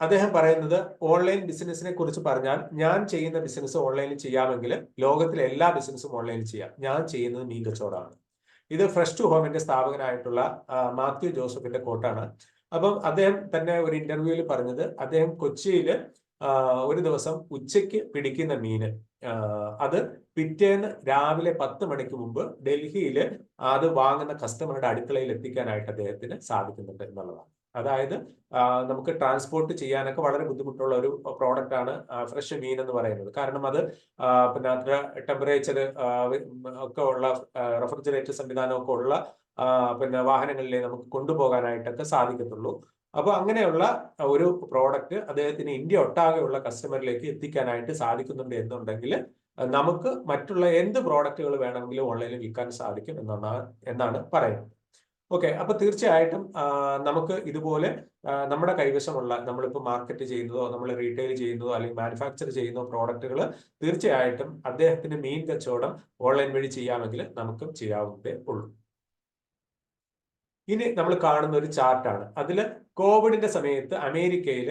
അദ്ദേഹം പറയുന്നത് ഓൺലൈൻ ബിസിനസിനെ കുറിച്ച് പറഞ്ഞാൽ ഞാൻ ചെയ്യുന്ന ബിസിനസ് ഓൺലൈനിൽ ചെയ്യാമെങ്കിൽ ലോകത്തിലെ എല്ലാ ബിസിനസ്സും ഓൺലൈനിൽ ചെയ്യാം. ഞാൻ ചെയ്യുന്നത് മീൻ കച്ചവടമാണ്. ഇത് ഫ്രഷ് ടു ഹോമിന്റെ സ്ഥാപകനായിട്ടുള്ള മാത്യു ജോസഫിന്റെ കോട്ടാണ്. അപ്പം അദ്ദേഹം തന്നെ ഒരു ഇന്റർവ്യൂവിൽ പറഞ്ഞത് അദ്ദേഹം കൊച്ചിയിൽ ഒരു ദിവസം ഉച്ചയ്ക്ക് പിടിക്കുന്ന മീന് അത് പിറ്റേന്ന് രാവിലെ 10 മണിക്ക് മുമ്പ് ഡൽഹിയിൽ അത് വാങ്ങുന്ന കസ്റ്റമറുടെ അടുക്കളയിൽ എത്തിക്കാനായിട്ട് അദ്ദേഹത്തിന് സാധിക്കുന്നുണ്ട് എന്നുള്ളതാണ്. അതായത് നമുക്ക് ട്രാൻസ്പോർട്ട് ചെയ്യാനൊക്കെ വളരെ ബുദ്ധിമുട്ടുള്ള ഒരു പ്രോഡക്റ്റ് ആണ് ഫ്രഷ് മീൻ എന്ന് പറയുന്നത്. കാരണം അത് പിന്നെ അത്ര ടെമ്പറേച്ചർ ഒക്കെ ഉള്ള റെഫ്രിജറേറ്റർ സംവിധാനമൊക്കെ ഉള്ള പിന്നെ വാഹനങ്ങളിലേ നമുക്ക് കൊണ്ടുപോകാനായിട്ടൊക്കെ സാധിക്കത്തുള്ളൂ. അപ്പൊ അങ്ങനെയുള്ള ഒരു പ്രോഡക്റ്റ് അദ്ദേഹത്തിന് ഇന്ത്യ ഒട്ടാകെയുള്ള കസ്റ്റമറിലേക്ക് എത്തിക്കാനായിട്ട് സാധിക്കുന്നുണ്ട് എന്നുണ്ടെങ്കിൽ നമുക്ക് മറ്റുള്ള എന്ത് പ്രോഡക്റ്റുകൾ വേണമെങ്കിലും ഓൺലൈനിൽ വിൽക്കാൻ സാധിക്കും എന്നാണ് പറയുന്നത്. ഓക്കെ, അപ്പൊ തീർച്ചയായിട്ടും നമുക്ക് ഇതുപോലെ നമ്മുടെ കൈവശമുള്ള നമ്മളിപ്പോൾ മാർക്കറ്റ് ചെയ്യുന്നതോ നമ്മൾ റീറ്റെയിൽ ചെയ്യുന്നതോ അല്ലെങ്കിൽ മാനുഫാക്ചർ ചെയ്യുന്ന പ്രോഡക്റ്റുകൾ തീർച്ചയായിട്ടും അദ്ദേഹത്തിന് മീൻ കച്ചവടം ഓൺലൈൻ വഴി ചെയ്യാമെങ്കിൽ നമുക്കും ചെയ്യാവുന്നതേ ഉള്ളൂ. ഇനി നമ്മൾ കാണുന്ന ഒരു ചാർട്ടാണ്. അതിൽ കോവിഡിന്റെ സമയത്ത് അമേരിക്കയിൽ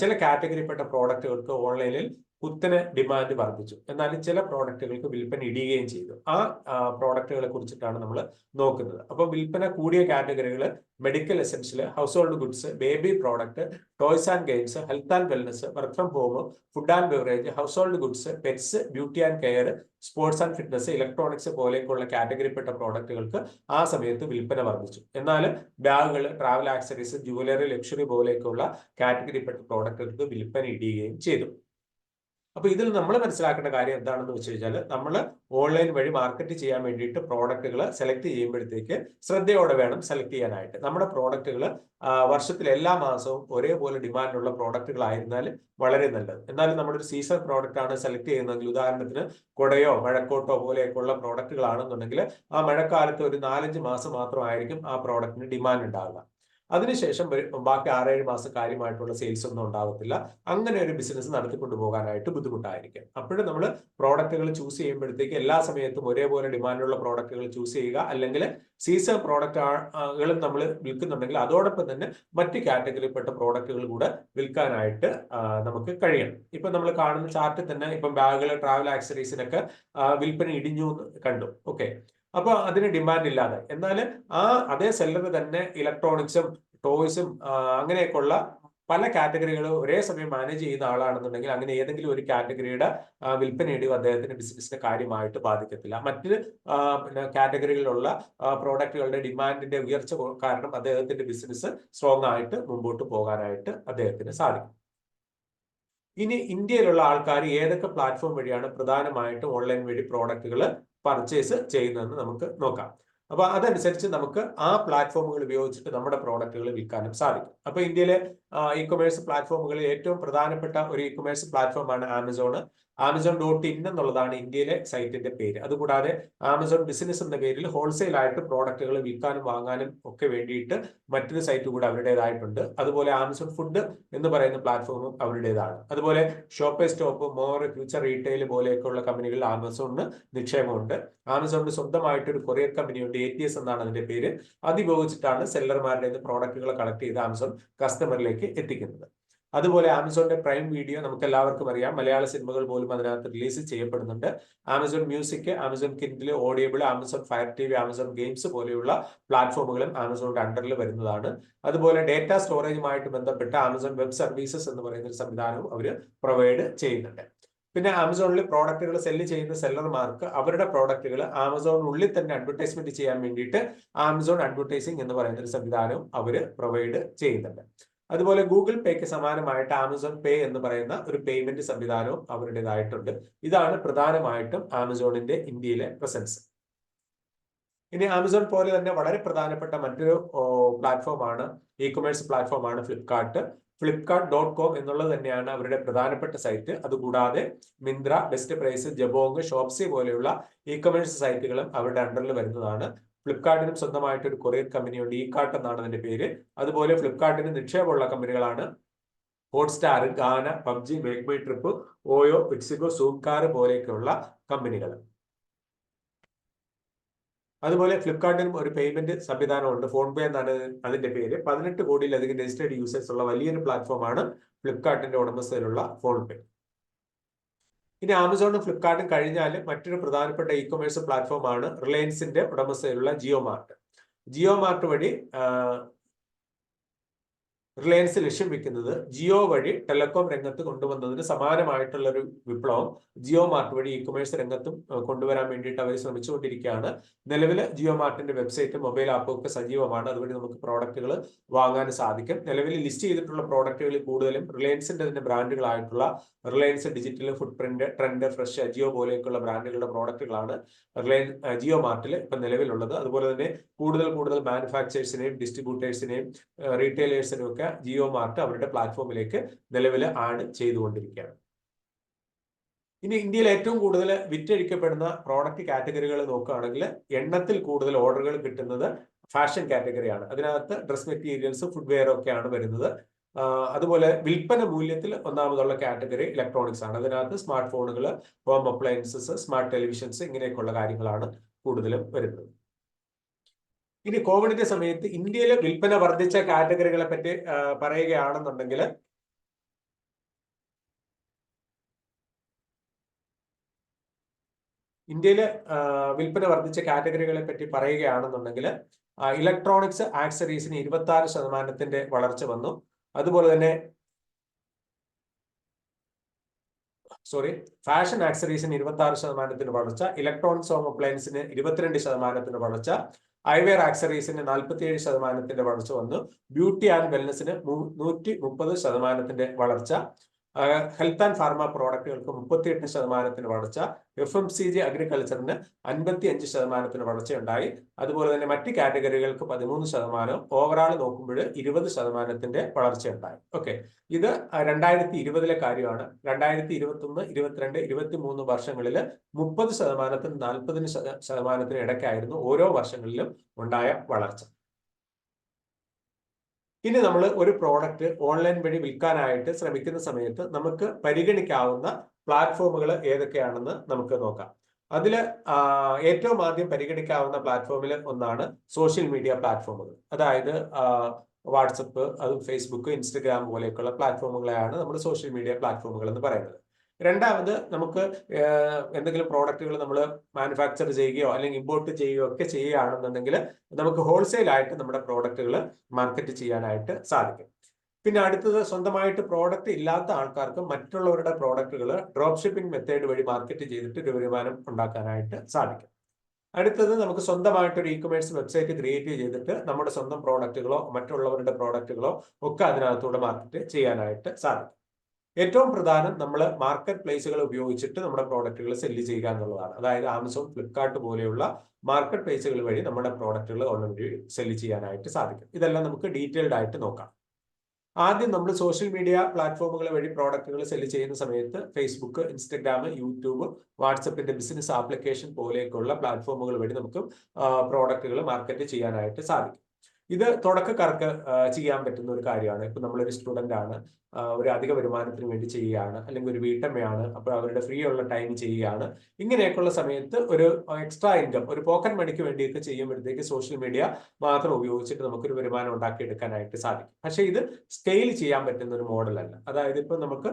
ചില കാറ്റഗറിപ്പെട്ട പ്രോഡക്റ്റുകൾക്ക് ഓൺലൈനിൽ കുത്തനെ ഡിമാൻഡ് വർദ്ധിച്ചു. എന്നാൽ ചില പ്രോഡക്റ്റുകൾക്ക് വിൽപ്പന ഇടിയുകയും ചെയ്തു. ആ പ്രോഡക്റ്റുകളെ കുറിച്ചിട്ടാണ് നമ്മൾ നോക്കുന്നത്. അപ്പോൾ വിൽപ്പന കൂടിയ കാറ്റഗറികൾ medical essential, house hold goods, baby product, toys and games, health and wellness, work from home, food and beverage, house hold goods, pets, beauty and care, sports and fitness, electronics പോലെയൊക്കെയുള്ള കാറ്റഗറിപ്പെട്ട പ്രോഡക്റ്റുകൾക്ക് ആ സമയത്ത് വിൽപ്പന വർദ്ധിച്ചു. എന്നാൽ ബാഗുകൾ, ട്രാവൽ ആക്സറീസ്, ജുവലറി, ലക്ഷറി പോലെയൊക്കെയുള്ള കാറ്റഗറിപ്പെട്ട പ്രോഡക്റ്റുകൾക്ക് വിൽപ്പന ഇടിയുകയും ചെയ്തു. അപ്പൊ ഇതിൽ നമ്മൾ മനസ്സിലാക്കേണ്ട കാര്യം എന്താണെന്ന് വെച്ച് കഴിഞ്ഞാൽ നമ്മൾ ഓൺലൈൻ വഴി മാർക്കറ്റ് ചെയ്യാൻ വേണ്ടിയിട്ട് പ്രോഡക്റ്റുകൾ സെലക്ട് ചെയ്യുമ്പോഴത്തേക്ക് ശ്രദ്ധയോടെ വേണം സെലക്ട് ചെയ്യാനായിട്ട്. നമ്മുടെ പ്രോഡക്റ്റുകൾ വർഷത്തിൽ എല്ലാ മാസവും ഒരേപോലെ ഡിമാൻഡുള്ള പ്രോഡക്റ്റുകളായിരുന്നാൽ വളരെ നല്ലത്. എന്നാലും നമ്മളൊരു സീസൺ പ്രോഡക്റ്റ് ആണ് സെലക്ട് ചെയ്യുന്നതെങ്കിൽ, ഉദാഹരണത്തിന് കുടയോ മഴക്കോട്ടോ പോലെയൊക്കെയുള്ള പ്രോഡക്റ്റുകളാണെന്നുണ്ടെങ്കിൽ ആ മഴക്കാലത്ത് ഒരു 4-5 മാസം മാത്രമായിരിക്കും ആ പ്രോഡക്റ്റിന് ഡിമാൻഡ് ഉണ്ടാവുക. അതിനുശേഷം ബാക്കി 6-7 മാസം കാര്യമായിട്ടുള്ള സെയിൽസ് ഒന്നും ഉണ്ടാവത്തില്ല. അങ്ങനെ ഒരു ബിസിനസ് നടത്തിക്കൊണ്ടു പോകാനായിട്ട് ബുദ്ധിമുട്ടായിരിക്കും. അപ്പോഴും നമ്മൾ പ്രോഡക്റ്റുകൾ ചൂസ് ചെയ്യുമ്പോഴത്തേക്ക് എല്ലാ സമയത്തും ഒരേപോലെ ഡിമാൻഡുള്ള പ്രോഡക്റ്റുകൾ ചൂസ് ചെയ്യുക. അല്ലെങ്കിൽ സീസൺ പ്രോഡക്റ്റുകളും നമ്മൾ വിൽക്കുന്നുണ്ടെങ്കിൽ അതോടൊപ്പം തന്നെ മറ്റ് കാറ്റഗറിപ്പെട്ട പ്രോഡക്റ്റുകൾ കൂടെ വിൽക്കാനായിട്ട് നമുക്ക് കഴിയണം. ഇപ്പൊ നമ്മൾ കാണുന്ന ചാർട്ടിൽ തന്നെ ഇപ്പം ബാഗുകൾ, ട്രാവൽ ആക്സറീസിനൊക്കെ വിൽപ്പന ഇടിഞ്ഞു കണ്ടു. ഓക്കെ, അപ്പൊ അതിന് ഡിമാൻഡ് ഇല്ലാതെ, എന്നാൽ അതേ സെല്ലർ തന്നെ ഇലക്ട്രോണിക്സും ടോയ്സും അങ്ങനെയൊക്കെയുള്ള പല കാറ്റഗറികൾ ഒരേ സമയം മാനേജ് ചെയ്യുന്ന ആളാണെന്നുണ്ടെങ്കിൽ അങ്ങനെ ഏതെങ്കിലും ഒരു കാറ്റഗറിയുടെ വിൽപ്പന ഇടിവ് അദ്ദേഹത്തിന്റെ ബിസിനസിനെ കാര്യമായിട്ട് ബാധിക്കത്തില്ല. മറ്റ് കാറ്റഗറികളിലുള്ള പ്രോഡക്റ്റുകളുടെ ഡിമാൻഡിന്റെ ഉയർച്ച കാരണം അദ്ദേഹത്തിന്റെ ബിസിനസ് സ്ട്രോങ് ആയിട്ട് മുമ്പോട്ട് പോകാനായിട്ട് അദ്ദേഹത്തിന് സാധിക്കും. ഇനി ഇന്ത്യയിലുള്ള ആൾക്കാർ ഏതൊക്കെ പ്ലാറ്റ്ഫോം വഴിയാണ് പ്രധാനമായിട്ടും ഓൺലൈൻ വഴി പ്രോഡക്റ്റുകൾ പർച്ചേസ് ചെയ്യുന്നതെന്ന് നമുക്ക് നോക്കാം. അപ്പൊ അതനുസരിച്ച് നമുക്ക് ആ പ്ലാറ്റ്ഫോമുകൾ ഉപയോഗിച്ചിട്ട് നമ്മുടെ പ്രോഡക്റ്റുകൾ വിൽക്കാനും സാധിക്കും. അപ്പൊ ഇന്ത്യയിലെ ഇ കൊമേഴ്സ് പ്ലാറ്റ്ഫോമുകളിൽ ഏറ്റവും പ്രധാനപ്പെട്ട ഒരു ഇ കൊമേഴ്സ് പ്ലാറ്റ്ഫോമാണ് ആമസോൺ. Amazon.in എന്നുള്ളതാണ് ഇന്ത്യയിലെ സൈറ്റിന്റെ പേര്. അതുകൂടാതെ ആമസോൺ ബിസിനസ് എന്ന പേരിൽ ഹോൾസെയിൽ ആയിട്ട് പ്രോഡക്റ്റുകൾ വിൽക്കാനും വാങ്ങാനും ഒക്കെ വേണ്ടിയിട്ട് മറ്റൊരു സൈറ്റ് കൂടെ അവരുടേതായിട്ടുണ്ട്. അതുപോലെ ആമസോൺ ഫുഡ് എന്ന് പറയുന്ന പ്ലാറ്റ്ഫോമും അവരുടേതാണ്. അതുപോലെ shoppe stop, more, future retail പോലെയൊക്കെയുള്ള കമ്പനികളിൽ ആമസോണിന് നിക്ഷേപമുണ്ട്. ആമസോണിന് സ്വന്തമായിട്ട് ഒരു കൊറിയർ കമ്പനിയുണ്ട്, ATS എന്നാണ് അതിന്റെ പേര്. അത് ഉപയോഗിച്ചിട്ടാണ് സെല്ലർമാരുടെ പ്രോഡക്റ്റുകൾ കളക്ട് ചെയ്ത് ആമസോൺ കസ്റ്റമറിലേക്ക് എത്തിക്കുന്നത്. അതുപോലെ ആമസോണിന്റെ പ്രൈം വീഡിയോ നമുക്ക് എല്ലാവർക്കും അറിയാം. മലയാള സിനിമകൾ പോലും അതിനകത്ത് റിലീസ് ചെയ്യപ്പെടുന്നുണ്ട്. Amazon music, Amazon Kindle, audible, Amazon fire TV, Amazon games പോലെയുള്ള പ്ലാറ്റ്ഫോമുകളും ആമസോണിന്റെ അണ്ടറിൽ വരുന്നതാണ്. അതുപോലെ ഡേറ്റ സ്റ്റോറേജുമായിട്ട് ബന്ധപ്പെട്ട ആമസോൺ വെബ് സർവീസസ് എന്ന് പറയുന്ന ഒരു സംവിധാനവും അവർ പ്രൊവൈഡ് ചെയ്യുന്നുണ്ട്. പിന്നെ ആമസോണിൽ പ്രോഡക്റ്റുകൾ സെല്ല് ചെയ്യുന്ന സെല്ലർമാർക്ക് അവരുടെ പ്രോഡക്റ്റുകൾ ആമസോണിനുള്ളിൽ തന്നെ അഡ്വർടൈസ്മെന്റ് ചെയ്യാൻ വേണ്ടിയിട്ട് ആമസോൺ അഡ്വർടൈസിംഗ് എന്ന് പറയുന്ന ഒരു സംവിധാനവും അവർ പ്രൊവൈഡ് ചെയ്യുന്നുണ്ട്. അതുപോലെ ഗൂഗിൾ പേക്ക് സമാനമായിട്ട് ആമസോൺ പേ എന്ന് പറയുന്ന ഒരു പേയ്മെന്റ് സംവിധാനവും അവരുടേതായിട്ടുണ്ട്. ഇതാണ് പ്രധാനമായിട്ടും ആമസോണിന്റെ ഇന്ത്യയിലെ പ്രസൻസ്. ഇനി ആമസോൺ പോലെ തന്നെ വളരെ പ്രധാനപ്പെട്ട മറ്റൊരു പ്ലാറ്റ്ഫോമാണ്, ഇ കൊമേഴ്സ് പ്ലാറ്റ്ഫോമാണ് ഫ്ലിപ്കാർട്ട്. Flipkart.com എന്നുള്ളത് തന്നെയാണ് അവരുടെ പ്രധാനപ്പെട്ട സൈറ്റ്. അതുകൂടാതെ മിന്ത്ര, ബെസ്റ്റ് പ്രൈസ്, ജബോങ്, ഷോപ്സി പോലെയുള്ള ഇ കൊമേഴ്സ് സൈറ്റുകളും അവരുടെ അണ്ടറിൽ വരുന്നതാണ്. ഫ്ലിപ്കാർട്ടിനും സ്വന്തമായിട്ട് ഒരു കൊറിയർ കമ്പനിയുണ്ട്, ഇ-കാർട്ട് എന്നാണ് അതിന്റെ പേര്. അതുപോലെ ഫ്ലിപ്കാർട്ടിന് നിക്ഷേപമുള്ള കമ്പനികളാണ് Hotstar, Gaana, PUBG, make my trip, OYO, Pixigo, Zoomcar പോലെയൊക്കെയുള്ള കമ്പനികൾ. അതുപോലെ ഫ്ലിപ്കാർട്ടിനും ഒരു പേയ്മെന്റ് സംവിധാനമുണ്ട്. ഫോൺ പേ എന്നാണ് അതിന്റെ പേര്. 18 കോടിയിലധികം രജിസ്റ്റേർഡ് യൂസേഴ്സ് ഉള്ള വലിയൊരു പ്ലാറ്റ്ഫോമാണ് ഫ്ലിപ്കാർട്ടിന്റെ ഉടമസ്ഥയിലുള്ള ഫോൺ പേ. ഇനി ആമസോണും ഫ്ലിപ്കാർട്ടും കഴിഞ്ഞാൽ മറ്റൊരു പ്രധാനപ്പെട്ട ഇ കൊമേഴ്സ് പ്ലാറ്റ്ഫോമാണ് റിലയൻസിന്റെ ഉടമസ്ഥയിലുള്ള ജിയോ മാർട്ട്. ജിയോ മാർട്ട് വഴി റിലയൻസ് ലക്ഷ്യം വെക്കുന്നത് ജിയോ വഴി ടെലികോം രംഗത്ത് കൊണ്ടുവന്നതിന് സമാനമായിട്ടുള്ള ഒരു വിപ്ലവം ജിയോ മാർട്ട് വഴി ഇ കൊമേഴ്സ് രംഗത്തും കൊണ്ടുവരാൻ വേണ്ടിയിട്ട് അവർ ശ്രമിച്ചുകൊണ്ടിരിക്കുകയാണ്. നിലവിൽ ജിയോ മാർട്ടിന്റെ വെബ്സൈറ്റ്, മൊബൈൽ ആപ്പും ഒക്കെ സജീവമാണ്. അതുവഴി നമുക്ക് പ്രോഡക്റ്റുകൾ വാങ്ങാൻ സാധിക്കും. നിലവിൽ ലിസ്റ്റ് ചെയ്തിട്ടുള്ള പ്രോഡക്റ്റുകളിൽ കൂടുതലും റിലയൻസിന്റെ തന്നെ ബ്രാൻഡുകളായിട്ടുള്ള റിലയൻസ് ഡിജിറ്റൽ, ഫുട് പ്രിന്റ്, ട്രെൻഡ്, ഫ്രഷ്, അജിയോ പോലെയൊക്കെയുള്ള ബ്രാൻഡുകളുടെ പ്രോഡക്റ്റുകളാണ് ജിയോ മാർട്ടിൽ ഇപ്പം നിലവിലുള്ളത്. അതുപോലെ തന്നെ കൂടുതൽ മാനുഫാക്ചേഴ്സിനെയും ഡിസ്ട്രിബ്യൂട്ടേഴ്സിനെയും റീറ്റെയിലേഴ്സിനെയും ഒക്കെ ജിയോ മാർട്ട് അവരുടെ പ്ലാറ്റ്ഫോമിലേക്ക് നിലവിൽ ആഡ് ചെയ്തുകൊണ്ടിരിക്കുകയാണ്. ഇനി ഇന്ത്യയിൽ ഏറ്റവും കൂടുതൽ വിറ്റഴിക്കപ്പെടുന്ന പ്രോഡക്റ്റ് കാറ്റഗറികൾ നോക്കുകയാണെങ്കിൽ എണ്ണത്തിൽ കൂടുതൽ ഓർഡറുകൾ കിട്ടുന്നത് ഫാഷൻ കാറ്റഗറിയാണ്. അതിനകത്ത് ഡ്രസ് മെറ്റീരിയൽസ്, ഫുഡ്വെയർ ഒക്കെയാണ് വരുന്നത്. അതുപോലെ വിൽപ്പന മൂല്യത്തിൽ ഒന്നാമതുള്ള കാറ്റഗറി ഇലക്ട്രോണിക്സ് ആണ്. അതിനകത്ത് സ്മാർട്ട് ഫോണുകൾ, ഹോം അപ്ലയൻസസ്, സ്മാർട്ട് ടെലിവിഷൻസ് ഇങ്ങനെയൊക്കെയുള്ള കാര്യങ്ങളാണ് കൂടുതലും വരുന്നത്. ഇനി കോവിഡിന്റെ സമയത്ത് ഇന്ത്യയിലെ വിൽപ്പന വർദ്ധിച്ച കാറ്റഗറികളെ പറ്റി പറയുകയാണെന്നുണ്ടെങ്കിൽ ഇന്ത്യയിലെ വിൽപ്പന വർദ്ധിച്ച കാറ്റഗറികളെ പറ്റി പറയുകയാണെന്നുണ്ടെങ്കിൽ ഇലക്ട്രോണിക്സ് ആക്സറീസിന് 26% വളർച്ച വന്നു. അതുപോലെ തന്നെ ഫാഷൻ ആക്സറീസിന് 26% വളർച്ച, ഇലക്ട്രോണിക്സ് ഹോം അപ്ലയൻസിന് 22% വളർച്ച, ഐവെയർ ആക്സറീസിന് 47% വളർച്ച വന്നു. ബ്യൂട്ടി ആൻഡ് വെൽനസിന് 130% വളർച്ച, ഹെൽത്ത് ആൻഡ് ഫാർമ പ്രോഡക്റ്റുകൾക്ക് 38% വളർച്ച, FMCG അഗ്രികൾച്ചറിന് 55% വളർച്ചയുണ്ടായി. അതുപോലെ തന്നെ മറ്റ് കാറ്റഗറികൾക്ക് 13%, ഓവറാൾ നോക്കുമ്പോൾ 20% വളർച്ചയുണ്ടായി. ഓക്കെ, ഇത് 2020 കാര്യമാണ്. 2021, 22, 23 വർഷങ്ങളിൽ 30%-നും 40%-നും ഇടയ്ക്കായിരുന്നു ഓരോ വർഷങ്ങളിലും ഉണ്ടായ വളർച്ച. ഇനി നമ്മൾ ഒരു പ്രോഡക്റ്റ് ഓൺലൈൻ വഴി വിൽക്കാനായിട്ട് ശ്രമിക്കുന്ന സമയത്ത് നമുക്ക് പരിഗണിക്കാവുന്ന പ്ലാറ്റ്ഫോമുകൾ ഏതൊക്കെയാണെന്ന് നമുക്ക് നോക്കാം. അതിൽ ഏറ്റവും ആദ്യം പരിഗണിക്കാവുന്ന പ്ലാറ്റ്ഫോമിൽ ഒന്നാണ് സോഷ്യൽ മീഡിയ പ്ലാറ്റ്ഫോമുകൾ. അതായത് വാട്സപ്പ്, അതും ഫേസ്ബുക്ക്, ഇൻസ്റ്റഗ്രാം പോലെയൊക്കെയുള്ള പ്ലാറ്റ്ഫോമുകളെയാണ് നമ്മൾ സോഷ്യൽ മീഡിയ പ്ലാറ്റ്ഫോമുകൾ എന്ന് പറയുന്നത്. രണ്ടാമത്, നമുക്ക് എന്തെങ്കിലും പ്രോഡക്റ്റുകൾ നമ്മൾ മാനുഫാക്ചർ ചെയ്യുകയോ അല്ലെങ്കിൽ ഇമ്പോർട്ട് ചെയ്യുകയോ ഒക്കെ ചെയ്യുകയാണെന്നുണ്ടെങ്കിൽ നമുക്ക് ഹോൾസെയിൽ ആയിട്ട് നമ്മുടെ പ്രോഡക്റ്റുകൾ മാർക്കറ്റ് ചെയ്യാനായിട്ട് സാധിക്കും. പിന്നെ അടുത്തത്, സ്വന്തമായിട്ട് പ്രോഡക്റ്റ് ഇല്ലാത്ത ആൾക്കാർക്ക് മറ്റുള്ളവരുടെ പ്രോഡക്റ്റുകൾ ഡ്രോപ്പ് ഷിപ്പിംഗ് മെത്തേഡ് വഴി മാർക്കറ്റ് ചെയ്തിട്ട് ഒരു വരുമാനം ഉണ്ടാക്കാനായിട്ട് സാധിക്കും. അടുത്തത്, നമുക്ക് സ്വന്തമായിട്ട് ഒരു ഇ കൊമേഴ്സ് വെബ്സൈറ്റ് ക്രിയേറ്റ് ചെയ്തിട്ട് നമ്മുടെ സ്വന്തം പ്രോഡക്റ്റുകളോ മറ്റുള്ളവരുടെ പ്രോഡക്റ്റുകളോ ഒക്കെ അതിനകത്തൂടെ മാർക്കറ്റ് ചെയ്യാനായിട്ട് സാധിക്കും. ഏറ്റവും പ്രധാനം, നമ്മൾ മാർക്കറ്റ് പ്ലേസുകൾ ഉപയോഗിച്ചിട്ട് നമ്മുടെ പ്രോഡക്റ്റുകൾ സെല്ല് ചെയ്യുക എന്നുള്ളതാണ്. അതായത് ആമസോൺ, ഫ്ലിപ്കാർട്ട് പോലെയുള്ള മാർക്കറ്റ് പ്ലേസുകൾ വഴി നമ്മുടെ പ്രോഡക്റ്റുകൾ ഓൺലൈൻ സെല്ല് ചെയ്യാനായിട്ട് സാധിക്കും. ഇതെല്ലാം നമുക്ക് ഡീറ്റെയിൽഡ് ആയിട്ട് നോക്കാം. ആദ്യം നമ്മൾ സോഷ്യൽ മീഡിയ പ്ലാറ്റ്ഫോമുകൾ വഴി പ്രോഡക്റ്റുകൾ സെല്ല് ചെയ്യുന്ന സമയത്ത് ഫേസ്ബുക്ക്, ഇൻസ്റ്റഗ്രാം, യൂട്യൂബ്, വാട്സപ്പിന്റെ ബിസിനസ് ആപ്ലിക്കേഷൻ പോലെയൊക്കെയുള്ള പ്ലാറ്റ്ഫോമുകൾ വഴി നമുക്ക് പ്രോഡക്റ്റുകൾ മാർക്കറ്റ് ചെയ്യാനായിട്ട് സാധിക്കും. ഇത് തുടക്കക്കാർക്ക് ചെയ്യാൻ പറ്റുന്ന ഒരു കാര്യമാണ്. ഇപ്പൊ നമ്മളൊരു സ്റ്റുഡന്റ് ആണ്, ഒരു അധിക വരുമാനത്തിന് വേണ്ടി ചെയ്യുകയാണ്, അല്ലെങ്കിൽ ഒരു വീട്ടമ്മയാണ്, അപ്പോൾ അവരുടെ ഫ്രീ ഉള്ള ടൈം ചെയ്യുകയാണ്. ഇങ്ങനെയൊക്കെയുള്ള സമയത്ത് ഒരു എക്സ്ട്രാ ഇൻകം, ഒരു പോക്കറ്റ് മണിക്ക് വേണ്ടിയൊക്കെ ചെയ്യുമ്പോഴത്തേക്ക് സോഷ്യൽ മീഡിയ മാത്രം ഉപയോഗിച്ചിട്ട് നമുക്കൊരു വരുമാനം ഉണ്ടാക്കിയെടുക്കാനായിട്ട് സാധിക്കും. പക്ഷേ ഇത് സ്കെയിൽ ചെയ്യാൻ പറ്റുന്ന ഒരു മോഡലല്ല. അതായത് ഇപ്പൊ നമുക്ക്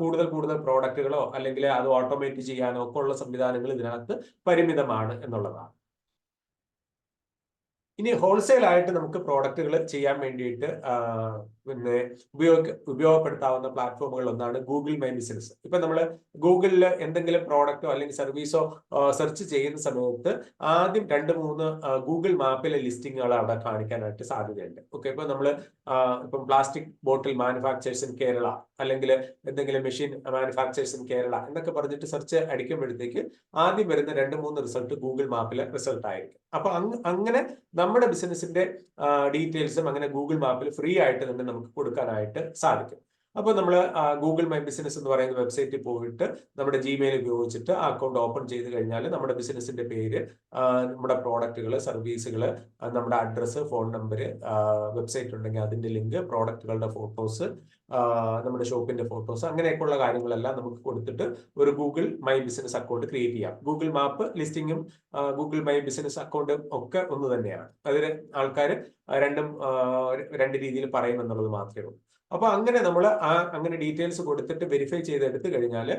കൂടുതൽ പ്രോഡക്റ്റുകളോ അല്ലെങ്കിൽ അത് ഓട്ടോമേറ്റ് ചെയ്യാനോ ഒക്കെ ഉള്ള സംവിധാനങ്ങൾ ഇതിനകത്ത് പരിമിതമാണ് എന്നുള്ളതാണ്. ഇനി ഹോൾസെയിൽ ആയിട്ട് നമുക്ക് പ്രോഡക്റ്റുകൾ ചെയ്യാൻ വേണ്ടിയിട്ട് പിന്നെ ഉപയോഗപ്പെടുത്താവുന്ന പ്ലാറ്റ്ഫോമുകൾ ഒന്നാണ് ഗൂഗിൾ മൈ ബിസിനസ്. ഇപ്പൊ നമ്മൾ ഗൂഗിളിൽ എന്തെങ്കിലും പ്രോഡക്റ്റോ അല്ലെങ്കിൽ സർവീസോ സെർച്ച് ചെയ്യുന്ന സമയത്ത് ആദ്യം 2-3 ഗൂഗിൾ മാപ്പിലെ ലിസ്റ്റിങ്ങുകൾ അവിടെ കാണിക്കാനായിട്ട് സാധ്യതയുണ്ട്. ഓക്കെ, ഇപ്പൊ നമ്മൾ ഇപ്പം plastic bottle manufacturers in Kerala, അല്ലെങ്കിൽ എന്തെങ്കിലും മെഷീൻ മാനുഫാക്ചേഴ്സ് ഇൻ കേരള എന്നൊക്കെ പറഞ്ഞിട്ട് സെർച്ച് അടിക്കുമ്പോഴത്തേക്ക് ആദ്യം വരുന്ന 2-3 റിസൾട്ട് ഗൂഗിൾ മാപ്പിലെ റിസൾട്ട് ആയിരിക്കും. അപ്പൊ അങ്ങനെ നമ്മുടെ ബിസിനസിന്റെ ഡീറ്റെയിൽസും അങ്ങനെ ഗൂഗിൾ മാപ്പിൽ ഫ്രീ ആയിട്ട് തന്നെ നമുക്ക് കൊടുക്കാനായിട്ട് സാധിക്കും. അപ്പോൾ നമ്മൾ ഗൂഗിൾ മൈ ബിസിനസ് എന്ന് പറയുന്ന വെബ്സൈറ്റിൽ പോയിട്ട് നമ്മുടെ ജിമെയിൽ ഉപയോഗിച്ചിട്ട് ആ അക്കൗണ്ട് ഓപ്പൺ ചെയ്ത് കഴിഞ്ഞാൽ നമ്മുടെ ബിസിനസിന്റെ പേര്, നമ്മുടെ പ്രോഡക്റ്റുകൾ, സർവീസുകൾ, നമ്മുടെ അഡ്രസ്സ്, ഫോൺ നമ്പർ, വെബ്സൈറ്റ് ഉണ്ടെങ്കിൽ അതിന്റെ ലിങ്ക്, പ്രോഡക്റ്റുകളുടെ ഫോട്ടോസ്, നമ്മുടെ ഷോപ്പിന്റെ ഫോട്ടോസ്, അങ്ങനെയൊക്കെയുള്ള കാര്യങ്ങളെല്ലാം നമുക്ക് കൊടുത്തിട്ട് ഒരു Google my business account create ചെയ്യാം. ഗൂഗിൾ മാപ്പ് ലിസ്റ്റിംഗും ഗൂഗിൾ മൈ ബിസിനസ് അക്കൗണ്ടും ഒക്കെ ഒന്ന് തന്നെയാണ്. അതിൽ ആൾക്കാർ രണ്ടും രണ്ട് രീതിയിൽ പറയും എന്നുള്ളത് മാത്രമേ ഉള്ളൂ. അപ്പൊ അങ്ങനെ നമ്മൾ അങ്ങനെ ഡീറ്റെയിൽസ് കൊടുത്തിട്ട് വെരിഫൈ ചെയ്തെടുത്തു കഴിഞ്ഞാൽ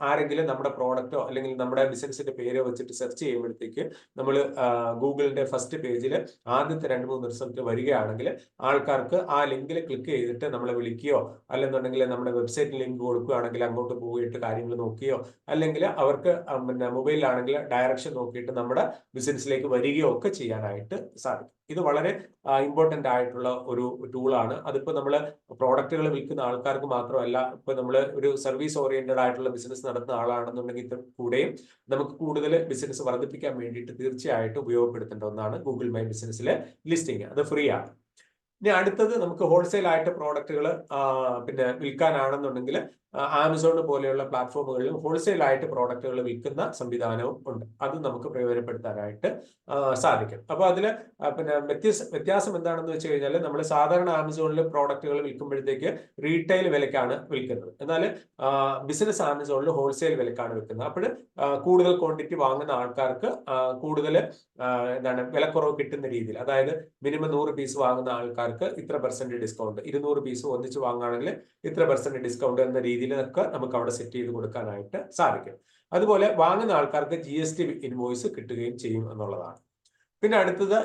ആരെങ്കിലും നമ്മുടെ പ്രോഡക്റ്റോ അല്ലെങ്കിൽ നമ്മുടെ ബിസിനസിന്റെ പേരോ വെച്ചിട്ട് സെർച്ച് ചെയ്യുമ്പോഴത്തേക്ക് നമ്മൾ ഗൂഗിളിന്റെ ഫസ്റ്റ് പേജിൽ ആദ്യത്തെ 2-3 റിസൾട്ട് വരികയാണെങ്കിൽ ആൾക്കാർക്ക് ആ ലിങ്കിൽ ക്ലിക്ക് ചെയ്തിട്ട് നമ്മളെ വിളിക്കുകയോ അല്ലെന്നുണ്ടെങ്കിൽ നമ്മുടെ വെബ്സൈറ്റിൽ ലിങ്ക് കൊടുക്കുകയാണെങ്കിൽ അങ്ങോട്ട് പോയിട്ട് കാര്യങ്ങൾ നോക്കുകയോ അല്ലെങ്കിൽ അവർക്ക് പിന്നെ മൊബൈലിലാണെങ്കിൽ ഡയറക്ഷൻ നോക്കിയിട്ട് നമ്മുടെ ബിസിനസ്സിലേക്ക് വരികയോ ഒക്കെ ചെയ്യാനായിട്ട് സാധിക്കും. ഇത് വളരെ ഇമ്പോർട്ടന്റ് ആയിട്ടുള്ള ഒരു ടൂളാണ്. അതിപ്പോ നമ്മൾ പ്രോഡക്റ്റുകൾ വിൽക്കുന്ന ആൾക്കാർക്ക് മാത്രമല്ല, ഇപ്പൊ നമ്മൾ ഒരു സർവീസ് ഓറിയന്റഡ് ആയിട്ടുള്ള ബിസിനസ് നടത്തുന്ന ആളാണെന്നുണ്ടെങ്കിൽ കൂടെയും നമുക്ക് കൂടുതൽ ബിസിനസ് വർദ്ധിപ്പിക്കാൻ വേണ്ടിയിട്ട് തീർച്ചയായിട്ടും ഉപയോഗപ്പെടുത്തേണ്ട ഒന്നാണ് ഗൂഗിൾ മൈ ബിസിനസ്സിലെ ലിസ്റ്റിംഗ്. അത് ഫ്രീ ആണ്. ഇനി അടുത്തത് നമുക്ക് ഹോൾസെയിൽ ആയിട്ട് പ്രോഡക്റ്റുകൾ പിന്നെ വിൽക്കാനാണെന്നുണ്ടെങ്കിൽ ആമസോൺ പോലെയുള്ള പ്ലാറ്റ്ഫോമുകളിലും ഹോൾസെയിൽ ആയിട്ട് പ്രോഡക്റ്റുകൾ വിൽക്കുന്ന സംവിധാനവും ഉണ്ട്. അത് നമുക്ക് പ്രയോജനപ്പെടുത്താനായിട്ട് സാധിക്കും. അപ്പൊ അതില് പിന്നെ വ്യത്യാസം എന്താണെന്ന് വെച്ച് കഴിഞ്ഞാൽ നമ്മൾ സാധാരണ ആമസോണിൽ പ്രോഡക്റ്റുകൾ വിൽക്കുമ്പോഴത്തേക്ക് റീറ്റെയിൽ വിലക്കാണ് വിൽക്കുന്നത്. എന്നാൽ ബിസിനസ് ആമസോണിൽ ഹോൾസെയിൽ വിലക്കാണ് വിൽക്കുന്നത്. അപ്പോൾ കൂടുതൽ ക്വാണ്ടിറ്റി വാങ്ങുന്ന ആൾക്കാർക്ക് കൂടുതൽ എന്താണ് വിലക്കുറവ് കിട്ടുന്ന രീതിയിൽ, അതായത് മിനിമം 100 പീസ് വാങ്ങുന്ന ആൾക്കാർക്ക് ഇത്ര % ഡിസ്കൗണ്ട്, 200 പീസ് ഒന്നിച്ച് വാങ്ങുകയാണെങ്കിൽ ഇത്ര % ഡിസ്കൗണ്ട് എന്ന രീതിയിലൊക്കെ നമുക്ക് അവിടെ സെറ്റ് ചെയ്ത് കൊടുക്കാനായിട്ട് സാധിക്കും. അതുപോലെ വാങ്ങുന്ന ആൾക്കാർക്ക് GST ഇൻവോയ്സ് കിട്ടുകയും ചെയ്യും എന്നുള്ളതാണ്. പിന്നെ അടുത്തത്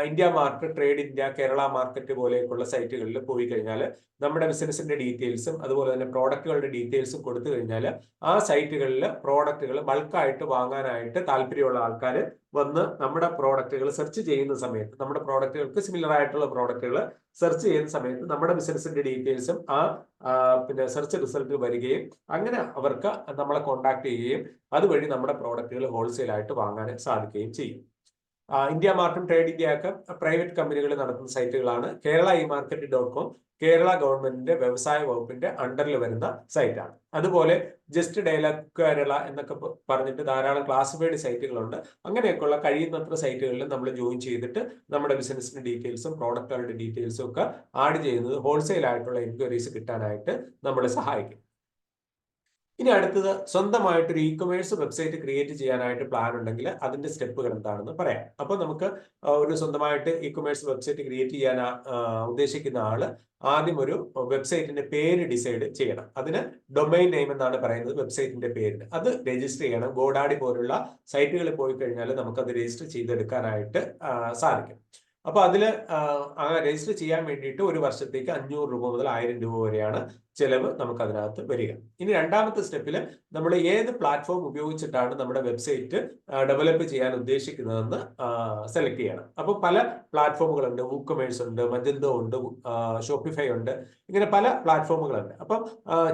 India mart, trade India, Kerala market പോലെയൊക്കെയുള്ള സൈറ്റുകളിൽ പോയി കഴിഞ്ഞാൽ നമ്മുടെ ബിസിനസിന്റെ ഡീറ്റെയിൽസും അതുപോലെ തന്നെ പ്രോഡക്റ്റുകളുടെ ഡീറ്റെയിൽസും കൊടുത്തു കഴിഞ്ഞാൽ ആ സൈറ്റുകളിൽ പ്രോഡക്റ്റുകൾ ബൾക്കായിട്ട് വാങ്ങാനായിട്ട് താല്പര്യമുള്ള ആൾക്കാർ വന്ന് നമ്മുടെ പ്രോഡക്റ്റുകൾ സെർച്ച് ചെയ്യുന്ന സമയത്ത്, നമ്മുടെ പ്രോഡക്റ്റുകൾക്ക് സിമിലർ ആയിട്ടുള്ള പ്രോഡക്റ്റുകൾ സെർച്ച് ചെയ്യുന്ന സമയത്ത് നമ്മുടെ ബിസിനസിന്റെ ഡീറ്റെയിൽസും പിന്നെ സെർച്ച് റിസൾട്ട് വരികയും അങ്ങനെ അവർക്ക് നമ്മളെ കോൺടാക്ട് ചെയ്യുകയും അതുവഴി നമ്മുടെ പ്രോഡക്റ്റുകൾ ഹോൾസെയിൽ ആയിട്ട് വാങ്ങാൻ സാധിക്കുകയും ചെയ്യും. ഇന്ത്യ മാർട്ടും ട്രേഡ് ഇന്ത്യ ഒക്കെ പ്രൈവറ്റ് കമ്പനികൾ നടത്തുന്ന സൈറ്റുകളാണ്. കേരള imarket.com കേരള ഗവൺമെന്റിന്റെ വ്യവസായ വകുപ്പിന്റെ അണ്ടറിൽ വരുന്ന സൈറ്റാണ്. അതുപോലെ ജസ്റ്റ് ഡയലോഗ് കേരള എന്നൊക്കെ പറഞ്ഞിട്ട് ധാരാളം ക്ലാസിഫൈഡ് സൈറ്റുകളുണ്ട്. അങ്ങനെയൊക്കെയുള്ള കഴിയുന്നത്ര സൈറ്റുകളിൽ നമ്മൾ ജോയിൻ ചെയ്തിട്ട് നമ്മുടെ ബിസിനസിന്റെ ഡീറ്റെയിൽസും പ്രോഡക്റ്റുകളുടെ ഡീറ്റെയിൽസും ഒക്കെ ആഡ് ചെയ്യുന്നത് ഹോൾസെയിൽ ആയിട്ടുള്ള എൻക്വയറീസ് കിട്ടാനായിട്ട് നമ്മളെ സഹായിക്കും. ഇനി അടുത്തത് സ്വന്തമായിട്ടൊരു ഇ-കൊമേഴ്സ് വെബ്സൈറ്റ് ക്രിയേറ്റ് ചെയ്യാനായിട്ട് പ്ലാൻ ഉണ്ടെങ്കിൽ അതിന്റെ സ്റ്റെപ്പുകൾ എന്താണെന്ന് പറയാം. അപ്പൊ നമുക്ക് ഒരു സ്വന്തമായിട്ട് ഇ-കൊമേഴ്സ് വെബ്സൈറ്റ് ക്രിയേറ്റ് ചെയ്യാൻ ഉദ്ദേശിക്കുന്ന ആള് ആദ്യം ഒരു വെബ്സൈറ്റിന്റെ പേര് ഡിസൈഡ് ചെയ്യണം. അതിന് ഡൊമൈൻ നെയിം എന്നാണ് പറയുന്നത് വെബ്സൈറ്റിന്റെ പേരിന്. അത് രജിസ്റ്റർ ചെയ്യണം. ഗോഡാഡി പോലുള്ള സൈറ്റുകളിൽ പോയി കഴിഞ്ഞാൽ നമുക്കത് രജിസ്റ്റർ ചെയ്തെടുക്കാനായിട്ട് സാധിക്കും. അപ്പൊ അതില് രജിസ്റ്റർ ചെയ്യാൻ വേണ്ടിയിട്ട് ഒരു വർഷത്തേക്ക് 500 രൂപ മുതൽ 1000 രൂപ വരെയാണ് ചെലവ് നമുക്ക് അതിനകത്ത് വരിക. ഇനി രണ്ടാമത്തെ സ്റ്റെപ്പിൽ നമ്മൾ ഏത് പ്ലാറ്റ്ഫോം ഉപയോഗിച്ചിട്ടാണ് നമ്മുടെ വെബ്സൈറ്റ് ഡെവലപ്പ് ചെയ്യാൻ ഉദ്ദേശിക്കുന്നതെന്ന് സെലക്ട് ചെയ്യണം. അപ്പൊ പല പ്ലാറ്റ്ഫോമുകളുണ്ട്. വൂക്കമേഴ്സ് ഉണ്ട്, മജന്തോ ഉണ്ട്, ഷോപ്പിഫൈ ഉണ്ട്, ഇങ്ങനെ പല പ്ലാറ്റ്ഫോമുകളുണ്ട്. അപ്പം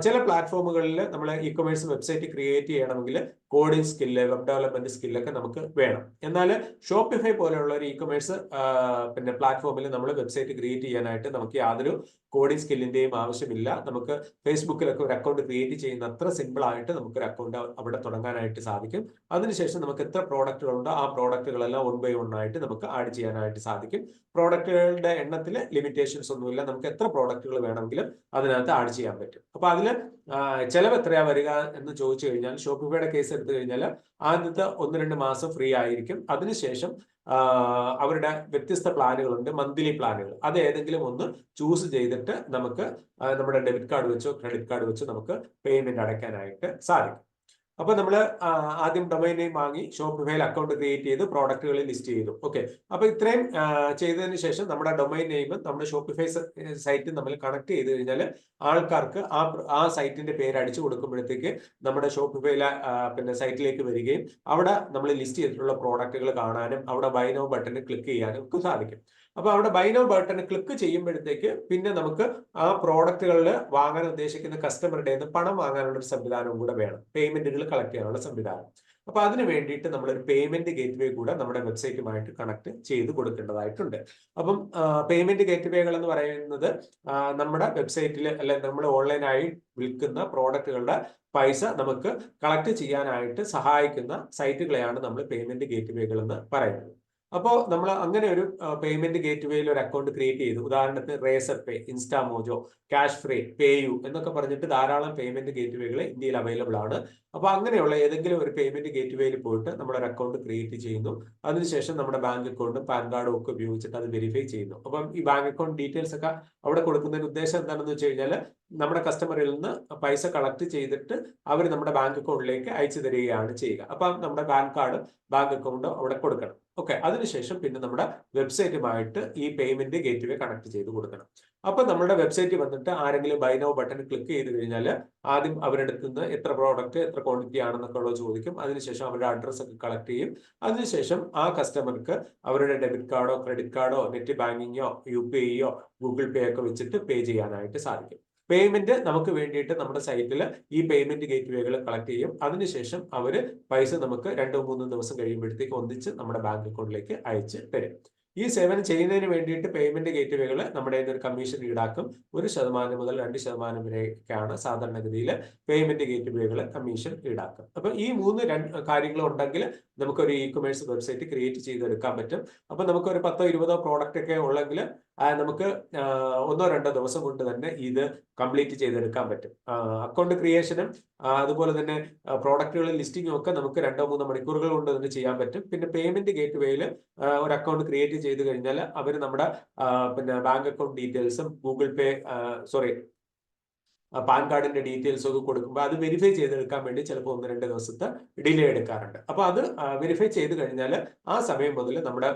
ചില പ്ലാറ്റ്ഫോമുകളിൽ നമ്മൾ ഇ-കൊമേഴ്സ് വെബ്സൈറ്റ് ക്രിയേറ്റ് ചെയ്യണമെങ്കിൽ കോഡിംഗ് സ്കില്ല്, വെബ് ഡെവലപ്മെന്റ് സ്കില്ലൊക്കെ നമുക്ക് വേണം. എന്നാൽ ഷോപ്പിഫൈ പോലെയുള്ള ഒരു ഇ-കൊമേഴ്സ് പിന്നെ പ്ലാറ്റ്ഫോമിൽ നമ്മൾ വെബ്സൈറ്റ് ക്രിയേറ്റ് ചെയ്യാനായിട്ട് നമുക്ക് യാതൊരു കോഡിംഗ് സ്കില്ലിന്റെയും ആവശ്യമില്ല. നമുക്ക് ഫേസ്ബുക്കിലൊക്കെ ഒരു അക്കൗണ്ട് ക്രിയേറ്റ് ചെയ്യുന്ന അത്ര സിമ്പിൾ ആയിട്ട് നമുക്ക് ഒരു അക്കൗണ്ട് അവിടെ തുടങ്ങാനായിട്ട് സാധിക്കും. അതിനുശേഷം നമുക്ക് എത്ര പ്രോഡക്റ്റുകളുണ്ടോ ആ പ്രോഡക്റ്റുകളെല്ലാം 1 by 1 ആയിട്ട് നമുക്ക് ആഡ് ചെയ്യാനായിട്ട് സാധിക്കും. പ്രോഡക്റ്റുകളുടെ എണ്ണത്തിൽ ലിമിറ്റേഷൻസ് ഒന്നുമില്ല. നമുക്ക് എത്ര പ്രോഡക്റ്റുകൾ വേണമെങ്കിലും അതിനകത്ത് ആഡ് ചെയ്യാൻ പറ്റും. അപ്പൊ അതിൽ ചെലവ് എത്രയാ വരിക എന്ന് ചോദിച്ചു കഴിഞ്ഞാൽ ഷോപ്പിഫൈയുടെ കേസ് എടുത്തു കഴിഞ്ഞാൽ ആദ്യത്തെ 1-2 മാസം ഫ്രീ ആയിരിക്കും. അതിനുശേഷം അവരുടെ വ്യത്യസ്ത പ്ലാനുകളുണ്ട്, മന്ത്ലി പ്ലാനുകൾ. അത് ഏതെങ്കിലും ഒന്ന് ചൂസ് ചെയ്തിട്ട് നമുക്ക് നമ്മുടെ ഡെബിറ്റ് കാർഡ് വെച്ചോ ക്രെഡിറ്റ് കാർഡ് വെച്ചോ നമുക്ക് പേയ്മെന്റ് അടയ്ക്കാനായിട്ട് സാധിക്കും. അപ്പൊ നമ്മൾ ആദ്യം ഡൊമൈൻ നെയിം വാങ്ങി ഷോപ്പിഫൈയിൽ അക്കൗണ്ട് ക്രിയേറ്റ് ചെയ്ത് പ്രോഡക്റ്റുകളിൽ ലിസ്റ്റ് ചെയ്തു. ഓക്കെ, അപ്പൊ ഇത്രയും ചെയ്തതിന് ശേഷം നമ്മുടെ ഡൊമൈൻ നെയിമും നമ്മുടെ ഷോപ്പിഫൈ സൈറ്റും നമ്മൾ കണക്ട് ചെയ്ത് കഴിഞ്ഞാൽ ആൾക്കാർക്ക് ആ സൈറ്റിന്റെ പേര് അടിച്ചു കൊടുക്കുമ്പോഴത്തേക്ക് നമ്മുടെ ഷോപ്പിഫൈയിലെ പിന്നെ സൈറ്റിലേക്ക് വരികയും അവിടെ നമ്മൾ ലിസ്റ്റ് ചെയ്തിട്ടുള്ള പ്രോഡക്റ്റുകൾ കാണാനും അവിടെ ബൈ നൗ ബട്ടണിൽ ക്ലിക്ക് ചെയ്യാനും ഒക്കെ സാധിക്കും. അപ്പൊ അവിടെ ബൈ നൗ ബട്ടൺ ക്ലിക്ക് ചെയ്യുമ്പോഴത്തേക്ക് പിന്നെ നമുക്ക് ആ പ്രോഡക്റ്റുകളിൽ വാങ്ങാൻ ഉദ്ദേശിക്കുന്ന കസ്റ്റമറുടെ പണം വാങ്ങാനുള്ള ഒരു സംവിധാനവും കൂടെ വേണം. പേയ്മെന്റുകൾ കളക്ട് ചെയ്യാനുള്ള സംവിധാനം. അപ്പൊ അതിന് വേണ്ടിയിട്ട് നമ്മളൊരു പേയ്മെന്റ് ഗേറ്റ്വേ കൂടെ നമ്മുടെ വെബ്സൈറ്റുമായിട്ട് കണക്ട് ചെയ്ത് കൊടുക്കേണ്ടതായിട്ടുണ്ട്. അപ്പം പേയ്മെന്റ് ഗേറ്റ്വേകൾ എന്ന് പറയുന്നത് നമ്മുടെ വെബ്സൈറ്റിൽ അല്ലെങ്കിൽ നമ്മൾ ഓൺലൈനായി വിൽക്കുന്ന പ്രോഡക്റ്റുകളുടെ പൈസ നമുക്ക് കളക്ട് ചെയ്യാനായിട്ട് സഹായിക്കുന്ന സൈറ്റുകളെയാണ് നമ്മൾ പേയ്മെന്റ് ഗേറ്റ്വേകൾ എന്ന് പറയുന്നത്. അപ്പോൾ നമ്മൾ അങ്ങനെ ഒരു പേയ്മെന്റ് ഗേറ്റ്വേയിൽ ഒരു അക്കൗണ്ട് ക്രിയേറ്റ് ചെയ്തു. ഉദാഹരണത്തിന് റേസർ പേ, ഇൻസ്റ്റാമോജോ, ക്യാഷ് ഫ്രീ, പേയു എന്നൊക്കെ പറഞ്ഞിട്ട് ധാരാളം പേയ്മെന്റ് ഗേറ്റ്വേകൾ ഇന്ത്യയിൽ അവൈലബിൾ ആണ്. അപ്പൊ അങ്ങനെയുള്ള ഏതെങ്കിലും ഒരു പേയ്മെന്റ് ഗേറ്റ്വേയിൽ പോയിട്ട് നമ്മൾ ഒരു അക്കൗണ്ട് ക്രിയേറ്റ് ചെയ്യുന്നു. അതിനുശേഷം നമ്മുടെ ബാങ്ക് അക്കൗണ്ടും പാൻ കാർഡും ഒക്കെ ഉപയോഗിച്ചിട്ട് അത് വെരിഫൈ ചെയ്യുന്നു. അപ്പം ഈ ബാങ്ക് അക്കൗണ്ട് ഡീറ്റെയിൽസ് ഒക്കെ അവിടെ കൊടുക്കുന്നതിന് ഉദ്ദേശം എന്താണെന്ന് വെച്ച് കഴിഞ്ഞാൽ നമ്മുടെ കസ്റ്റമറിൽ നിന്ന് പൈസ കളക്ട് ചെയ്തിട്ട് അവർ നമ്മുടെ ബാങ്ക് അക്കൗണ്ടിലേക്ക് അയച്ചു തരികയാണ് ചെയ്യുക. അപ്പം നമ്മുടെ പാൻ കാർഡ്, ബാങ്ക് അക്കൗണ്ട് അവിടെ കൊടുക്കണം. ഓക്കെ, അതിനുശേഷം പിന്നെ നമ്മുടെ വെബ്സൈറ്റുമായിട്ട് ഈ പേയ്മെന്റ് ഗേറ്റ്വേ കണക്ട് ചെയ്ത് കൊടുക്കണം. അപ്പൊ നമ്മുടെ വെബ്സൈറ്റ് വന്നിട്ട് ആരെങ്കിലും ബൈ നൗ ബട്ടൺ ക്ലിക്ക് ചെയ്ത് കഴിഞ്ഞാൽ ആദ്യം അവരുടെ അടുത്ത് നിന്ന് എത്ര പ്രോഡക്റ്റ്, എത്ര ക്വാണ്ടിറ്റി ആണെന്നൊക്കെ ഉള്ളത് ചോദിക്കും. അതിനുശേഷം അവരുടെ അഡ്രസ് ഒക്കെ കളക്ട് ചെയ്യും. അതിനുശേഷം ആ കസ്റ്റമർക്ക് അവരുടെ ഡെബിറ്റ് കാർഡോ, ക്രെഡിറ്റ് കാർഡോ, നെറ്റ് ബാങ്കിങ്ങോ, UPI ഗൂഗിൾ പേ ഒക്കെ വെച്ചിട്ട് പേ ചെയ്യാനായിട്ട് സാധിക്കും. പേയ്മെന്റ് നമുക്ക് വേണ്ടിയിട്ട് നമ്മുടെ സൈറ്റിൽ ഈ പേയ്മെന്റ് ഗേറ്റ്വേകൾ കളക്ട് ചെയ്യും. അതിനുശേഷം അവർ പൈസ നമുക്ക് 2-3 ദിവസം കഴിയുമ്പോഴത്തേക്ക് ഒന്നിച്ച് നമ്മുടെ ബാങ്ക് അക്കൗണ്ടിലേക്ക് അയച്ച് തരും. ഈ സേവനം ചെയ്യുന്നതിന് വേണ്ടിയിട്ട് പേയ്മെന്റ് ഗേറ്റ്വേകൾ നമ്മുടെ ഒരു കമ്മീഷൻ ഈടാക്കും. 1% മുതൽ 2% വരെയൊക്കെയാണ് സാധാരണഗതിയിൽ പേയ്മെന്റ് ഗേറ്റ്വേകൾ കമ്മീഷൻ ഈടാക്കും. അപ്പൊ ഈ 3 കാര്യങ്ങൾ ഉണ്ടെങ്കിൽ നമുക്കൊരു ഇ-കൊമേഴ്സ് വെബ്സൈറ്റ് ക്രിയേറ്റ് ചെയ്തെടുക്കാൻ പറ്റും. അപ്പൊ നമുക്കൊരു 10-20 പ്രോഡക്റ്റ് ഒക്കെ ഉള്ളെങ്കിൽ നമുക്ക് 1-2 ദിവസം കൊണ്ട് തന്നെ ഇത് കംപ്ലീറ്റ് ചെയ്തെടുക്കാൻ പറ്റും. അക്കൗണ്ട് ക്രിയേഷനും അതുപോലെ തന്നെ പ്രോഡക്റ്റുകളിൽ ലിസ്റ്റിംഗും ഒക്കെ നമുക്ക് 2-3 മണിക്കൂറുകൾ കൊണ്ട് തന്നെ ചെയ്യാൻ പറ്റും. പിന്നെ പേയ്മെന്റ് ഗേറ്റ്വേയിൽ ഒരു അക്കൗണ്ട് ക്രിയേറ്റ് ചെയ്ത് കഴിഞ്ഞാൽ അവർ നമ്മുടെ പിന്നെ ബാങ്ക് അക്കൗണ്ട് ഡീറ്റെയിൽസും ഗൂഗിൾ പേ പാൻ കാർഡിന്റെ ഡീറ്റെയിൽസ് ഒക്കെ കൊടുക്കുമ്പോൾ അത് വെരിഫൈ ചെയ്തെടുക്കാൻ വേണ്ടി ചിലപ്പോൾ 1-2 ദിവസത്തെ ഡിലേ എടുക്കാറുണ്ട്. അപ്പൊ അത് വെരിഫൈ ചെയ്ത് കഴിഞ്ഞാൽ ആ സമയം മുതൽ നമ്മുടെ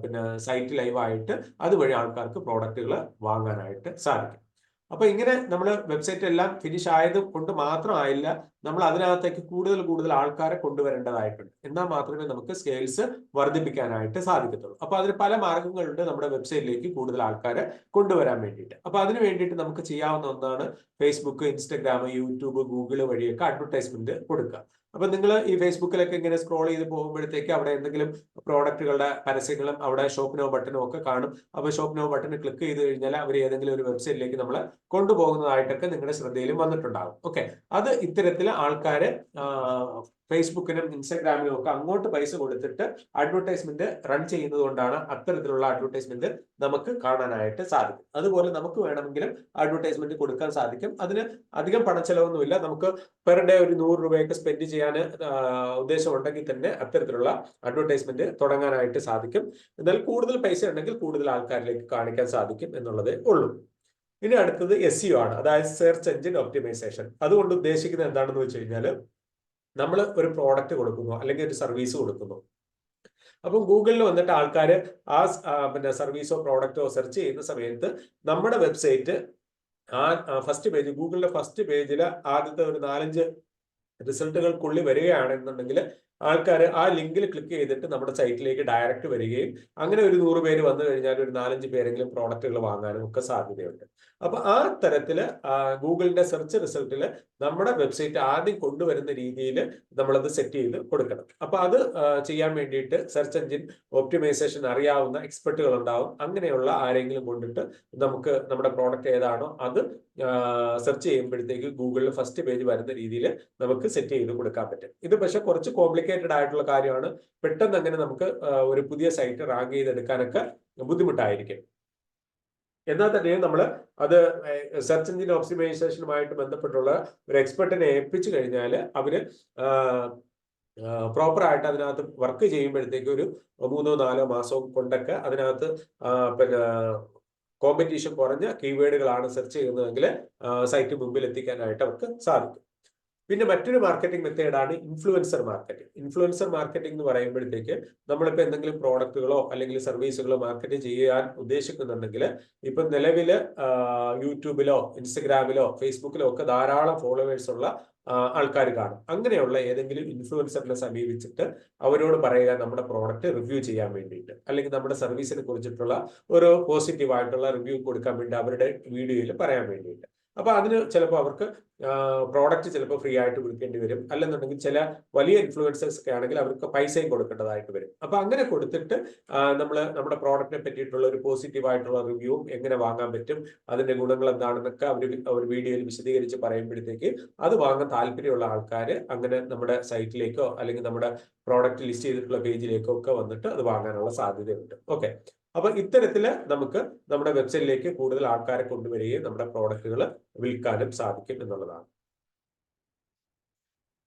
പിന്നെ സൈറ്റ് ലൈവായിട്ട് അതുവഴി ആൾക്കാർക്ക് പ്രോഡക്റ്റുകൾ വാങ്ങാനായിട്ട് സാധിക്കും. അപ്പൊ ഇങ്ങനെ നമ്മൾ വെബ്സൈറ്റ് എല്ലാം ഫിനിഷ് ആയത് കൊണ്ട് മാത്രമായില്ല, നമ്മൾ അതിനകത്തേക്ക് കൂടുതൽ ആൾക്കാരെ കൊണ്ടുവരേണ്ടതായിട്ടുണ്ട്. എന്നാൽ മാത്രമേ നമുക്ക് സ്കെയിൽസ് വർദ്ധിപ്പിക്കാനായിട്ട് സാധിക്കത്തുള്ളൂ. അപ്പൊ അതിന് പല മാർഗങ്ങളുണ്ട് നമ്മുടെ വെബ്സൈറ്റിലേക്ക് കൂടുതൽ ആൾക്കാരെ കൊണ്ടുവരാൻ വേണ്ടിയിട്ട്. അപ്പൊ അതിന് വേണ്ടിയിട്ട് നമുക്ക് ചെയ്യാവുന്ന ഒന്നാണ് ഫേസ്ബുക്ക്, ഇൻസ്റ്റഗ്രാം, യൂട്യൂബ്, ഗൂഗിൾ വഴിയൊക്കെ അഡ്വർടൈസ്മെന്റ് കൊടുക്കുക. അപ്പൊ നിങ്ങൾ ഈ ഫേസ്ബുക്കിലൊക്കെ ഇങ്ങനെ സ്ക്രോൾ ചെയ്ത് പോകുമ്പോഴത്തേക്ക് അവിടെ എന്തെങ്കിലും പ്രോഡക്റ്റുകളുടെ പരസ്യങ്ങളും അവിടെ ഷോപ്പ് നൗ ബട്ടണും ഒക്കെ കാണും. അപ്പൊ ഷോപ്പ് നൗ ബട്ടൺ ക്ലിക്ക് ചെയ്ത് കഴിഞ്ഞാൽ അവർ ഏതെങ്കിലും ഒരു വെബ്സൈറ്റിലേക്ക് നമ്മളെ കൊണ്ടുപോകുന്നതായിട്ടൊക്കെ നിങ്ങളുടെ ശ്രദ്ധയിലും വന്നിട്ടുണ്ടാകും. ഓക്കെ, അത് ഇത്തരത്തിൽ ആൾക്കാര് ഫേസ്ബുക്കിനും ഇൻസ്റ്റാഗ്രാമിനും ഒക്കെ അങ്ങോട്ട് പൈസ കൊടുത്തിട്ട് അഡ്വർടൈസ്മെന്റ് റൺ ചെയ്യുന്നത് കൊണ്ടാണ് അത്തരത്തിലുള്ള അഡ്വർടൈസ്മെന്റ് നമുക്ക് കാണാനായിട്ട് സാധിക്കും. അതുപോലെ നമുക്ക് വേണമെങ്കിലും അഡ്വർടൈസ്മെന്റ് കൊടുക്കാൻ സാധിക്കും. അതിന് അധികം പണച്ചെലവൊന്നുമില്ല. നമുക്ക് പെർ ഡേ ഒരു 100 രൂപയൊക്കെ സ്പെൻഡ് ചെയ്യാൻ ഉദ്ദേശം ഉണ്ടെങ്കിൽ തന്നെ അത്തരത്തിലുള്ള അഡ്വർടൈസ്മെന്റ് തുടങ്ങാനായിട്ട് സാധിക്കും. എന്നാൽ കൂടുതൽ പൈസ ഉണ്ടെങ്കിൽ കൂടുതൽ ആൾക്കാരിലേക്ക് കാണിക്കാൻ സാധിക്കും എന്നുള്ളതേ ഉള്ളൂ. ഇനി അടുത്തത് SEO ആണ്, അതായത് സെർച്ച് എഞ്ചിൻ ഒപ്റ്റിമൈസേഷൻ. അതുകൊണ്ട് ഉദ്ദേശിക്കുന്നത് എന്താണെന്ന് വെച്ച് കഴിഞ്ഞാൽ നമ്മൾ ഒരു പ്രോഡക്റ്റ് കൊടുക്കുന്നു അല്ലെങ്കിൽ ഒരു സർവീസ് കൊടുക്കുന്നു. അപ്പം ഗൂഗിളിൽ വന്നിട്ട് ആൾക്കാർ പിന്നെ സർവീസോ പ്രോഡക്റ്റോ സെർച്ച് ചെയ്യുന്ന സമയത്ത് നമ്മുടെ വെബ്സൈറ്റ് ഫസ്റ്റ് പേജ്, ഗൂഗിളിന്റെ ഫസ്റ്റ് പേജിൽ ആദ്യത്തെ ഒരു 4-5 റിസൾട്ടുകൾക്കുള്ളിൽ വരികയാണെന്നുണ്ടെങ്കിൽ ആൾക്കാർ ആ ലിങ്കിൽ ക്ലിക്ക് ചെയ്തിട്ട് നമ്മുടെ സൈറ്റിലേക്ക് ഡയറക്റ്റ് വരികയും അങ്ങനെ ഒരു 100 പേര് വന്നു കഴിഞ്ഞാൽ ഒരു 4-5 പേരെങ്കിലും പ്രോഡക്റ്റുകൾ വാങ്ങാനും ഒക്കെ സാധ്യതയുണ്ട്. അപ്പൊ ആ തരത്തില് ഗൂഗിളിന്റെ സെർച്ച് റിസൾട്ടിൽ നമ്മുടെ വെബ്സൈറ്റ് ആദ്യം കൊണ്ടുവരുന്ന രീതിയിൽ നമ്മളത് സെറ്റ് ചെയ്ത് കൊടുക്കണം. അപ്പൊ അത് ചെയ്യാൻ വേണ്ടിയിട്ട് സെർച്ച് എഞ്ചിൻ ഒപ്റ്റിമൈസേഷൻ അറിയാവുന്ന എക്സ്പെർട്ടുകൾ ഉണ്ടാവും. അങ്ങനെയുള്ള ആരെങ്കിലും കൊണ്ടിട്ട് നമുക്ക് നമ്മുടെ പ്രോഡക്റ്റ് ഏതാണോ അത് സെർച്ച് ചെയ്യുമ്പോഴത്തേക്ക് ഗൂഗിളിൽ ഫസ്റ്റ് പേജ് വരുന്ന രീതിയിൽ നമുക്ക് സെറ്റ് ചെയ്ത് കൊടുക്കാൻ പറ്റും. ഇത് പക്ഷെ കുറച്ച് കോംപ്ലിക്കേറ്റഡ് ആയിട്ടുള്ള കാര്യമാണ്. പെട്ടെന്ന് അങ്ങനെ നമുക്ക് ഒരു പുതിയ സൈറ്റ് റാങ്ക് ചെയ്തെടുക്കാനൊക്കെ ബുദ്ധിമുട്ടായിരിക്കും. എന്നാൽ തന്നെ നമ്മൾ അത് സെർച്ച് എഞ്ചിൻ ഓപ്റ്റിമൈസേഷനുമായിട്ട് ബന്ധപ്പെട്ടുള്ള ഒരു എക്സ്പെർട്ടിനെ ഏൽപ്പിച്ചു കഴിഞ്ഞാൽ അവര് പ്രോപ്പറായിട്ട് അതിനകത്ത് വർക്ക് ചെയ്യുമ്പോഴത്തേക്ക് ഒരു 3-4 മാസം കൊണ്ടൊക്കെ അതിനകത്ത് പിന്നെ കോമ്പറ്റീഷൻ കുറഞ്ഞ കീവേഡുകളാണ് സെർച്ച് ചെയ്യുന്നതെങ്കിൽ സൈറ്റ് മുമ്പിൽ എത്തിക്കാനായിട്ട് അവർക്ക് സാധിക്കും. പിന്നെ മറ്റൊരു മാർക്കറ്റിംഗ് മെത്തേഡാണ് ഇൻഫ്ലുവൻസർ മാർക്കറ്റിംഗ്. ഇൻഫ്ലുവൻസർ മാർക്കറ്റിംഗ് എന്ന് പറയുമ്പോഴത്തേക്ക് നമ്മളിപ്പോൾ എന്തെങ്കിലും പ്രോഡക്റ്റുകളോ അല്ലെങ്കിൽ സർവീസുകളോ മാർക്കറ്റ് ചെയ്യാൻ ഉദ്ദേശിക്കുന്നുണ്ടെങ്കിൽ ഇപ്പം നിലവിൽ യൂട്യൂബിലോ ഇൻസ്റ്റഗ്രാമിലോ ഫേസ്ബുക്കിലോ ഒക്കെ ധാരാളം ഫോളോവേഴ്സ് ഉള്ള ആൾക്കാർ കാണും. അങ്ങനെയുള്ള ഏതെങ്കിലും ഇൻഫ്ലുവൻസറിനെ സമീപിച്ചിട്ട് അവരോട് പറയുക നമ്മുടെ പ്രോഡക്റ്റ് റിവ്യൂ ചെയ്യാൻ വേണ്ടിയിട്ട്, അല്ലെങ്കിൽ നമ്മുടെ സർവീസിനെ കുറിച്ചിട്ടുള്ള ഒരു പോസിറ്റീവായിട്ടുള്ള റിവ്യൂ കൊടുക്കാൻ വേണ്ടി അവരുടെ വീഡിയോയിൽ പറയാൻ വേണ്ടിയിട്ട്. അപ്പൊ അതിന് ചിലപ്പോൾ അവർക്ക് പ്രോഡക്റ്റ് ചിലപ്പോൾ ഫ്രീ ആയിട്ട് വിൽക്കേണ്ടി വരും. അല്ലെന്നുണ്ടെങ്കിൽ ചില വലിയ ഇൻഫ്ലുവൻസേഴ്സ് ഒക്കെ ആണെങ്കിൽ അവർക്ക് പൈസയും കൊടുക്കേണ്ടതായിട്ട് വരും. അപ്പൊ അങ്ങനെ കൊടുത്തിട്ട് നമ്മൾ നമ്മുടെ പ്രോഡക്റ്റിനെ പറ്റിയിട്ടുള്ള ഒരു പോസിറ്റീവ് ആയിട്ടുള്ള റിവ്യൂവും എങ്ങനെ വാങ്ങാൻ പറ്റും, അതിന്റെ ഗുണങ്ങൾ എന്താണെന്നൊക്കെ അവർ വീഡിയോയിൽ വിശദീകരിച്ച് പറയുമ്പോഴത്തേക്ക് അത് വാങ്ങാൻ താല്പര്യമുള്ള ആൾക്കാർ അങ്ങനെ നമ്മുടെ സൈറ്റിലേക്കോ അല്ലെങ്കിൽ നമ്മുടെ പ്രോഡക്റ്റ് ലിസ്റ്റ് ചെയ്തിട്ടുള്ള പേജിലേക്കോ ഒക്കെ വന്നിട്ട് അത് വാങ്ങാനുള്ള സാധ്യതയുണ്ട്. ഓക്കെ, അപ്പൊ ഇത്തരത്തില് നമുക്ക് നമ്മുടെ വെബ്സൈറ്റിലേക്ക് കൂടുതൽ ആൾക്കാരെ കൊണ്ടുവരികയും നമ്മുടെ പ്രോഡക്റ്റുകൾ വിൽക്കാനും സാധിക്കും എന്നുള്ളതാണ്.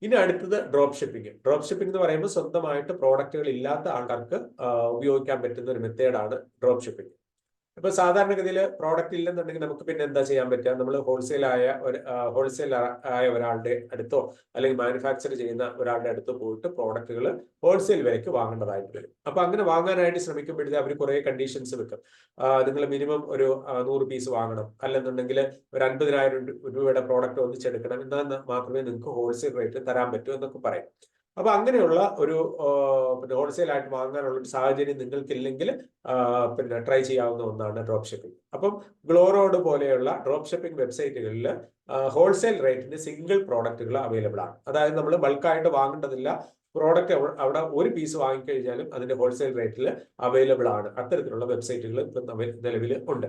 ഇനി അടുത്തത് ഡ്രോപ്പ് ഷിപ്പിംഗ്. ഡ്രോപ്പ് ഷിപ്പിംഗ് എന്ന് പറയുമ്പോൾ സ്വന്തമായിട്ട് പ്രോഡക്റ്റുകൾ ഇല്ലാത്ത ആൾക്കാർക്ക് ഉപയോഗിക്കാൻ പറ്റുന്ന ഒരു മെത്തേഡാണ് ഡ്രോപ്പ് ഷിപ്പിംഗ്. ഇപ്പൊ സാധാരണഗതിയിൽ പ്രോഡക്റ്റ് ഇല്ലെന്നുണ്ടെങ്കിൽ നമുക്ക് പിന്നെ എന്താ ചെയ്യാൻ പറ്റുക? നമ്മൾ ഹോൾസെയിൽ ആയ ഒരാളുടെ അടുത്തോ അല്ലെങ്കിൽ മാനുഫാക്ചർ ചെയ്യുന്ന ഒരാളുടെ അടുത്തോ പോയിട്ട് പ്രോഡക്റ്റുകൾ ഹോൾസെയിൽ വിലയ്ക്ക് വാങ്ങേണ്ടതായിട്ട് വരും. അപ്പൊ അങ്ങനെ വാങ്ങാനായിട്ട് ശ്രമിക്കുമ്പോഴത്തേ അവർ കുറെ കണ്ടീഷൻസ് വെക്കും. നിങ്ങൾ മിനിമം ഒരു 100 പീസ് വാങ്ങണം, അല്ലെന്നുണ്ടെങ്കിൽ ഒരു 50,000 രൂപയുടെ പ്രോഡക്റ്റ് ഒന്നിച്ചെടുക്കണം, എന്നാൽ മാത്രമേ നിങ്ങൾക്ക് ഹോൾസെയിൽ റേറ്റ് തരാൻ പറ്റൂ എന്നൊക്കെ പറയും. അപ്പൊ അങ്ങനെയുള്ള ഒരു പിന്നെ ഹോൾസെയിൽ ആയിട്ട് വാങ്ങാനുള്ള ഒരു സാഹചര്യം നിങ്ങൾക്കില്ലെങ്കിൽ പിന്നെ ട്രൈ ചെയ്യാവുന്ന ഒന്നാണ് ഡ്രോപ്പ് ഷിപ്പിംഗ്. അപ്പം ഗ്ലോറോഡ് പോലെയുള്ള ഡ്രോപ്പ് ഷിപ്പിംഗ് വെബ്സൈറ്റുകളിൽ ഹോൾസെയിൽ റേറ്റിന് സിംഗിൾ പ്രോഡക്റ്റുകൾ അവൈലബിൾ ആണ്. അതായത് നമ്മൾ ബൾക്കായിട്ട് വാങ്ങേണ്ടതില്ല, പ്രോഡക്റ്റ് അവിടെ ഒരു പീസ് വാങ്ങിക്കഴിഞ്ഞാലും അതിന്റെ ഹോൾസെയിൽ റേറ്റിൽ അവൈലബിൾ ആണ്. അത്തരത്തിലുള്ള വെബ്സൈറ്റുകൾ ഇപ്പം നിലവിൽ ഉണ്ട്.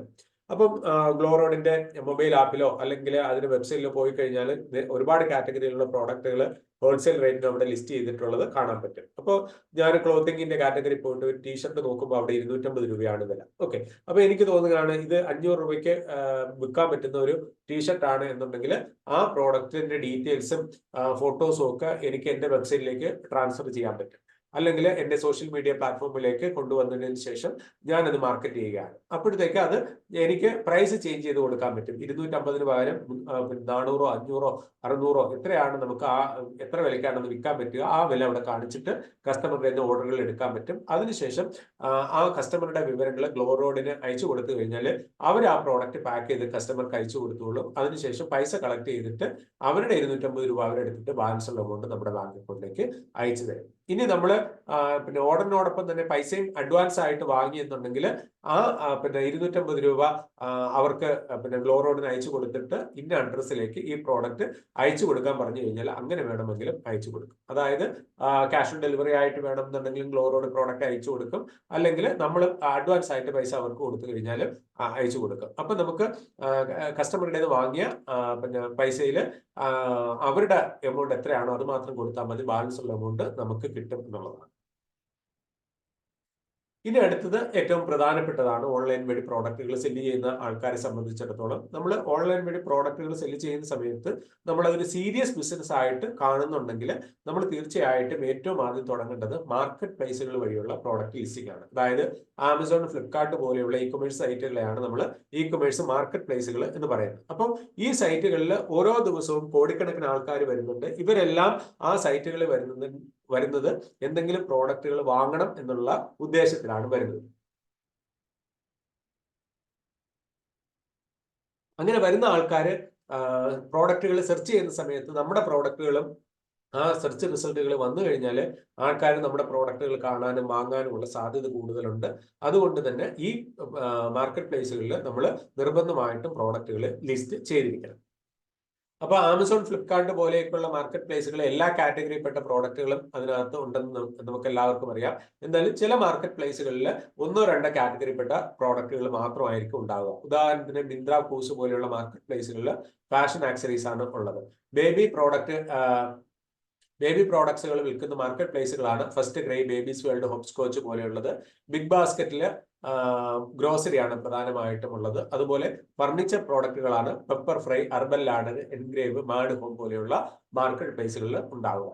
അപ്പം ഗ്ലോറോഡിന്റെ മൊബൈൽ ആപ്പിലോ അല്ലെങ്കിൽ അതിന്റെ വെബ്സൈറ്റിലോ പോയി കഴിഞ്ഞാൽ ഒരുപാട് കാറ്റഗറിയിലുള്ള പ്രോഡക്റ്റുകൾ ഹോൾസെയിൽ റേറ്റിന് അവിടെ ലിസ്റ്റ് ചെയ്തിട്ടുള്ളത് കാണാൻ പറ്റും. അപ്പോൾ ഞാൻ ക്ലോത്തിങ്ങിന്റെ കാറ്റഗറി പോയിട്ട് ഒരു ടീഷർട്ട് നോക്കുമ്പോൾ അവിടെ 250 രൂപയാണ് വില. ഓക്കെ, അപ്പൊ എനിക്ക് തോന്നുകയാണ് ഇത് 500 രൂപയ്ക്ക് വിൽക്കാൻ പറ്റുന്ന ഒരു ടീഷർട്ട് ആണ് എന്നുണ്ടെങ്കിൽ ആ പ്രോഡക്റ്റിന്റെ ഡീറ്റെയിൽസും ഫോട്ടോസും ഒക്കെ എനിക്ക് എന്റെ വെബ്സൈറ്റിലേക്ക് ട്രാൻസ്ഫർ ചെയ്യാൻ പറ്റും. അല്ലെങ്കിൽ എന്റെ സോഷ്യൽ മീഡിയ പ്ലാറ്റ്ഫോമിലേക്ക് കൊണ്ടുവന്നതിന് ശേഷം ഞാനത് മാർക്കറ്റ് ചെയ്യുകയാണ്. അപ്പോഴത്തേക്ക് അത് എനിക്ക് പ്രൈസ് ചേഞ്ച് ചെയ്ത് കൊടുക്കാൻ പറ്റും. 250 പകരം 400, 500, 600 എത്രയാണ് നമുക്ക് എത്ര വിലയ്ക്കാണെന്ന് വിൽക്കാൻ പറ്റുക, ആ വില അവിടെ കാണിച്ചിട്ട് കസ്റ്റമറുടെ ഓർഡറുകൾ എടുക്കാൻ പറ്റും. അതിനുശേഷം ആ കസ്റ്റമറുടെ വിവരങ്ങൾ ഗ്ലോറോഡിന് അയച്ചു കൊടുത്തു കഴിഞ്ഞാൽ അവർ ആ പ്രോഡക്റ്റ് പാക്ക് ചെയ്ത് കസ്റ്റമർക്ക് അയച്ചു കൊടുത്തോളും. അതിനുശേഷം പൈസ കളക്ട് ചെയ്തിട്ട് അവരുടെ 250 രൂപ അവരെടുത്തിട്ട് ബാലൻസ് ഉള്ള എമൗണ്ട് നമ്മുടെ ബാങ്ക് അക്കൗണ്ടിലേക്ക് അയച്ചു തരും. ഇനി നമ്മൾ പിന്നെ ഓർഡറിനോടൊപ്പം തന്നെ പൈസയും അഡ്വാൻസ് ആയിട്ട് വാങ്ങി എന്നുണ്ടെങ്കിൽ പിന്നെ 250 രൂപ അവർക്ക് പിന്നെ ഗ്ലോറോഡിന് അയച്ചു കൊടുത്തിട്ട് ഇന്ന അഡ്രസ്സിലേക്ക് ഈ പ്രോഡക്റ്റ് അയച്ചു കൊടുക്കാൻ പറഞ്ഞു കഴിഞ്ഞാൽ അങ്ങനെ വേണമെങ്കിലും അയച്ചു കൊടുക്കും. അതായത് ക്യാഷ് ഓൺ ഡെലിവറി ആയിട്ട് വേണമെന്നുണ്ടെങ്കിലും ഗ്ലോറോഡ് പ്രോഡക്റ്റ് അയച്ചു കൊടുക്കും, അല്ലെങ്കിൽ നമ്മൾ അഡ്വാൻസ് ആയിട്ട് പൈസ അവർക്ക് കൊടുത്തു കഴിഞ്ഞാൽ അയച്ചു കൊടുക്കും. അപ്പൊ നമുക്ക് കസ്റ്റമറുടേത് വാങ്ങിയ പിന്നെ പൈസയിൽ അവരുടെ എമൗണ്ട് എത്രയാണോ അത് മാത്രം കൊടുത്താൽ മതി, ബാലൻസ് ഉള്ള എമൗണ്ട് നമുക്ക് കിട്ടും എന്നുള്ളതാണ്. ഇനി അടുത്തത് ഏറ്റവും പ്രധാനപ്പെട്ടതാണ് ഓൺലൈൻ വഴി പ്രോഡക്റ്റുകൾ സെല്ല് ചെയ്യുന്ന ആൾക്കാരെ സംബന്ധിച്ചിടത്തോളം. നമ്മൾ ഓൺലൈൻ വഴി പ്രോഡക്റ്റുകൾ സെല്ല് ചെയ്യുന്ന സമയത്ത് നമ്മൾ അതൊരു സീരിയസ് ബിസിനസ് ആയിട്ട് കാണുന്നുണ്ടെങ്കിൽ നമ്മൾ തീർച്ചയായിട്ടും ഏറ്റവും ആദ്യം തുടങ്ങേണ്ടത് മാർക്കറ്റ് പ്ലേസുകൾ വഴിയുള്ള പ്രോഡക്റ്റ് ലിസ്റ്റിംഗ് ആണ്. അതായത് ആമസോൺ, ഫ്ലിപ്കാർട്ട് പോലെയുള്ള ഇ കൊമേഴ്സ് സൈറ്റുകളെയാണ് നമ്മൾ ഇ കൊമേഴ്സ് മാർക്കറ്റ് പ്ലേസുകൾ എന്ന് പറയുന്നത്. അപ്പം ഈ സൈറ്റുകളിൽ ഓരോ ദിവസവും കോടിക്കണക്കിന് ആൾക്കാർ വരുന്നുണ്ട്. ഇവരെല്ലാം ആ സൈറ്റുകളിൽ വരുന്നത് എന്തെങ്കിലും പ്രോഡക്റ്റുകൾ വാങ്ങണം എന്നുള്ള ഉദ്ദേശത്തിലാണ് വരുന്നത്. അങ്ങനെ വരുന്ന ആൾക്കാർ പ്രോഡക്റ്റുകൾ സെർച്ച് ചെയ്യുന്ന സമയത്ത് നമ്മുടെ പ്രോഡക്റ്റുകളും ആ സെർച്ച് റിസൾട്ടുകൾ വന്നു കഴിഞ്ഞാൽ ആൾക്കാർ നമ്മുടെ പ്രോഡക്റ്റുകൾ കാണാനും വാങ്ങാനുമുള്ള സാധ്യത കൂടുതലുണ്ട്. അതുകൊണ്ട് തന്നെ ഈ മാർക്കറ്റ് പ്ലേസുകളിൽ നമ്മൾ നിർബന്ധമായിട്ടും പ്രോഡക്റ്റുകൾ ലിസ്റ്റ് ചെയ്തിരിക്കണം. അപ്പൊ ആമസോൺ, ഫ്ലിപ്കാർട്ട് പോലെയൊക്കെയുള്ള മാർക്കറ്റ് പ്ലേസുകൾ എല്ലാ കാറ്റഗറിയിൽപ്പെട്ട പ്രോഡക്റ്റുകളും അതിനകത്ത് ഉണ്ടെന്ന് നമുക്ക് എല്ലാവർക്കും അറിയാം. എന്നാലും ചില മാർക്കറ്റ് പ്ലേസുകളിൽ 1-2 കാറ്റഗറിയിൽപ്പെട്ട പ്രോഡക്റ്റുകൾ മാത്രമായിരിക്കും ഉണ്ടാവുക. ഉദാഹരണത്തിന് മിന്ത്ര, കൂസ് പോലെയുള്ള മാർക്കറ്റ് പ്ലേസുകളിൽ ഫാഷൻ ആക്സറീസ് ആണ് ഉള്ളത്. ബേബി പ്രോഡക്ട്സുകൾ വിൽക്കുന്ന മാർക്കറ്റ് പ്ലേസുകളാണ് first cry, babies world, Hopscotch പോലെയുള്ളത്. ബിഗ് ബാസ്ക്കറ്റില് ഗ്രോസറി ആണ് പ്രധാനമായിട്ടും ഉള്ളത്. അതുപോലെ ഫർണിച്ചർ പ്രോഡക്റ്റുകളാണ് pepper fry, urban ladder, engrave, mad home പോലെയുള്ള മാർക്കറ്റ് പ്ലേസുകളിൽ ഉണ്ടാവുക.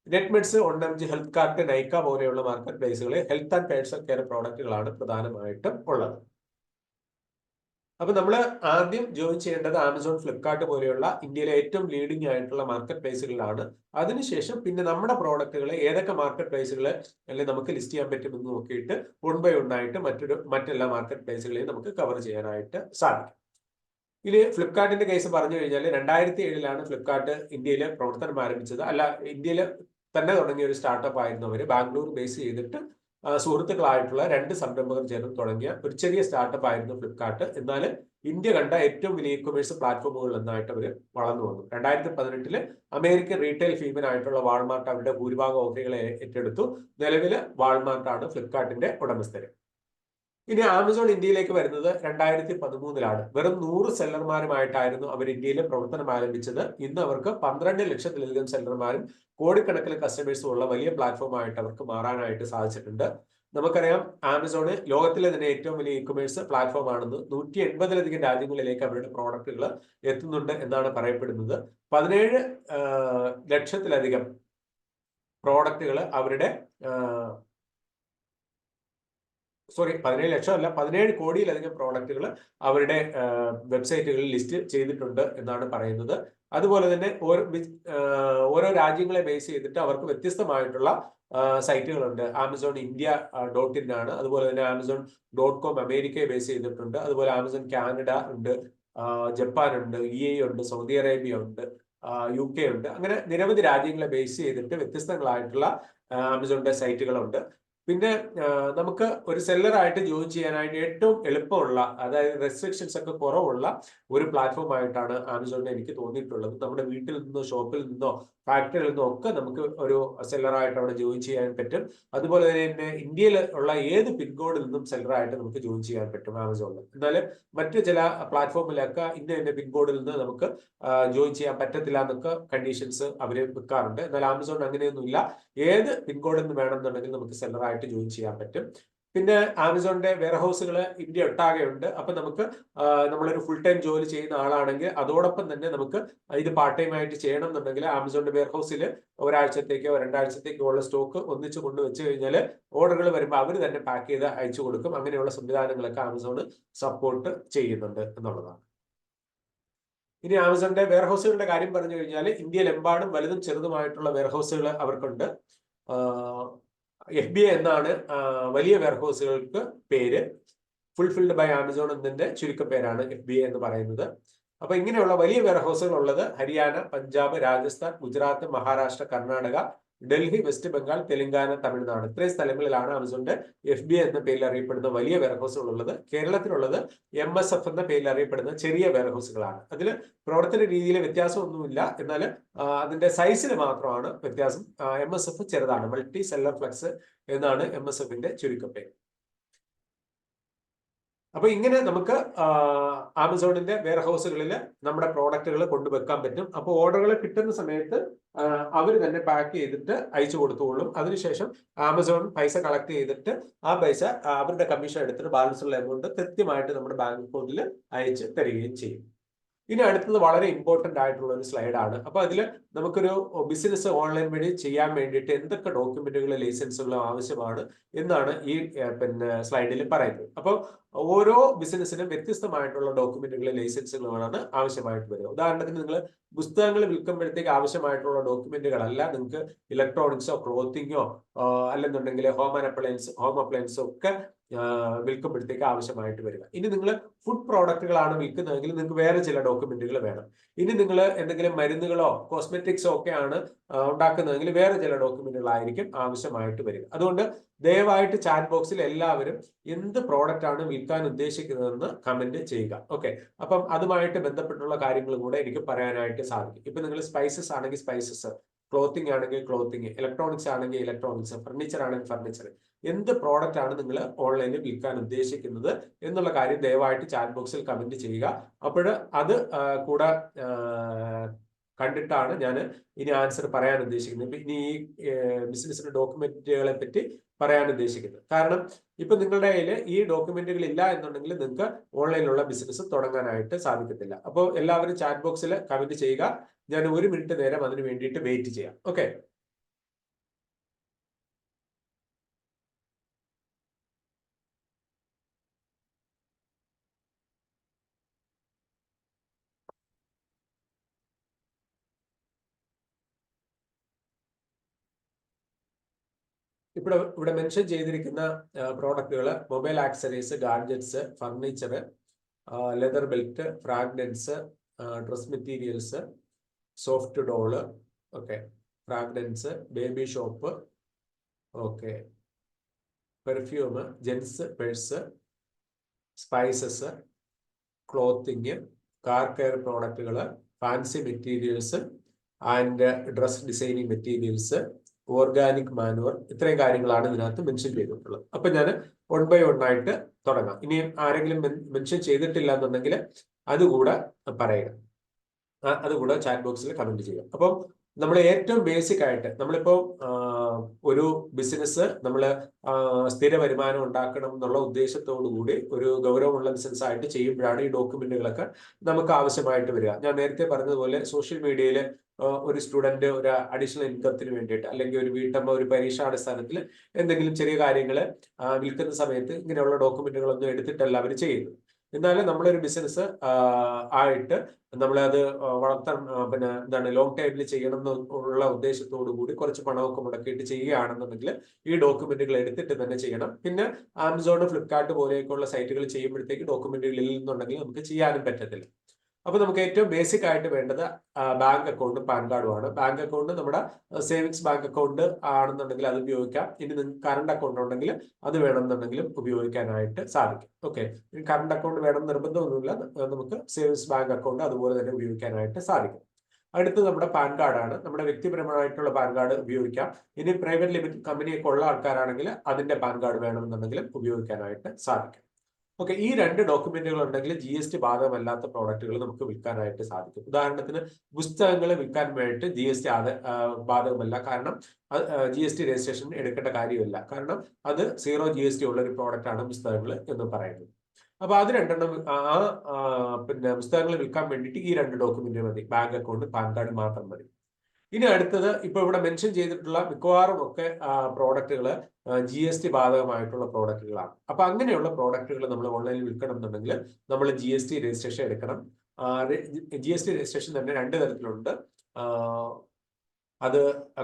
Netmeds, OnMG, health kart, Nykaa പോലെയുള്ള മാർക്കറ്റ് പ്ലേസുകളിൽ ഹെൽത്ത് ആൻഡ് പേഴ്സണൽ കെയർ പ്രോഡക്റ്റുകളാണ് പ്രധാനമായിട്ടും ഉള്ളത്. അപ്പൊ നമ്മൾ ആദ്യം ജോയിൻ ചെയ്യേണ്ടത് ആമസോൺ, ഫ്ലിപ്കാർട്ട് പോലെയുള്ള ഇന്ത്യയിലെ ഏറ്റവും ലീഡിംഗ് ആയിട്ടുള്ള മാർക്കറ്റ് പ്ലേസുകളിലാണ്. അതിനുശേഷം പിന്നെ നമ്മുടെ പ്രോഡക്റ്റുകൾ ഏതൊക്കെ മാർക്കറ്റ് പ്ലേസുകൾ അല്ലെങ്കിൽ നമുക്ക് ലിസ്റ്റ് ചെയ്യാൻ പറ്റുമെന്ന് നോക്കിയിട്ട് 1 by 1 ആയിട്ട് മറ്റെല്ലാ മാർക്കറ്റ് പ്ലേസുകളെയും നമുക്ക് കവർ ചെയ്യാനായിട്ട് സാധിക്കും. ഇതിൽ ഫ്ലിപ്കാർട്ടിന്റെ കേസ് പറഞ്ഞു കഴിഞ്ഞാൽ 2007 ഫ്ലിപ്കാർട്ട് ഇന്ത്യയിൽ പ്രവർത്തനം ആരംഭിച്ചത്. ഇന്ത്യയിൽ തന്നെ തുടങ്ങിയ ഒരു സ്റ്റാർട്ടപ്പ് ആയിരുന്നു. അവർ ബാംഗ്ലൂർ ബേസ് ചെയ്തിട്ട് സുഹൃത്തുക്കളായിട്ടുള്ള 2 സംരംഭകർ ചേർന്ന് തുടങ്ങിയ ഒരു ചെറിയ സ്റ്റാർട്ടപ്പ് ആയിരുന്നു ഫ്ലിപ്കാർട്ട്. എന്നാൽ ഇന്ത്യ കണ്ട ഏറ്റവും വലിയ ഇ കൊമേഴ്സ് പ്ലാറ്റ്ഫോമുകളിൽ ഒന്നായിട്ട് അവർ വളർന്നു വന്നു. 2018 അമേരിക്കൻ റീറ്റെയിൽ ഭീമനായിട്ടുള്ള വാൾമാർട്ട് അവരുടെ ഭൂരിഭാഗം ഓഹരികളെ ഏറ്റെടുത്തു. നിലവിൽ വാൾമാർട്ടാണ് ഫ്ലിപ്കാർട്ടിന്റെ ഉടമസ്ഥര്. ഇനി ആമസോൺ ഇന്ത്യയിലേക്ക് വരുന്നത് 2013 വെറും 100 സെല്ലർമാരുമായിട്ടായിരുന്നു അവർ ഇന്ത്യയിൽ പ്രവർത്തനം ആരംഭിച്ചത്. ഇന്ന് അവർക്ക് 12 ലക്ഷത്തിലധികം സെല്ലർമാരും കോടിക്കണക്കിന് കസ്റ്റമേഴ്സും ഉള്ള വലിയ പ്ലാറ്റ്ഫോമായിട്ട് അവർക്ക് മാറാനായിട്ട് സാധിച്ചിട്ടുണ്ട്. നമുക്കറിയാം ആമസോണ് ലോകത്തിലെ തന്നെ ഏറ്റവും വലിയ ഇ കൊമേഴ്സ് പ്ലാറ്റ്ഫോം ആണെന്ന്. 180ലധികം രാജ്യങ്ങളിലേക്ക് അവരുടെ പ്രോഡക്റ്റുകൾ എത്തുന്നുണ്ട് എന്നാണ് പറയപ്പെടുന്നത്. 17 ലക്ഷത്തിലധികം പ്രോഡക്റ്റുകൾ അവരുടെ 17 ലക്ഷം അല്ല, 17 കോടിയിലധികം പ്രോഡക്റ്റുകൾ അവരുടെ വെബ്സൈറ്റുകളിൽ ലിസ്റ്റ് ചെയ്തിട്ടുണ്ട് എന്നാണ് പറയുന്നത്. അതുപോലെ തന്നെ ഓരോ രാജ്യങ്ങളെ ബേസ് ചെയ്തിട്ട് അവർക്ക് വ്യത്യസ്തമായിട്ടുള്ള സൈറ്റുകളുണ്ട്. ആമസോൺ ഇന്ത്യ .in ആണ്. അതുപോലെ തന്നെ Amazon.com അമേരിക്കയെ ബേസ് ചെയ്തിട്ടുണ്ട്. അതുപോലെ ആമസോൺ കാനഡ ഉണ്ട്, ജപ്പാൻ ഉണ്ട്, UAE ഉണ്ട്, സൗദി അറേബ്യ ഉണ്ട്, UK ഉണ്ട്. അങ്ങനെ നിരവധി രാജ്യങ്ങളെ ബേസ് ചെയ്തിട്ട് വ്യത്യസ്തങ്ങളായിട്ടുള്ള ആമസോണിന്റെ സൈറ്റുകളുണ്ട്. പിന്നെ നമുക്ക് ഒരു സെല്ലറായിട്ട് ജോയിൻ ചെയ്യാനായിട്ട് ഏറ്റവും എളുപ്പമുള്ള, അതായത് റെസ്ട്രിക്ഷൻസ് ഒക്കെ കുറവുള്ള ഒരു പ്ലാറ്റ്ഫോം ആയിട്ടാണ് ആമസോണിനെ എനിക്ക് തോന്നിയിട്ടുള്ളത്. നമ്മുടെ വീട്ടിൽ നിന്നോ ഷോപ്പിൽ നിന്നോ ഫാക്ടറിയിൽ നിന്നോ ഒക്കെ നമുക്ക് ഒരു സെല്ലറായിട്ട് അവിടെ ജോയിൻ ചെയ്യാൻ പറ്റും. അതുപോലെ തന്നെ ഇന്ത്യയിൽ ഉള്ള ഏത് പിൻകോഡിൽ നിന്നും സെല്ലറായിട്ട് നമുക്ക് ജോയിൻ ചെയ്യാൻ പറ്റും ആമസോണിൽ. എന്നാൽ മറ്റു ചില പ്ലാറ്റ്ഫോമിലൊക്കെ ഇന്ന പിൻകോഡിൽ നിന്ന് നമുക്ക് ജോയിൻ ചെയ്യാൻ പറ്റത്തില്ല എന്നൊക്കെ കണ്ടീഷൻസ് അവർ വെക്കാറുണ്ട്. എന്നാൽ ആമസോൺ അങ്ങനെയൊന്നുമില്ല. ഏത് പിൻകോഡിൽ നിന്ന് വേണമെന്നുണ്ടെങ്കിൽ നമുക്ക് സെല്ലറായിട്ട് ജോയിൻ ചെയ്യാൻ പറ്റും. പിന്നെ ആമസോണിന്റെ വെയർഹൗസുകൾ ഇന്ത്യ ഒട്ടാകെ ഉണ്ട്. അപ്പൊ നമുക്ക് നമ്മളൊരു ഫുൾ ടൈം ജോലി ചെയ്യുന്ന ആളാണെങ്കിൽ അതോടൊപ്പം തന്നെ നമുക്ക് ഇത് പാർട്ട് ടൈം ആയിട്ട് ചെയ്യണം എന്നുണ്ടെങ്കിൽ ആമസോണിന്റെ വെയർഹൗസിൽ ഒരാഴ്ചത്തേക്കോ 2 ആഴ്ചത്തേക്കോ ഉള്ള സ്റ്റോക്ക് ഒന്നിച്ച് കൊണ്ടുവച്ച് കഴിഞ്ഞാൽ ഓർഡറുകൾ വരുമ്പോൾ അവർ തന്നെ പാക്ക് ചെയ്ത് അയച്ചു കൊടുക്കും. അങ്ങനെയുള്ള സംവിധാനങ്ങളൊക്കെ ആമസോൺ സപ്പോർട്ട് ചെയ്യുന്നുണ്ട് എന്നുള്ളതാണ്. ഇനി ആമസോണിന്റെ വെയർഹൗസുകളുടെ കാര്യം പറഞ്ഞു കഴിഞ്ഞാൽ ഇന്ത്യയിലെമ്പാടും വലുതും ചെറുതുമായിട്ടുള്ള വെയർഹൗസുകൾ അവർക്കുണ്ട്. FBA എന്നാണ് വലിയ വെയർഹൗസുകൾക്ക് പേര്. ഫുൾഫിൽഡ് ബൈ ആമസോൺ എന്നതിന്റെ ചുരുക്കപ്പേരാണ് FBA എന്ന് പറയുന്നത്. അപ്പൊ ഇങ്ങനെയുള്ള വലിയ വെയർഹൗസുകൾ ഉള്ളത് ഹരിയാന, പഞ്ചാബ്, രാജസ്ഥാൻ, ഗുജറാത്ത്, മഹാരാഷ്ട്ര, കർണാടക, ഡൽഹി, വെസ്റ്റ് ബംഗാൾ, തെലങ്കാന, തമിഴ്നാട് ഇത്രയും സ്ഥലങ്ങളിലാണ് ആമസോണിന്റെ FBA എന്ന പേരിൽ അറിയപ്പെടുന്ന വലിയ വെയർഹൗസുകൾ ഉള്ളത്. കേരളത്തിലുള്ളത് MSF എന്ന പേരിൽ അറിയപ്പെടുന്ന ചെറിയ വെയർഹൗസുകളാണ്. അതിൽ പ്രവർത്തന രീതിയിൽ വ്യത്യാസമൊന്നുമില്ല, എന്നാൽ അതിന്റെ സൈസിൽ മാത്രമാണ് വ്യത്യാസം. MSF ചെറുതാണ്, മൾട്ടി സെല്ലർ ഫ്ലെക്സ് എന്നാണ് MSFന്റെ ചുരുക്കപ്പേര്. അപ്പൊ ഇങ്ങനെ നമുക്ക് ആമസോണിന്റെ വെയർഹൗസുകളിൽ നമ്മുടെ പ്രോഡക്റ്റുകൾ കൊണ്ടുവെക്കാൻ പറ്റും. അപ്പോൾ ഓർഡറുകൾ കിട്ടുന്ന സമയത്ത് അവർ തന്നെ പാക്ക് ചെയ്തിട്ട് അയച്ചു കൊടുത്തോളും. അതിനുശേഷം ആമസോൺ പൈസ കളക്ട് ചെയ്തിട്ട് ആ പൈസ അവരുടെ കമ്മീഷൻ എടുത്തിട്ട് ബാലൻസ് ഉള്ള എമൗണ്ട് കൃത്യമായിട്ട് നമ്മുടെ ബാങ്ക് അക്കൗണ്ടിൽ അയച്ച് തരികയും ചെയ്യും. ഇനി അടുത്തത് വളരെ ഇമ്പോർട്ടന്റ് ആയിട്ടുള്ള ഒരു സ്ലൈഡാണ്. അപ്പൊ അതിൽ നമുക്കൊരു ബിസിനസ് ഓൺലൈൻ വഴി ചെയ്യാൻ വേണ്ടിയിട്ട് എന്തൊക്കെ ഡോക്യുമെന്റുകളും ലൈസൻസുകളും ആവശ്യമാണ് എന്നാണ് ഈ സ്ലൈഡിൽ പറയുന്നത്. അപ്പോൾ ഓരോ ബിസിനസ്സിനും വ്യത്യസ്തമായിട്ടുള്ള ഡോക്യുമെന്റുകളും ലൈസൻസുകളുമാണ് ആവശ്യമായിട്ട് വരിക. ഉദാഹരണത്തിന് നിങ്ങൾ പുസ്തകങ്ങൾ വിൽക്കുമ്പോഴത്തേക്ക് ആവശ്യമായിട്ടുള്ള ഡോക്യുമെന്റുകളല്ല നിങ്ങൾക്ക് ഇലക്ട്രോണിക്സോ ക്ലോത്തിങ്ങോ അല്ലെന്നുണ്ടെങ്കിൽ ഹോം അപ്ലയൻസോ ഒക്കെ വിൽക്കുമ്പോഴത്തേക്ക് ആവശ്യമായിട്ട് വരിക. ഇനി നിങ്ങൾ ഫുഡ് പ്രോഡക്റ്റുകളാണ് വിൽക്കുന്നതെങ്കിൽ നിങ്ങൾക്ക് വേറെ ചില ഡോക്യുമെന്റുകൾ വേണം. ഇനി നിങ്ങൾ എന്തെങ്കിലും മരുന്നുകളോ കോസ്മെറ്റിക്സോ ഒക്കെയാണ് ഉണ്ടാക്കുന്നതെങ്കിൽ വേറെ ചില ഡോക്യുമെന്റുകളായിരിക്കും ആവശ്യമായിട്ട് വരിക. അതുകൊണ്ട് ദയവായിട്ട് ചാറ്റ് ബോക്സിൽ എല്ലാവരും എന്ത് പ്രോഡക്റ്റ് ആണ് വിൽക്കാൻ ഉദ്ദേശിക്കുന്നതെന്ന് കമന്റ് ചെയ്യുക. ഓക്കെ, അപ്പം അതുമായിട്ട് ബന്ധപ്പെട്ടുള്ള കാര്യങ്ങളും കൂടെ എനിക്ക് പറയാനായിട്ട് സാധിക്കും. ഇപ്പൊ നിങ്ങൾ സ്പൈസസ് ആണെങ്കിൽ സ്പൈസസ്, ക്ലോത്തിങ് ആണെങ്കിൽ ക്ലോത്തിങ്, ഇലക്ട്രോണിക്സ് ആണെങ്കിൽ ഇലക്ട്രോണിക്സ്, ഫർണിച്ചർ ആണെങ്കിൽ ഫർണിച്ചർ, എന്ത് പ്രോഡക്റ്റ് ആണ് നിങ്ങൾ ഓൺലൈനിൽ വിൽക്കാൻ ഉദ്ദേശിക്കുന്നത് എന്നുള്ള കാര്യം ദയവായിട്ട് ചാറ്റ് ബോക്സിൽ കമന്റ് ചെയ്യുക. അപ്പോൾ അത് കൂടെ കണ്ടിട്ടാണ് ഞാൻ ഇനി ആൻസർ പറയാൻ ഉദ്ദേശിക്കുന്നത്. ഇനി ഈ ബിസിനസിന്റെ ഡോക്യുമെന്റുകളെ പറ്റി പറയാൻ ഉദ്ദേശിക്കുന്നത്. കാരണം ഇപ്പൊ നിങ്ങളുടെ കയ്യിൽ ഈ ഡോക്യുമെന്റുകൾ ഇല്ല എന്നുണ്ടെങ്കിൽ നിങ്ങൾക്ക് ഓൺലൈനിലുള്ള ബിസിനസ് തുടങ്ങാനായിട്ട് സാധിക്കത്തില്ല. അപ്പോൾ എല്ലാവരും ചാറ്റ് ബോക്സിൽ കമന്റ് ചെയ്യുക. ഞാൻ 1 മിനിറ്റ് നേരം അതിന് വേണ്ടിയിട്ട് വെയിറ്റ് ചെയ്യാം. ഓക്കെ. ഇവിടെ മെൻഷൻ ചെയ്തിരിക്കുന്ന പ്രോഡക്റ്റുകൾ mobile accessories, gadgets, furniture, leather belt, fragrance, dress materials, soft doll, okay, fragrance, baby shop, okay, perfume, gents purse, spices, clothing, car care പ്രോഡക്റ്റുകൾ, fancy materials and dress designing materials, organic manure, ഇത്രയും കാര്യങ്ങളാണ് ഇതിനകത്ത് mention ചെയ്തിട്ടുള്ളത്. അപ്പൊ ഞാൻ 1 by 1 ആയിട്ട് തുടങ്ങാം. ഇനി ആരെങ്കിലും മെൻഷൻ ചെയ്തിട്ടില്ല എന്നുണ്ടെങ്കിൽ അതുകൂടെ പറയുക, അതുകൂടെ ചാറ്റ് ബോക്സിൽ കമന്റ് ചെയ്യുക. അപ്പം നമ്മൾ ഏറ്റവും ബേസിക് ആയിട്ട് നമ്മളിപ്പോ ഒരു ബിസിനസ് നമ്മൾ സ്ഥിര വരുമാനം ഉണ്ടാക്കണം എന്നുള്ള ഉദ്ദേശത്തോടു കൂടി ഒരു ഗൗരവമുള്ള ബിസിനസ് ആയിട്ട് ചെയ്യുമ്പോഴാണ് ഈ ഡോക്യുമെന്റുകളൊക്കെ നമുക്ക് ആവശ്യമായിട്ട് വരിക. ഞാൻ നേരത്തെ പറഞ്ഞതുപോലെ സോഷ്യൽ മീഡിയയിൽ ഒരു സ്റ്റുഡന്റ് ഒരു അഡീഷണൽ ഇൻകത്തിന് വേണ്ടിയിട്ട്, അല്ലെങ്കിൽ ഒരു വീട്ടമ്മ ഒരു പരീക്ഷാടിസ്ഥാനത്തിൽ എന്തെങ്കിലും ചെറിയ കാര്യങ്ങൾ വിൽക്കുന്ന സമയത്ത് ഇങ്ങനെയുള്ള ഡോക്യുമെന്റുകളൊന്നും എടുത്തിട്ടല്ല അവർ ചെയ്യുന്നത്. എന്നാലും നമ്മളൊരു ബിസിനസ് ആയിട്ട് നമ്മളത് വളർത്താൻ പിന്നെ എന്താണ് ലോങ് ടൈമിൽ ചെയ്യണം എന്നുള്ള ഉദ്ദേശത്തോടു കൂടി കുറച്ച് പണമൊക്കെ മുടക്കിയിട്ട് ചെയ്യുകയാണെന്നുണ്ടെങ്കിൽ ഈ ഡോക്യുമെന്റുകൾ എടുത്തിട്ട് തന്നെ ചെയ്യണം. പിന്നെ ആമസോൺ, ഫ്ലിപ്കാർട്ട് പോലെയൊക്കെയുള്ള സൈറ്റുകൾ ചെയ്യുമ്പോഴത്തേക്ക് ഡോക്യുമെന്റുകൾ ഇല്ലെന്നുണ്ടെങ്കിൽ നമുക്ക് ചെയ്യാനും പറ്റത്തില്ല. അപ്പൊ നമുക്ക് ഏറ്റവും ബേസിക് ആയിട്ട് വേണ്ടത് ബാങ്ക് അക്കൗണ്ടും പാൻ കാർഡുമാണ്. ബാങ്ക് അക്കൗണ്ട് നമ്മുടെ സേവിങ്സ് ബാങ്ക് അക്കൗണ്ട് ആണെന്നുണ്ടെങ്കിൽ അത് ഉപയോഗിക്കാം. ഇനി നിങ്ങൾക്ക് കറണ്ട് അക്കൗണ്ട് ഉണ്ടെങ്കിൽ അത് വേണമെന്നുണ്ടെങ്കിലും ഉപയോഗിക്കാനായിട്ട് സാധിക്കും. ഓക്കെ, കറണ്ട് അക്കൗണ്ട് വേണം നിർബന്ധമൊന്നുമില്ല, നമുക്ക് സേവിങ്സ് ബാങ്ക് അക്കൗണ്ട് അതുപോലെ തന്നെ ഉപയോഗിക്കാനായിട്ട് സാധിക്കും. അടുത്ത് നമ്മുടെ പാൻ കാർഡാണ്. നമ്മുടെ വ്യക്തിപരമായിട്ടുള്ള പാൻ കാർഡ് ഉപയോഗിക്കാം. ഇനി പ്രൈവറ്റ് ലിമിറ്റഡ് കമ്പനിയൊക്കെ ഉള്ള ആൾക്കാരാണെങ്കിൽ അതിന്റെ പാൻ കാർഡ് വേണമെന്നുണ്ടെങ്കിലും ഉപയോഗിക്കാനായിട്ട് സാധിക്കും. ഓക്കെ, ഈ 2 ഡോക്യുമെന്റുകൾ ഉണ്ടെങ്കിൽ GST ബാധകമല്ലാത്ത പ്രോഡക്റ്റുകൾ നമുക്ക് വിൽക്കാനായിട്ട് സാധിക്കും. ഉദാഹരണത്തിന് പുസ്തകങ്ങൾ വിൽക്കാൻ വേണ്ടിയിട്ട് GST ബാധകമല്ല. കാരണം GST രജിസ്ട്രേഷൻ എടുക്കേണ്ട കാര്യമില്ല. കാരണം അത് 0 GST ഉള്ള ഒരു പ്രോഡക്റ്റ് ആണ് പുസ്തകങ്ങൾ എന്ന് പറയുന്നത്. അപ്പൊ അത് 2 പിന്നെ പുസ്തകങ്ങൾ വിൽക്കാൻ വേണ്ടിയിട്ട് ഈ 2 ഡോക്യുമെന്റ് മതി. ബാങ്ക് അക്കൗണ്ട്, പാൻ കാർഡ് മാത്രം മതി. ഇനി അടുത്തത് ഇപ്പൊ ഇവിടെ മെൻഷൻ ചെയ്തിട്ടുള്ള മിക്കവാറും ഒക്കെ പ്രോഡക്റ്റുകൾ GST ബാധകമായിട്ടുള്ള പ്രോഡക്റ്റുകളാണ്. അപ്പൊ അങ്ങനെയുള്ള പ്രോഡക്റ്റുകൾ നമ്മൾ ഓൺലൈനിൽ വിൽക്കണം എന്നുണ്ടെങ്കിൽ നമ്മൾ GST രജിസ്ട്രേഷൻ എടുക്കണം. GST രജിസ്ട്രേഷൻ തന്നെ 2 തരത്തിലുണ്ട്. അത്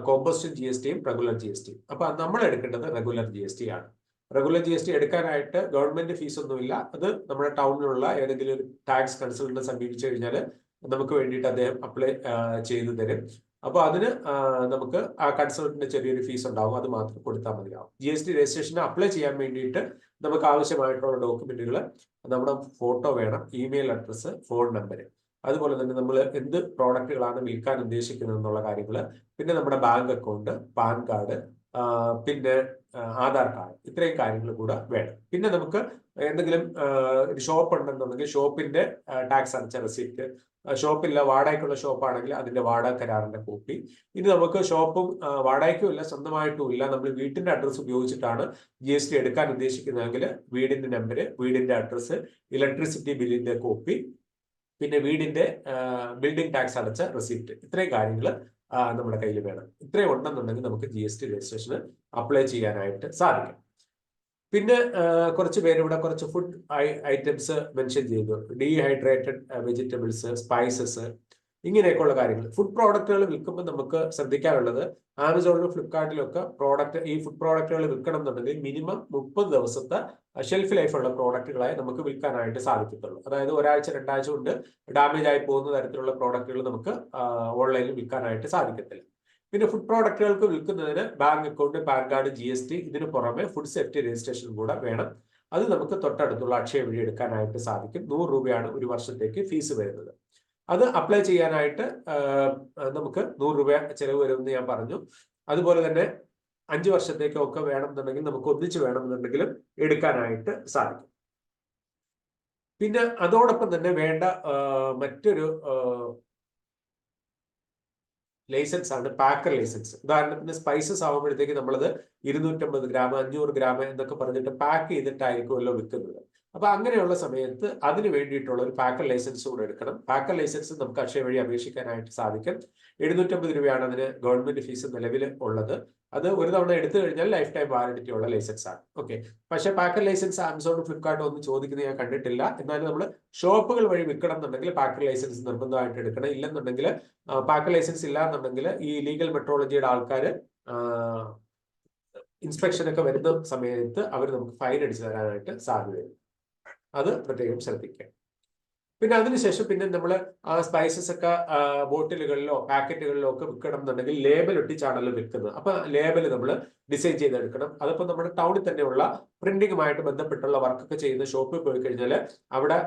കോമ്പസ്റ്റൻ GSTയും റെഗുലർ GSTയും. അപ്പൊ നമ്മൾ എടുക്കേണ്ടത് റെഗുലർ GST ആണ്. റെഗുലർ GST എടുക്കാനായിട്ട് ഗവൺമെന്റ് ഫീസ് ഒന്നുമില്ല. അത് നമ്മുടെ ടൗണിലുള്ള ഏതെങ്കിലും ഒരു ടാക്സ് കൺസൾട്ടന്റിനെ സമീപിച്ചു കഴിഞ്ഞാൽ നമുക്ക് വേണ്ടിയിട്ട് അദ്ദേഹം അപ്ലൈ ചെയ്തു തരും. അപ്പൊ അതിന് നമുക്ക് ആ കൺസൾട്ടന്റിന് ചെറിയൊരു ഫീസ് ഉണ്ടാവും, അത് മാത്രം കൊടുത്താൽ മതിയാവും. GST രജിസ്ട്രേഷന് അപ്ലൈ ചെയ്യാൻ വേണ്ടിയിട്ട് നമുക്ക് ആവശ്യമായിട്ടുള്ള ഡോക്യുമെന്റുകൾ നമ്മുടെ ഫോട്ടോ വേണം, ഇമെയിൽ അഡ്രസ്സ്, ഫോൺ നമ്പർ, അതുപോലെ തന്നെ നമ്മൾ എന്ത് പ്രോഡക്റ്റുകളാണ് വിൽക്കാൻ ഉദ്ദേശിക്കുന്നത് എന്നുള്ള കാര്യങ്ങൾ, പിന്നെ നമ്മുടെ ബാങ്ക് അക്കൗണ്ട്, പാൻ കാർഡ്, പിന്നെ ആധാർ കാർഡ്, ഇത്രയും കാര്യങ്ങൾ കൂടെ വേണം. പിന്നെ നമുക്ക് എന്തെങ്കിലും ഒരു ഷോപ്പ് ഉണ്ടെന്നുണ്ടെങ്കിൽ ഷോപ്പിന്റെ ടാക്സ് അടച്ച റെസിപ്റ്റ്, ഷോപ്പില്ല വാടകയ്ക്കുള്ള ഷോപ്പാണെങ്കിൽ അതിന്റെ വാടക കരാറിന്റെ കോപ്പി. ഇനി നമുക്ക് ഷോപ്പും വാടകയ്ക്കും ഇല്ല, സ്വന്തമായിട്ടും ഇല്ല, നമ്മൾ വീട്ടിന്റെ അഡ്രസ്സ് ഉപയോഗിച്ചിട്ടാണ് GST എടുക്കാൻ ഉദ്ദേശിക്കുന്നതെങ്കിൽ വീടിന്റെ നമ്പർ, വീടിന്റെ അഡ്രസ്സ്, ഇലക്ട്രിസിറ്റി ബില്ലിന്റെ കോപ്പി, പിന്നെ വീടിന്റെ ബിൽഡിംഗ് ടാക്സ് അടച്ച റെസിപ്റ്റ്, ഇത്രയും കാര്യങ്ങൾ നമ്മുടെ കയ്യിൽ വേണം. ഇത്രയും ഉണ്ടെന്നുണ്ടെങ്കിൽ നമുക്ക് GST രജിസ്ട്രേഷന് അപ്ലൈ ചെയ്യാനായിട്ട് സാധിക്കും. പിന്നെ കുറച്ച് പേര് ഇവിടെ കുറച്ച് ഫുഡ് ഐറ്റംസ് മെൻഷൻ ചെയ്തു. ഡീഹൈഡ്രേറ്റഡ് വെജിറ്റബിൾസ്, സ്പൈസസ്, ഇങ്ങനെയൊക്കെയുള്ള കാര്യങ്ങൾ. ഫുഡ് പ്രോഡക്റ്റുകൾ വിൽക്കുമ്പോൾ നമുക്ക് ശ്രദ്ധിക്കാനുള്ളത്, ആമസോണിലും ഫ്ലിപ്കാർട്ടിലും ഒക്കെ ഈ ഫുഡ് പ്രോഡക്റ്റുകൾ വിൽക്കണം എന്നുണ്ടെങ്കിൽ മിനിമം 30 ദിവസത്തെ ഷെൽഫ് ലൈഫ് ഉള്ള പ്രോഡക്റ്റുകളായി നമുക്ക് വിൽക്കാനായിട്ട് സാധിക്കത്തുള്ളൂ. അതായത് 1 ആഴ്ച 2 ആഴ്ച കൊണ്ട് ഡാമേജ് ആയി പോകുന്ന തരത്തിലുള്ള പ്രോഡക്റ്റുകൾ നമുക്ക് ഓൺലൈനിൽ വിൽക്കാനായിട്ട് സാധിക്കത്തില്ല. പിന്നെ ഫുഡ് പ്രോഡക്റ്റുകൾക്ക് വിൽക്കുന്നതിന് bank account, PAN card, GST, ഇതിന് പുറമെ ഫുഡ് സേഫ്റ്റി രജിസ്ട്രേഷൻ കൂടെ വേണം. അത് നമുക്ക് തൊട്ടടുത്തുള്ള അക്ഷയ വഴി എടുക്കാനായിട്ട് സാധിക്കും. 100 രൂപയാണ് ഒരു വർഷത്തേക്ക് ഫീസ് വരുന്നത്. അത് അപ്ലൈ ചെയ്യാനായിട്ട് നമുക്ക് 100 രൂപ ചെലവ് വരുമെന്ന് ഞാൻ പറഞ്ഞു. അതുപോലെ തന്നെ 5 വർഷത്തേക്കൊക്കെ വേണമെന്നുണ്ടെങ്കിൽ നമുക്ക് ഒന്നിച്ച് വേണമെന്നുണ്ടെങ്കിലും എടുക്കാനായിട്ട് സാധിക്കും. പിന്നെ അതോടൊപ്പം തന്നെ വേണ്ട മറ്റൊരു ലൈസൻസ് ആണ് പാക്കർ ലൈസൻസ്. ഉദാഹരണത്തിന് സ്പൈസസ് ആകുമ്പോഴത്തേക്ക് നമ്മളത് 250 ഗ്രാം 500 ഗ്രാം എന്നൊക്കെ പറഞ്ഞിട്ട് പാക്ക് ചെയ്തിട്ടായിരിക്കുമല്ലോ വിൽക്കുന്നത്. അപ്പൊ അങ്ങനെയുള്ള സമയത്ത് അതിന് വേണ്ടിയിട്ടുള്ള ഒരു പാക്കർ ലൈസൻസ് കൂടെ എടുക്കണം. പാക്കർ ലൈസൻസ് നമുക്ക് അക്ഷയ വഴി അപേക്ഷിക്കാനായിട്ട് സാധിക്കും. 750 രൂപയാണ് അതിന് ഗവൺമെന്റ് ഫീസ് നിലവിൽ ഉള്ളത്. അത് ഒരു തവണ എടുത്തു കഴിഞ്ഞാൽ ലൈഫ് ടൈം വാറന്റിറ്റി ഉള്ള ലൈസൻസ് ആണ്. ഓക്കെ, പക്ഷെ പാക്കർ ലൈസൻസ് ആമസോണും ഫ്ലിപ്കാർട്ടും ഒന്നും ചോദിക്കുന്നത് ഞാൻ കണ്ടിട്ടില്ല. എന്നാലും നമ്മൾ ഷോപ്പുകൾ വഴി വിൽക്കണം എന്നുണ്ടെങ്കിൽ പാക്കർ ലൈസൻസ് നിർബന്ധമായിട്ട് എടുക്കണം. ഇല്ലെന്നുണ്ടെങ്കിൽ പാക്കർ ലൈസൻസ് ഇല്ല എന്നുണ്ടെങ്കിൽ ഈ ലീഗൽ മെട്രോളജിയുടെ ആൾക്കാർ ഇൻസ്പെക്ഷൻ ഒക്കെ വരുന്ന സമയത്ത് അവർ നമുക്ക് ഫൈൻ അടിച്ചു തരാനായിട്ട് സാധ്യതയുണ്ട്. അത് പ്രത്യേകം ശ്രദ്ധിക്കുക. പിന്നെ അതിനുശേഷം പിന്നെ നമ്മൾ സ്പൈസസ് ഒക്കെ ബോട്ടിലുകളിലോ പാക്കറ്റുകളിലോ ഒക്കെ വിൽക്കണം എന്നുണ്ടെങ്കിൽ ലേബൽ ഒട്ടിച്ചാണല്ലോ വിൽക്കുന്നത്. അപ്പൊ ലേബൽ നമ്മൾ ഡിസൈൻ ചെയ്തെടുക്കണം. അതിപ്പോൾ നമ്മുടെ ടൗണിൽ തന്നെയുള്ള പ്രിന്റിങ്ങുമായിട്ട് ബന്ധപ്പെട്ടുള്ള വർക്കൊക്കെ ചെയ്യുന്ന ഷോപ്പിൽ പോയി കഴിഞ്ഞാൽ അവിടെ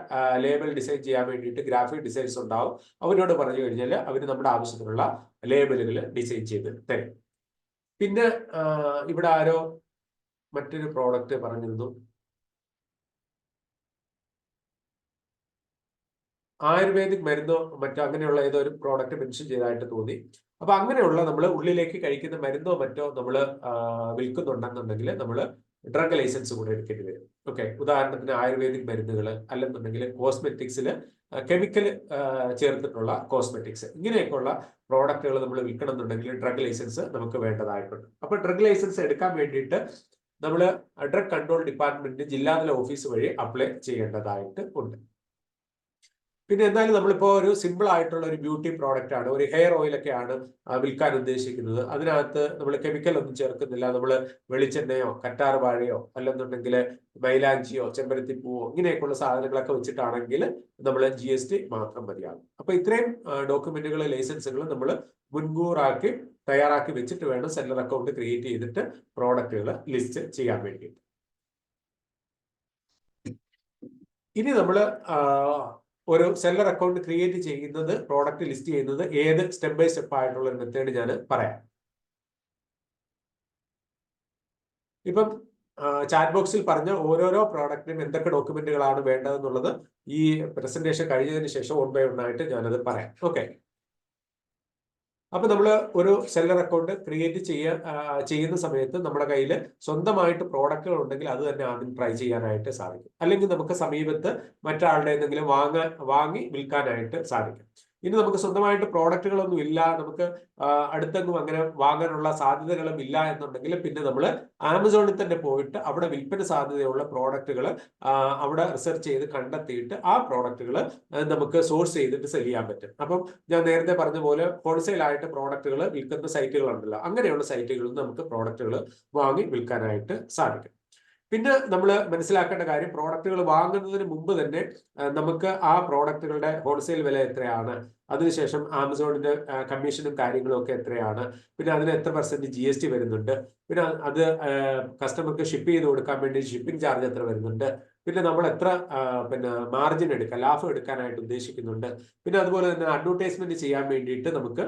ലേബൽ ഡിസൈൻ ചെയ്യാൻ വേണ്ടിയിട്ട് ഗ്രാഫിക് ഡിസൈൻസ് ഉണ്ടാവും. അവരോട് പറഞ്ഞു കഴിഞ്ഞാൽ അവർ നമ്മുടെ ആവശ്യത്തിനുള്ള ലേബലുകൾ ഡിസൈൻ ചെയ്ത് തരും. പിന്നെ ഇവിടെ ആരോ മറ്റൊരു പ്രോഡക്റ്റ് പറഞ്ഞിരുന്നു, ആയുർവേദിക് മരുന്നോ മറ്റോ അങ്ങനെയുള്ള ഏതോ ഒരു പ്രോഡക്റ്റ് മെൻഷൻ ചെയ്തതായിട്ട് തോന്നി. അപ്പൊ അങ്ങനെയുള്ള നമ്മൾ ഉള്ളിലേക്ക് കഴിക്കുന്ന മരുന്നോ മറ്റോ നമ്മൾ വിൽക്കുന്നുണ്ടെന്നുണ്ടെങ്കിൽ നമ്മൾ ഡ്രഗ് ലൈസൻസ് കൂടെ എടുക്കേണ്ടി വരും. ഓക്കെ, ഉദാഹരണത്തിന് ആയുർവേദിക് മരുന്നുകൾ അല്ലെന്നുണ്ടെങ്കിൽ കോസ്മെറ്റിക്സിൽ കെമിക്കൽ ചേർത്തിട്ടുള്ള കോസ്മെറ്റിക്സ്, ഇങ്ങനെയൊക്കെയുള്ള പ്രോഡക്റ്റുകൾ നമ്മൾ വിൽക്കണം എന്നുണ്ടെങ്കിൽ ഡ്രഗ് ലൈസൻസ് നമുക്ക് വേണ്ടതായിട്ടുണ്ട്. അപ്പൊ ഡ്രഗ് ലൈസൻസ് എടുക്കാൻ വേണ്ടിയിട്ട് നമ്മൾ ഡ്രഗ് കൺട്രോൾ ഡിപ്പാർട്ട്മെന്റ് ജില്ലാതല ഓഫീസ് വഴി അപ്ലൈ ചെയ്യേണ്ടതായിട്ട് ഉണ്ട്. പിന്നെ എന്നാലും നമ്മളിപ്പോൾ ഒരു സിമ്പിൾ ആയിട്ടുള്ള ഒരു ബ്യൂട്ടി പ്രോഡക്റ്റ് ആണ്, ഒരു ഹെയർ ഓയിലൊക്കെയാണ് വിൽക്കാൻ ഉദ്ദേശിക്കുന്നത്. അതിനകത്ത് നമ്മൾ കെമിക്കൽ ഒന്നും ചേർക്കുന്നില്ല. നമ്മൾ വെളിച്ചെണ്ണയോ കറ്റാർ വാഴയോ അല്ലെന്നുണ്ടെങ്കിൽ മൈലാഞ്ചിയോ ചെമ്പരത്തിപ്പൂവോ ഇങ്ങനെയൊക്കെയുള്ള സാധനങ്ങളൊക്കെ വെച്ചിട്ടാണെങ്കിൽ നമ്മൾ GST മാത്രം മതിയാകും. അപ്പൊ ഇത്രയും ഡോക്യുമെന്റുകൾ ലൈസൻസുകൾ നമ്മൾ മുൻകൂറാക്കി തയ്യാറാക്കി വെച്ചിട്ട് വേണം സെല്ലർ അക്കൗണ്ട് ക്രിയേറ്റ് ചെയ്തിട്ട് പ്രോഡക്റ്റുകൾ ലിസ്റ്റ് ചെയ്യാൻ വേണ്ടി. ഇനി നമ്മൾ ഒരു സെല്ലർ അക്കൗണ്ട് ക്രിയേറ്റ് ചെയ്യുന്നത്, പ്രോഡക്റ്റ് ലിസ്റ്റ് ചെയ്യുന്നത് ഏത് സ്റ്റെപ്പ് ബൈ സ്റ്റെപ്പ് ആയിട്ടുള്ള ഒരു മെത്തേഡ് ഞാൻ പറയാം. ഇപ്പം ചാറ്റ് ബോക്സിൽ പറഞ്ഞ ഓരോരോ പ്രോഡക്റ്റിനും എന്തൊക്കെ ഡോക്യുമെന്റുകളാണ് വേണ്ടതെന്നുള്ളത് ഈ പ്രസന്റേഷൻ കഴിഞ്ഞതിന് ശേഷം 1 by 1 ആയിട്ട് ഞാനത് പറയാം. ഓക്കെ, അപ്പൊ നമ്മൾ ഒരു സെല്ലർ അക്കൗണ്ട് ക്രിയേറ്റ് ചെയ്യുന്ന സമയത്ത് നമ്മുടെ കയ്യിൽ സ്വന്തമായിട്ട് പ്രോഡക്റ്റുകൾ ഉണ്ടെങ്കിൽ അത് തന്നെ ആദ്യം ട്രൈ ചെയ്യാനായിട്ട് സാധിക്കും. അല്ലെങ്കിൽ നമുക്ക് സമീപത്ത് മറ്റൊരാളുടെ എന്തെങ്കിലും വാങ്ങി വിൽക്കാനായിട്ട് സാധിക്കും. ഇനി നമുക്ക് സ്വന്തമായിട്ട് പ്രോഡക്റ്റുകളൊന്നും ഇല്ല, നമുക്ക് അടുത്തെങ്ങും അങ്ങനെ വാങ്ങാനുള്ള സാധ്യതകളും ഇല്ല എന്നുണ്ടെങ്കിൽ പിന്നെ നമ്മൾ ആമസോണിൽ തന്നെ പോയിട്ട് അവിടെ വിൽപ്പന സാധ്യതയുള്ള പ്രോഡക്റ്റുകൾ അവിടെ റിസർച്ച് ചെയ്ത് കണ്ടെത്തിയിട്ട് ആ പ്രോഡക്റ്റുകൾ നമുക്ക് സോഴ്സ് ചെയ്തിട്ട് സെല് ചെയ്യാൻ പറ്റും. അപ്പം ഞാൻ നേരത്തെ പറഞ്ഞ പോലെ ഹോൾസെയിൽ ആയിട്ട് പ്രോഡക്റ്റുകൾ വിൽക്കുന്ന സൈറ്റുകളുണ്ടല്ലോ, അങ്ങനെയുള്ള സൈറ്റുകളിൽ നമുക്ക് പ്രോഡക്റ്റുകൾ വാങ്ങി വിൽക്കാനായിട്ട് സാധിക്കും. പിന്നെ നമ്മൾ മനസ്സിലാക്കേണ്ട കാര്യം, പ്രോഡക്റ്റുകൾ വാങ്ങുന്നതിന് മുമ്പ് തന്നെ നമുക്ക് ആ പ്രോഡക്റ്റുകളുടെ ഹോൾസെയിൽ വില എത്രയാണ്, അതിനുശേഷം ആമസോണിന്റെ കമ്മീഷനും കാര്യങ്ങളും ഒക്കെ എത്രയാണ്, പിന്നെ അതിന് എത്ര % GST വരുന്നുണ്ട്, പിന്നെ അത് കസ്റ്റമർക്ക് ഷിപ്പ് ചെയ്ത് കൊടുക്കാൻ വേണ്ടി ഷിപ്പിംഗ് ചാർജ് എത്ര വരുന്നുണ്ട്, പിന്നെ നമ്മൾ എത്ര മാർജിൻ എടുക്കാൻ, ലാഭം എടുക്കാനായിട്ട് ഉദ്ദേശിക്കുന്നുണ്ട്, പിന്നെ അതുപോലെ തന്നെ അഡ്വർടൈസ്മെന്റ് ചെയ്യാൻ വേണ്ടിയിട്ട് നമുക്ക്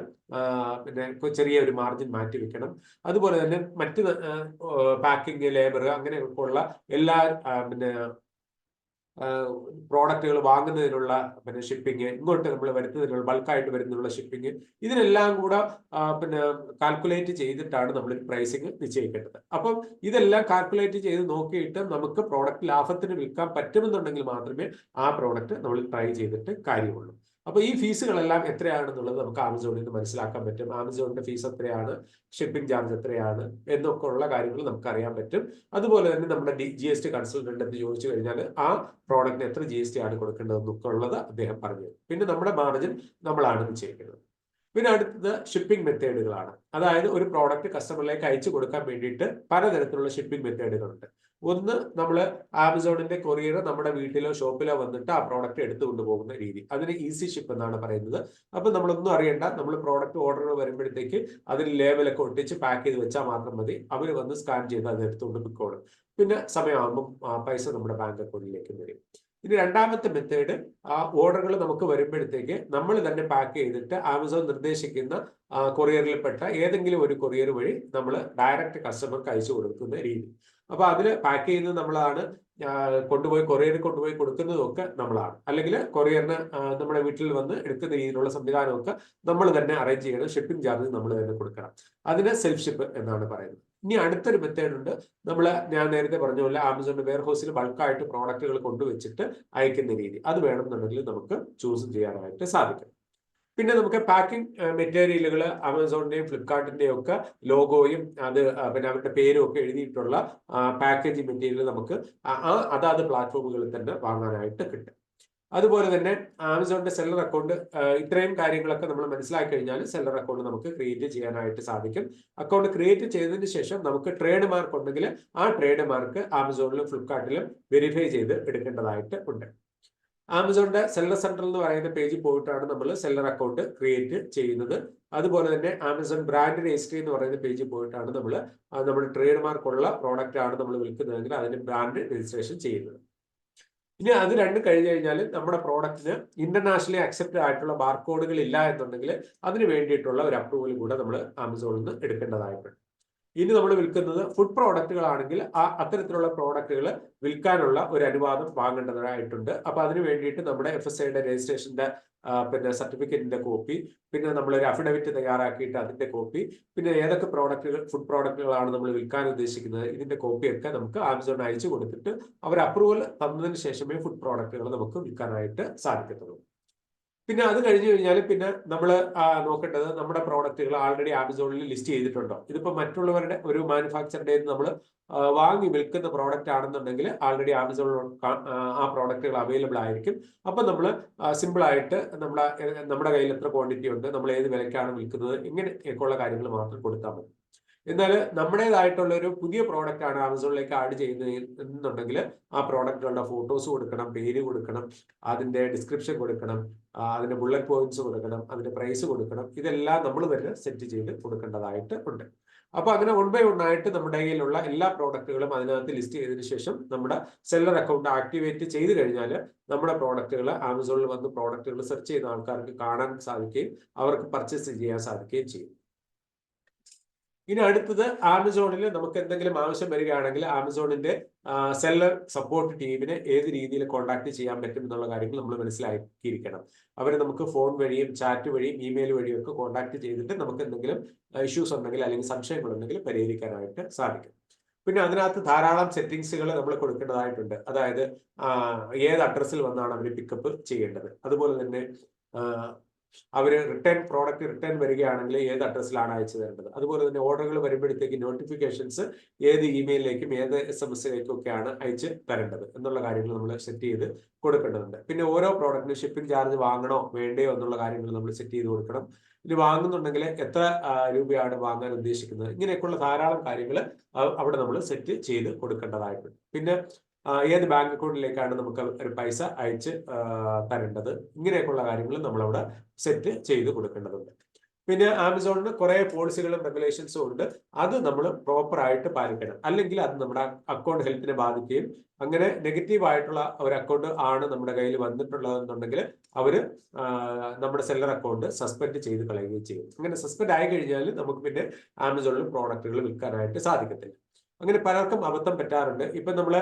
പിന്നെ ചെറിയ ഒരു മാർജിൻ മാറ്റി വെക്കണം. അതുപോലെ തന്നെ മറ്റ് പാക്കിംഗ്, ലേബർ അങ്ങനെയൊക്കെയുള്ള എല്ലാ പ്രോഡക്റ്റുകൾ വാങ്ങുന്നതിനുള്ള ഷിപ്പിംഗ്, ഇങ്ങോട്ട് നമ്മൾ വരുന്നതിനുള്ള ബൾക്കായിട്ട് വരുന്നതിനുള്ള ഷിപ്പിംഗ്, ഇതിനെല്ലാം കൂടെ കാൽക്കുലേറ്റ് ചെയ്തിട്ടാണ് നമ്മൾ പ്രൈസിങ് നിശ്ചയിക്കേണ്ടത്. അപ്പം ഇതെല്ലാം കാൽക്കുലേറ്റ് ചെയ്ത് നോക്കിയിട്ട് നമുക്ക് പ്രോഡക്റ്റ് ലാഭത്തിന് വിൽക്കാൻ പറ്റുമെന്നുണ്ടെങ്കിൽ മാത്രമേ ആ പ്രോഡക്റ്റ് നമ്മൾ ട്രൈ ചെയ്തിട്ട് കാര്യമുള്ളൂ. അപ്പൊ ഈ ഫീസുകളെല്ലാം എത്രയാണെന്നുള്ളത് നമുക്ക് ആമസോണിൽ നിന്ന് മനസ്സിലാക്കാൻ പറ്റും. ആമസോണിന്റെ ഫീസ് എത്രയാണ്, ഷിപ്പിംഗ് ചാർജ് എത്രയാണ് എന്നൊക്കെ ഉള്ള കാര്യങ്ങൾ നമുക്ക് അറിയാൻ പറ്റും. അതുപോലെ തന്നെ നമ്മുടെ GST കൺസൾട്ടന്റ് എന്ന് ചോദിച്ചു കഴിഞ്ഞാൽ ആ പ്രോഡക്റ്റിന് എത്ര GST ആണ് കൊടുക്കേണ്ടതെന്നൊക്കെ ഉള്ളത് അദ്ദേഹം പറഞ്ഞു തരും. പിന്നെ നമ്മുടെ മാർജിൻ നമ്മളാണ് നിശ്ചയിക്കുന്നത്. പിന്നെ അടുത്തത് ഷിപ്പിംഗ് മെത്തേഡുകളാണ്. അതായത് ഒരു പ്രോഡക്റ്റ് കസ്റ്റമറിലേക്ക് അയച്ചു കൊടുക്കാൻ വേണ്ടിയിട്ട് പലതരത്തിലുള്ള ഷിപ്പിംഗ് മെത്തേഡുകളുണ്ട്. ഒന്ന്, നമ്മൾ ആമസോണിന്റെ കൊറിയർ നമ്മുടെ വീട്ടിലോ ഷോപ്പിലോ വന്നിട്ട് ആ പ്രോഡക്റ്റ് എടുത്തു കൊണ്ടുപോകുന്ന രീതി, അതിന് ഈസി ഷിപ്പ് എന്നാണ് പറയുന്നത്. അപ്പൊ നമ്മളൊന്നും അറിയണ്ട, നമ്മൾ പ്രോഡക്റ്റ് ഓർഡർ വരുമ്പോഴത്തേക്ക് അതിന് ലേബലൊക്കെ ഒട്ടിച്ച് പാക്ക് ചെയ്ത് വെച്ചാൽ മാത്രം മതി. അവർ വന്ന് സ്കാൻ ചെയ്ത് അത് എടുത്തുകൊണ്ട് പൊയ്ക്കോളും. പിന്നെ സമയമാകുമ്പോൾ പൈസ നമ്മുടെ ബാങ്ക് അക്കൗണ്ടിലേക്ക് വരും. ഇനി രണ്ടാമത്തെ മെത്തേഡ്, ആ ഓർഡറുകൾ നമുക്ക് വരുമ്പോഴത്തേക്ക് നമ്മൾ തന്നെ പാക്ക് ചെയ്തിട്ട് ആമസോൺ നിർദ്ദേശിക്കുന്ന കൊറിയറിൽപ്പെട്ട ഏതെങ്കിലും ഒരു കൊറിയർ വഴി നമ്മൾ ഡയറക്റ്റ് കസ്റ്റമർക്ക് അയച്ചു കൊടുക്കുന്ന രീതി. അപ്പൊ അതില് പാക്ക് ചെയ്യുന്നത് നമ്മളാണ്, കൊറിയറിൽ കൊണ്ടുപോയി കൊടുക്കുന്നതും ഒക്കെ നമ്മളാണ്. അല്ലെങ്കിൽ കൊറിയറിന് നമ്മുടെ വീട്ടിൽ വന്ന് എടുക്കുന്ന രീതിയിലുള്ള സംവിധാനമൊക്കെ നമ്മൾ തന്നെ അറേഞ്ച് ചെയ്യണം. ഷിപ്പിംഗ് ചാർജ് നമ്മൾ തന്നെ കൊടുക്കണം. അതിന് സെൽഫ് ഷിപ്പ് എന്നാണ് പറയുന്നത്. ഇനി അടുത്തൊരു മെത്തേഡ് ഉണ്ട്, ഞാൻ നേരത്തെ പറഞ്ഞ പോലെ ആമസോണിന്റെ വെയർ ഹൗസിൽ ബൾക്കായിട്ട് പ്രോഡക്റ്റുകൾ കൊണ്ടുവച്ചിട്ട് അയക്കുന്ന രീതി. അത് വേണമെന്നുണ്ടെങ്കിൽ നമുക്ക് ചൂസ് ചെയ്യാനായിട്ട് സാധിക്കും. പിന്നെ നമുക്ക് പാക്കിംഗ് മെറ്റീരിയലുകൾ ആമസോണിന്റെയും ഫ്ലിപ്കാർട്ടിന്റെയും ഒക്കെ ലോഗോയും പിന്നെ അവരുടെ പേരും ഒക്കെ എഴുതിയിട്ടുള്ള പാക്കേജിംഗ് മെറ്റീരിയൽ നമുക്ക് അതാത് പ്ലാറ്റ്ഫോമുകളിൽ തന്നെ വാങ്ങാനായിട്ട് കിട്ടും. അതുപോലെ തന്നെ ആമസോണിന്റെ സെല്ലർ അക്കൗണ്ട്, ഇത്രയും കാര്യങ്ങളൊക്കെ നമ്മൾ മനസ്സിലാക്കി കഴിഞ്ഞാൽ സെല്ലർ അക്കൗണ്ട് നമുക്ക് ക്രിയേറ്റ് ചെയ്യാനായിട്ട് സാധിക്കും. അക്കൗണ്ട് ക്രിയേറ്റ് ചെയ്തതിന് ശേഷം നമുക്ക് ട്രേഡ് മാർക്ക് ഉണ്ടെങ്കിൽ ആ ട്രേഡ് മാർക്ക് ആമസോണിലും ഫ്ലിപ്കാർട്ടിലും വെരിഫൈ ചെയ്ത് എടുക്കേണ്ടതായിട്ട് ഉണ്ട്. ആമസോണിന്റെ സെല്ലർ സെന്റർ എന്ന് പറയുന്ന പേജിൽ പോയിട്ടാണ് നമ്മൾ സെല്ലർ അക്കൗണ്ട് ക്രിയേറ്റ് ചെയ്യുന്നത്. അതുപോലെ തന്നെ ആമസോൺ ബ്രാൻഡ് രജിസ്ട്രി എന്ന് പറയുന്ന പേജിൽ പോയിട്ടാണ് നമ്മൾ നമ്മുടെ ട്രേഡ് മാർക്കുള്ള പ്രോഡക്റ്റ് ആണ് നമ്മൾ വിൽക്കുന്നതെങ്കിൽ അതിന് ബ്രാൻഡ് രജിസ്ട്രേഷൻ ചെയ്യുന്നത്. ഇനി അത് രണ്ടും കഴിഞ്ഞു കഴിഞ്ഞാൽ നമ്മുടെ പ്രോഡക്റ്റിന് ഇന്റർനാഷണലി അക്സെപ്റ്റഡ് ആയിട്ടുള്ള ബാർകോഡുകൾ ഇല്ല എന്നുണ്ടെങ്കിൽ അതിന് വേണ്ടിയിട്ടുള്ള ഒരു അപ്രൂവൽ കൂടെ നമ്മൾ ആമസോണിൽ നിന്ന് എടുക്കേണ്ടതായിട്ടുണ്ട്. ഇനി നമ്മൾ വിൽക്കുന്നത് ഫുഡ് പ്രോഡക്റ്റുകളാണെങ്കിൽ അത്തരത്തിലുള്ള പ്രോഡക്റ്റുകൾ വിൽക്കാനുള്ള ഒരു അനുവാദം വാങ്ങേണ്ടതായിട്ടുണ്ട്. അപ്പൊ അതിന് വേണ്ടിയിട്ട് നമ്മുടെ FSIയുടെ രജിസ്ട്രേഷന്റെ പിന്നെ സർട്ടിഫിക്കറ്റിന്റെ കോപ്പി, പിന്നെ നമ്മളൊരു അഫിഡവിറ്റ് തയ്യാറാക്കിയിട്ട് അതിന്റെ കോപ്പി, പിന്നെ ഏതൊക്കെ ഫുഡ് പ്രോഡക്റ്റുകളാണ് നമ്മൾ വിൽക്കാൻ ഉദ്ദേശിക്കുന്നത് ഇതിന്റെ കോപ്പിയൊക്കെ നമുക്ക് ആമസോണിന് അയച്ചു കൊടുത്തിട്ട് അവർ അപ്രൂവൽ തന്നതിന് ശേഷമേ ഫുഡ് പ്രോഡക്റ്റുകൾ നമുക്ക് വിൽക്കാനായിട്ട് സാധിക്കത്തുള്ളൂ. പിന്നെ അത് കഴിഞ്ഞു കഴിഞ്ഞാൽ പിന്നെ നമ്മൾ നോക്കേണ്ടത് നമ്മുടെ പ്രോഡക്റ്റുകൾ ആൾറെഡി ആമസോണിൽ ലിസ്റ്റ് ചെയ്തിട്ടുണ്ടോ. ഇതിപ്പോ മറ്റുള്ളവരുടെ ഒരു മാനുഫാക്ചറുടെ നമ്മൾ വാങ്ങി വിൽക്കുന്ന പ്രോഡക്റ്റ് ആണെന്നുണ്ടെങ്കിൽ ആൾറെഡി ആമസോണിൽ ആ പ്രോഡക്റ്റുകൾ അവൈലബിൾ ആയിരിക്കും. അപ്പൊ നമ്മൾ സിമ്പിൾ ആയിട്ട് നമ്മുടെ കയ്യിൽ എത്ര ക്വാണ്ടിറ്റി ഉണ്ട്, നമ്മൾ ഏത് വിലക്കാണ് വിൽക്കുന്നത്, ഇങ്ങനെയൊക്കെയുള്ള കാര്യങ്ങൾ മാത്രം കൊടുത്താൽ മതി. എന്നാൽ നമ്മുടേതായിട്ടുള്ള ഒരു പുതിയ പ്രോഡക്റ്റ് ആണ് ആമസോണിലേക്ക് ആഡ് ചെയ്യുന്നത് എന്നുണ്ടെങ്കിൽ ആ പ്രോഡക്റ്റുകളുടെ ഫോട്ടോസ് കൊടുക്കണം, പേര് കൊടുക്കണം, അതിന്റെ ഡിസ്ക്രിപ്ഷൻ കൊടുക്കണം, അതിന്റെ ബുള്ളറ്റ് പോയിന്റ്സ് കൊടുക്കണം, അതിന്റെ പ്രൈസ് കൊടുക്കണം. ഇതെല്ലാം നമ്മൾ തന്നെ സെറ്റ് ചെയ്ത് കൊടുക്കേണ്ടതായിട്ട് ഉണ്ട്. അപ്പൊ അങ്ങനെ 1 by 1 ആയിട്ട് നമ്മുടെ കയ്യിലുള്ള എല്ലാ പ്രോഡക്റ്റുകളും അതിനകത്ത് ലിസ്റ്റ് ചെയ്തതിനു ശേഷം നമ്മുടെ സെല്ലർ അക്കൗണ്ട് ആക്ടിവേറ്റ് ചെയ്ത് കഴിഞ്ഞാൽ നമ്മുടെ പ്രോഡക്റ്റുകൾ ആമസോണിൽ വന്ന് പ്രോഡക്റ്റുകൾ സെർച്ച് ചെയ്യുന്ന ആൾക്കാർക്ക് കാണാൻ സാധിക്കുകയും അവർക്ക് പർച്ചേസ് ചെയ്യാൻ സാധിക്കുകയും ചെയ്യും. ഇനി അടുത്തത് ആമസോണിൽ നമുക്ക് എന്തെങ്കിലും ആവശ്യം വരികയാണെങ്കിൽ ആമസോണിന്റെ സെല്ലർ സപ്പോർട്ട് ടീമിനെ ഏത് രീതിയിൽ കോൺടാക്ട് ചെയ്യാൻ പറ്റും എന്നുള്ള കാര്യങ്ങൾ നമ്മൾ മനസ്സിലാക്കിയിരിക്കണം. അവരെ നമുക്ക് ഫോൺ വഴിയും ചാറ്റ് വഴിയും ഇമെയിൽ വഴിയും ഒക്കെ കോൺടാക്ട് ചെയ്തിട്ട് നമുക്ക് എന്തെങ്കിലും ഇഷ്യൂസ് ഉണ്ടെങ്കിൽ അല്ലെങ്കിൽ സംശയങ്ങളുണ്ടെങ്കിൽ പരിഹരിക്കാനായിട്ട് സാധിക്കും. പിന്നെ അതിനകത്ത് ധാരാളം സെറ്റിങ്സുകൾ നമ്മൾ കൊടുക്കേണ്ടതായിട്ടുണ്ട്. അതായത് ഏത് അഡ്രസ്സിൽ വന്നാണ് അവർ പിക്കപ്പ് ചെയ്യേണ്ടത്, അതുപോലെ തന്നെ അവർ പ്രോഡക്റ്റ് റിട്ടേൺ വരികയാണെങ്കിൽ ഏത് അഡ്രസ്സിലാണ് അയച്ചു തരേണ്ടത്, അതുപോലെ തന്നെ ഓർഡറുകൾ വരുമ്പോഴത്തേക്ക് നോട്ടിഫിക്കേഷൻസ് ഏത് ഇമെയിലിലേക്കും ഏത് SMS-ലേക്കും ഒക്കെയാണ് അയച്ചു തരേണ്ടത് എന്നുള്ള കാര്യങ്ങൾ നമ്മൾ സെറ്റ് ചെയ്ത് കൊടുക്കേണ്ടതുണ്ട്. പിന്നെ ഓരോ പ്രോഡക്റ്റിന് ഷിപ്പിംഗ് ചാർജ് വാങ്ങണോ വേണ്ടയോ എന്നുള്ള കാര്യങ്ങൾ നമ്മൾ സെറ്റ് ചെയ്ത് കൊടുക്കണം. ഇനി വാങ്ങുന്നുണ്ടെങ്കിൽ എത്ര രൂപയാണ് വാങ്ങാൻ ഉദ്ദേശിക്കുന്നത്, ഇങ്ങനെയൊക്കെയുള്ള ധാരാളം കാര്യങ്ങൾ അവിടെ നമ്മൾ സെറ്റ് ചെയ്ത് കൊടുക്കേണ്ടതായിട്ടുണ്ട്. പിന്നെ ഏത് ബാങ്ക് അക്കൗണ്ടിലേക്കാണ് നമുക്ക് ഒരു പൈസ അയച്ച് തരേണ്ടത്, ഇങ്ങനെയൊക്കെയുള്ള കാര്യങ്ങൾ നമ്മളവിടെ സെറ്റ് ചെയ്ത് കൊടുക്കേണ്ടതുണ്ട്. പിന്നെ ആമസോണിന് കുറെ പോളിസികളും റെഗുലേഷൻസും ഉണ്ട്. അത് നമ്മൾ പ്രോപ്പർ ആയിട്ട് പാലിക്കണം, അല്ലെങ്കിൽ അത് നമ്മുടെ അക്കൗണ്ട് ഹെൽത്തിനെ ബാധിക്കുകയും അങ്ങനെ നെഗറ്റീവ് ആയിട്ടുള്ള ഒരു അക്കൗണ്ട് ആണ് നമ്മുടെ കയ്യിൽ വന്നിട്ടുള്ളതെന്നുണ്ടെങ്കിൽ അവര് നമ്മുടെ സെല്ലർ അക്കൗണ്ട് സസ്പെൻഡ് ചെയ്ത് കളയുകയും ചെയ്യും. അങ്ങനെ സസ്പെൻഡ് ആയി കഴിഞ്ഞാൽ നമുക്ക് പിന്നെ ആമസോണിൽ പ്രോഡക്റ്റുകൾ വിൽക്കാനായിട്ട് സാധിക്കത്തില്ല. അങ്ങനെ പലർക്കും അബദ്ധം പറ്റാറുണ്ട്. ഇപ്പൊ നമ്മൾ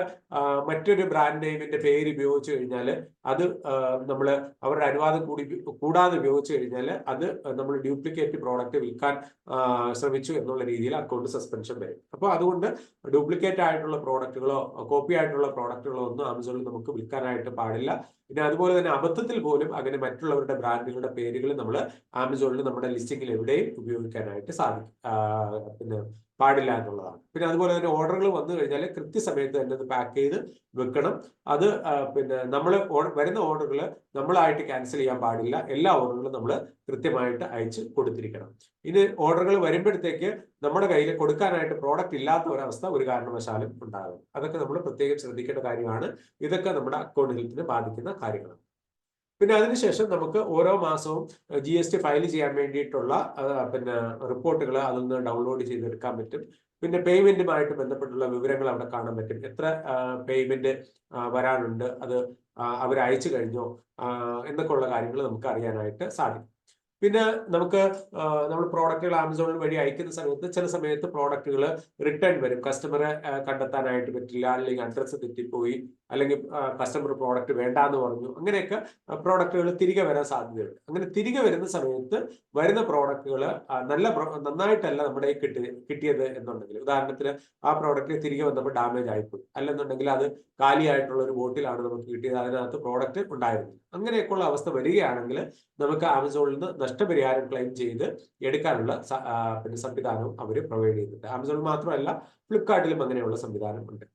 മറ്റൊരു ബ്രാൻഡ് നെയിമിന്റെ പേര് ഉപയോഗിച്ചു കഴിഞ്ഞാൽ അത് നമ്മൾ അവരുടെ അനുവാദം കൂടാതെ ഉപയോഗിച്ചു കഴിഞ്ഞാൽ അത് നമ്മൾ ഡ്യൂപ്ലിക്കേറ്റ് പ്രോഡക്റ്റ് വിൽക്കാൻ ശ്രമിച്ചു എന്നുള്ള രീതിയിൽ അക്കൗണ്ട് സസ്പെൻഷൻ വരും. അപ്പോൾ അതുകൊണ്ട് ഡ്യൂപ്ലിക്കേറ്റ് ആയിട്ടുള്ള പ്രോഡക്റ്റുകളോ കോപ്പി ആയിട്ടുള്ള പ്രോഡക്റ്റുകളോ ഒന്നും ആമസോണിൽ നമുക്ക് വിൽക്കാനായിട്ട് പാടില്ല. പിന്നെ അതുപോലെ തന്നെ അബദ്ധത്തിൽ പോലും അങ്ങനെ മറ്റുള്ളവരുടെ ബ്രാൻഡുകളുടെ പേരുകൾ നമ്മൾ ആമസോണിൽ നമ്മുടെ ലിസ്റ്റിംഗിൽ എവിടെയും ഉപയോഗിക്കാനായിട്ട് പിന്നെ പാടില്ല എന്നുള്ളതാണ്. പിന്നെ അതുപോലെ തന്നെ ഓർഡറുകൾ വന്നു കഴിഞ്ഞാൽ കൃത്യസമയത്ത് തന്നെ അത് പാക്ക് ചെയ്ത് വെക്കണം. അത് പിന്നെ നമ്മൾ വരുന്ന ഓർഡറുകൾ നമ്മളായിട്ട് ക്യാൻസൽ ചെയ്യാൻ പാടില്ല. എല്ലാ ഓർഡറുകളും നമ്മൾ കൃത്യമായിട്ട് അയച്ച് കൊടുത്തിരിക്കണം. ഇനി ഓർഡറുകൾ വരുമ്പോഴത്തേക്ക് നമ്മുടെ കയ്യിൽ കൊടുക്കാനായിട്ട് പ്രോഡക്റ്റ് ഇല്ലാത്ത ഒരവസ്ഥ ഒരു കാരണവശാലും ഉണ്ടാകും. അതൊക്കെ നമ്മൾ പ്രത്യേകം ശ്രദ്ധിക്കേണ്ട കാര്യമാണ്. ഇതൊക്കെ നമ്മുടെ അക്കൗണ്ട് ഹെൽത്തിനെ ബാധിക്കുന്ന കാര്യങ്ങളാണ്. പിന്നെ അതിനുശേഷം നമുക്ക് ഓരോ മാസവും GST ഫയൽ ചെയ്യാൻ വേണ്ടിയിട്ടുള്ള പിന്നെ റിപ്പോർട്ടുകൾ അതിൽ നിന്ന് ഡൗൺലോഡ് ചെയ്തെടുക്കാൻ പറ്റും. പിന്നെ പേയ്മെന്റുമായിട്ട് ബന്ധപ്പെട്ടുള്ള വിവരങ്ങൾ അവിടെ കാണാൻ പറ്റും. എത്ര പേയ്മെന്റ് വരാനുണ്ട്, അത് അവർ അയച്ചു കഴിഞ്ഞോ എന്നൊക്കെ ഉള്ള കാര്യങ്ങൾ നമുക്ക് അറിയാനായിട്ട് സാധിക്കും. പിന്നെ നമുക്ക് നമ്മൾ പ്രോഡക്റ്റുകൾ ആമസോൺ വഴി അയക്കുന്ന സമയത്ത് ചില സമയത്ത് പ്രോഡക്റ്റുകൾ റിട്ടേൺ വരും. കസ്റ്റമറെ കണ്ടെത്താനായിട്ട് പറ്റില്ല, അല്ലെങ്കിൽ അഡ്രസ്സ് തെറ്റിപ്പോയി, അല്ലെങ്കിൽ കസ്റ്റമർ പ്രോഡക്റ്റ് വേണ്ടാന്ന് പറഞ്ഞു, അങ്ങനെയൊക്കെ പ്രോഡക്റ്റുകൾ തിരികെ വരാൻ സാധ്യതയുണ്ട്. അങ്ങനെ തിരികെ വരുന്ന സമയത്ത് വരുന്ന പ്രോഡക്റ്റുകൾ നന്നായിട്ടല്ല നമ്മുടെ കിട്ടിയത് എന്നുണ്ടെങ്കിൽ, ഉദാഹരണത്തിന് ആ പ്രോഡക്റ്റ് തിരികെ വന്നപ്പോൾ ഡാമേജ് ആയിപ്പോയി, അല്ലെന്നുണ്ടെങ്കിൽ അത് കാലിയായിട്ടുള്ള ഒരു ബോട്ടിലാണ് നമുക്ക് കിട്ടിയത്, അതിനകത്ത് പ്രോഡക്റ്റ് ഉണ്ടായിരുന്നു, അങ്ങനെയൊക്കെയുള്ള അവസ്ഥ വരികയാണെങ്കിൽ നമുക്ക് ആമസോണിൽ നിന്ന് നഷ്ടപരിഹാരം ക്ലെയിം ചെയ്ത് എടുക്കാനുള്ള പിന്നെ സംവിധാനവും അവർ പ്രൊവൈഡ് ചെയ്യുന്നുണ്ട്. ആമസോണിൽ മാത്രമല്ല ഫ്ലിപ്കാർട്ടിലും അങ്ങനെയുള്ള സംവിധാനം ഉണ്ട്.